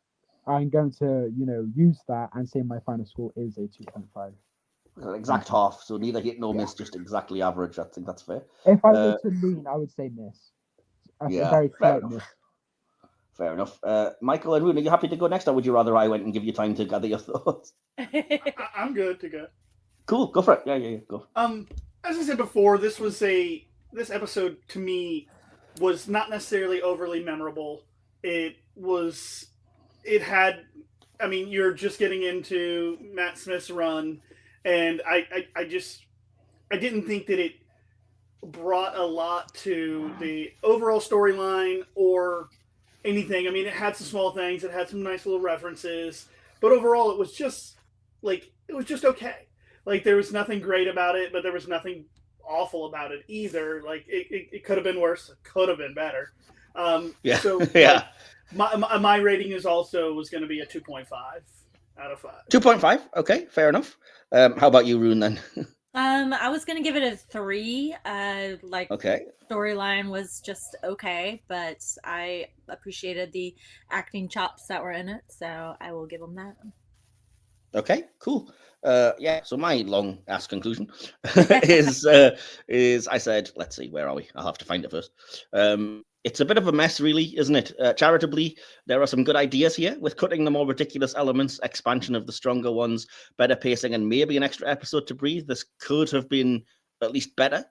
Speaker 2: I'm going to, use that and say my final score is a 2.5.
Speaker 1: Exact half, so neither hit nor miss, just exactly average. I think that's fair.
Speaker 2: If I were to lean, I would say miss. A very slight miss.
Speaker 1: Fair enough. Michael and Rune, are you happy to go next, or would you rather I went and give you time to gather your thoughts?
Speaker 4: I'm good to go.
Speaker 1: Cool, go for it. Yeah, go.
Speaker 4: As I said before, this episode to me was not necessarily overly memorable. You're just getting into Matt Smith's run, and I didn't think that it brought a lot to the overall storyline or anything. I mean, it had some small things, it had some nice little references, but overall it was just okay. Like, there was nothing great about it, but there was nothing awful about it either. Like, it could have been worse, it could have been better. So yeah. My rating was going to be a 2.5 out of 5.
Speaker 1: 2.5. Okay, fair enough. How about you, Rune, then?
Speaker 3: I was gonna give it a 3.
Speaker 1: Okay.
Speaker 3: Storyline was just okay, but I appreciated the acting chops that were in it, so I will give them that.
Speaker 1: Okay, cool. So my long ass conclusion is I said, let's see, where are we? I'll have to find it first. It's a bit of a mess, really, isn't it? Charitably, there are some good ideas here with cutting the more ridiculous elements, expansion of the stronger ones, better pacing, and maybe an extra episode to breathe. This could have been at least better.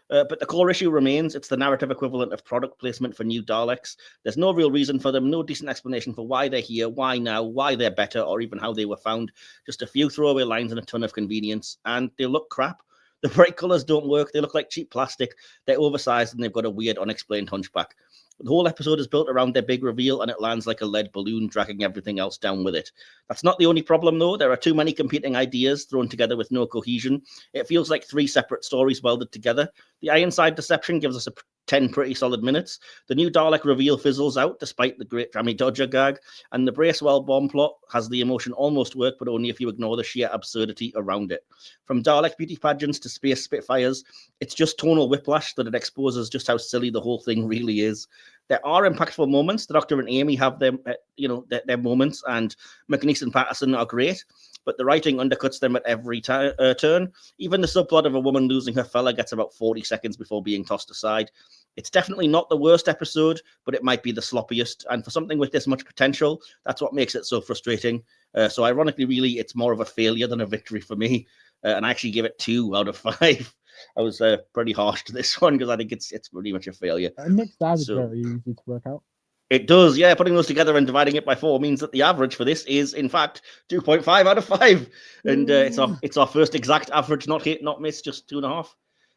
Speaker 1: But the core issue remains. It's the narrative equivalent of product placement for new Daleks. There's no real reason for them, no decent explanation for why they're here, why now, why they're better, or even how they were found. Just a few throwaway lines and a ton of convenience. And they look crap. The bright colours don't work. They look like cheap plastic. They're oversized and they've got a weird, unexplained hunchback. The whole episode is built around their big reveal, and it lands like a lead balloon, dragging everything else down with it. That's not the only problem, though. There are too many competing ideas thrown together with no cohesion. It feels like 3 separate stories welded together. The Ironside deception gives us 10 pretty solid minutes. The new Dalek reveal fizzles out, despite the great Jammy Dodger gag. And the Bracewell bomb plot has the emotion almost work, but only if you ignore the sheer absurdity around it. From Dalek beauty pageants to space spitfires, it's just tonal whiplash that it exposes just how silly the whole thing really is. There are impactful moments. The Doctor and Amy have their moments, and McNeese and Patterson are great, but the writing undercuts them at every turn. Even the subplot of a woman losing her fella gets about 40 seconds before being tossed aside. It's definitely not the worst episode, but it might be the sloppiest. And for something with this much potential, that's what makes it so frustrating. So ironically, really, it's more of a failure than a victory for me. And I actually give it 2 out of 5. I was pretty harsh to this one because I think it's pretty much a failure.
Speaker 2: Mixed that is very easy to work out.
Speaker 1: It does, yeah. Putting those together and dividing it by 4 means that the average for this is, in fact, 2.5 out of 5. And it's our first exact average, not hit, not miss, just 2.5.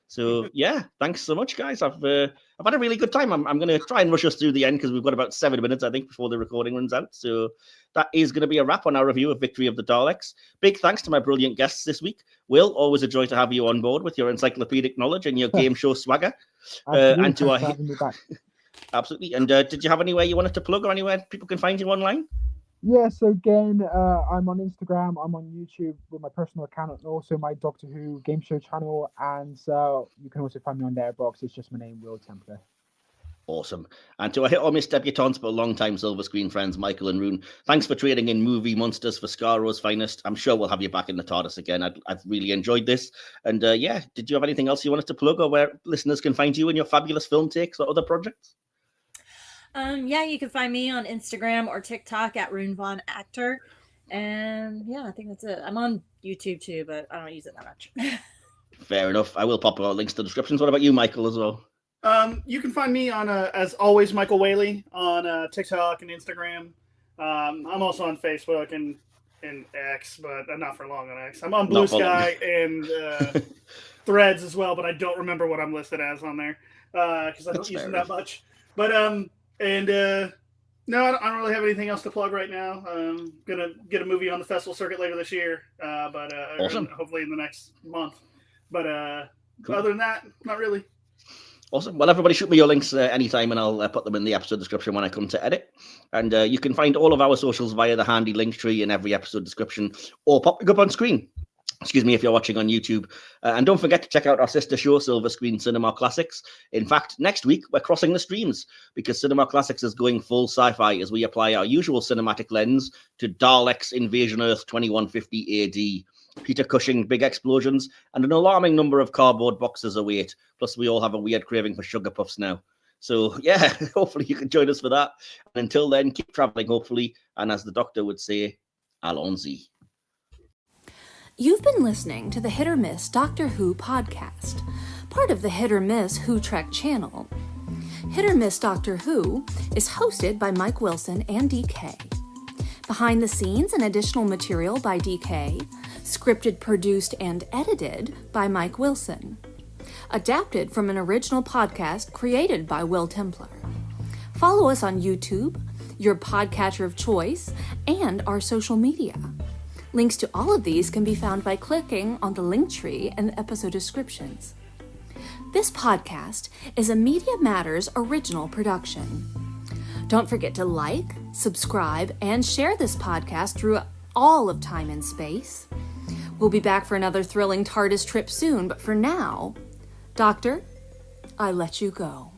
Speaker 1: So yeah, thanks so much, guys. I've had a really good time. I'm going to try and rush us through the end because we've got about 7 minutes, I think, before the recording runs out. So that is going to be a wrap on our review of Victory of the Daleks. Big thanks to my brilliant guests this week. Will, always a joy to have you on board with your encyclopedic knowledge and your game show swagger. And to our absolutely. And did you have anywhere you wanted to plug or anywhere people can find you online?
Speaker 2: Yeah, so again, I'm on Instagram, I'm on YouTube with my personal account, and also my Doctor Who Gameshow channel, and you can also find me on Letterboxd. It's just my name, Will Templar.
Speaker 1: Awesome. And to our hit or miss debutantes, but long-time silver screen friends, Michael and Rune, thanks for trading in movie monsters for Scaro's finest. I'm sure we'll have you back in the TARDIS again. I've really enjoyed this. And did you have anything else you wanted to plug, or where listeners can find you and your fabulous film takes or other projects?
Speaker 3: You can find me on Instagram or TikTok at Rune Von Actor. And I think that's it. I'm on YouTube too, but I don't use it that much.
Speaker 1: Fair enough. I will pop our links to the descriptions. What about you, Michael, as well?
Speaker 4: You can find me on, as always, Michael Whaley on TikTok and Instagram. I'm also on Facebook and X, but not for long on X. I'm on Blue Sky and threads as well, but I don't remember what I'm listed as on there because I don't use them that much. But no, I don't really have anything else to plug right now. Gonna get a movie on the festival circuit later this year, but
Speaker 1: awesome.
Speaker 4: Hopefully in the next month. But
Speaker 1: cool.
Speaker 4: Other than that, not really.
Speaker 1: Awesome. Well, everybody shoot me your links anytime, and I'll put them in the episode description when I come to edit. And you can find all of our socials via the handy link tree in every episode description, or popping up on screen. Excuse me, if you're watching on YouTube. And don't forget to check out our sister show, Silver Screen Cinema Classics. In fact, next week, we're crossing the streams because Cinema Classics is going full sci-fi as we apply our usual cinematic lens to Daleks Invasion Earth 2150 AD. Peter Cushing, big explosions, and an alarming number of cardboard boxes await. Plus, we all have a weird craving for sugar puffs now. So, yeah, hopefully you can join us for that. And until then, keep traveling, hopefully. And as the Doctor would say, allons-y.
Speaker 7: You've been listening to the Hit or Miss Doctor Who podcast, part of the Hit or Miss Who Trek channel. Hit or Miss Doctor Who is hosted by Mike Wilson and DK. Behind the scenes and additional material by DK, scripted, produced, and edited by Mike Wilson. Adapted from an original podcast created by Will Templar. Follow us on YouTube, your podcatcher of choice, and our social media. Links to all of these can be found by clicking on the link tree in the episode descriptions. This podcast is a Media Matters original production. Don't forget to like, subscribe, and share this podcast through all of time and space. We'll be back for another thrilling TARDIS trip soon, but for now, Doctor, I let you go.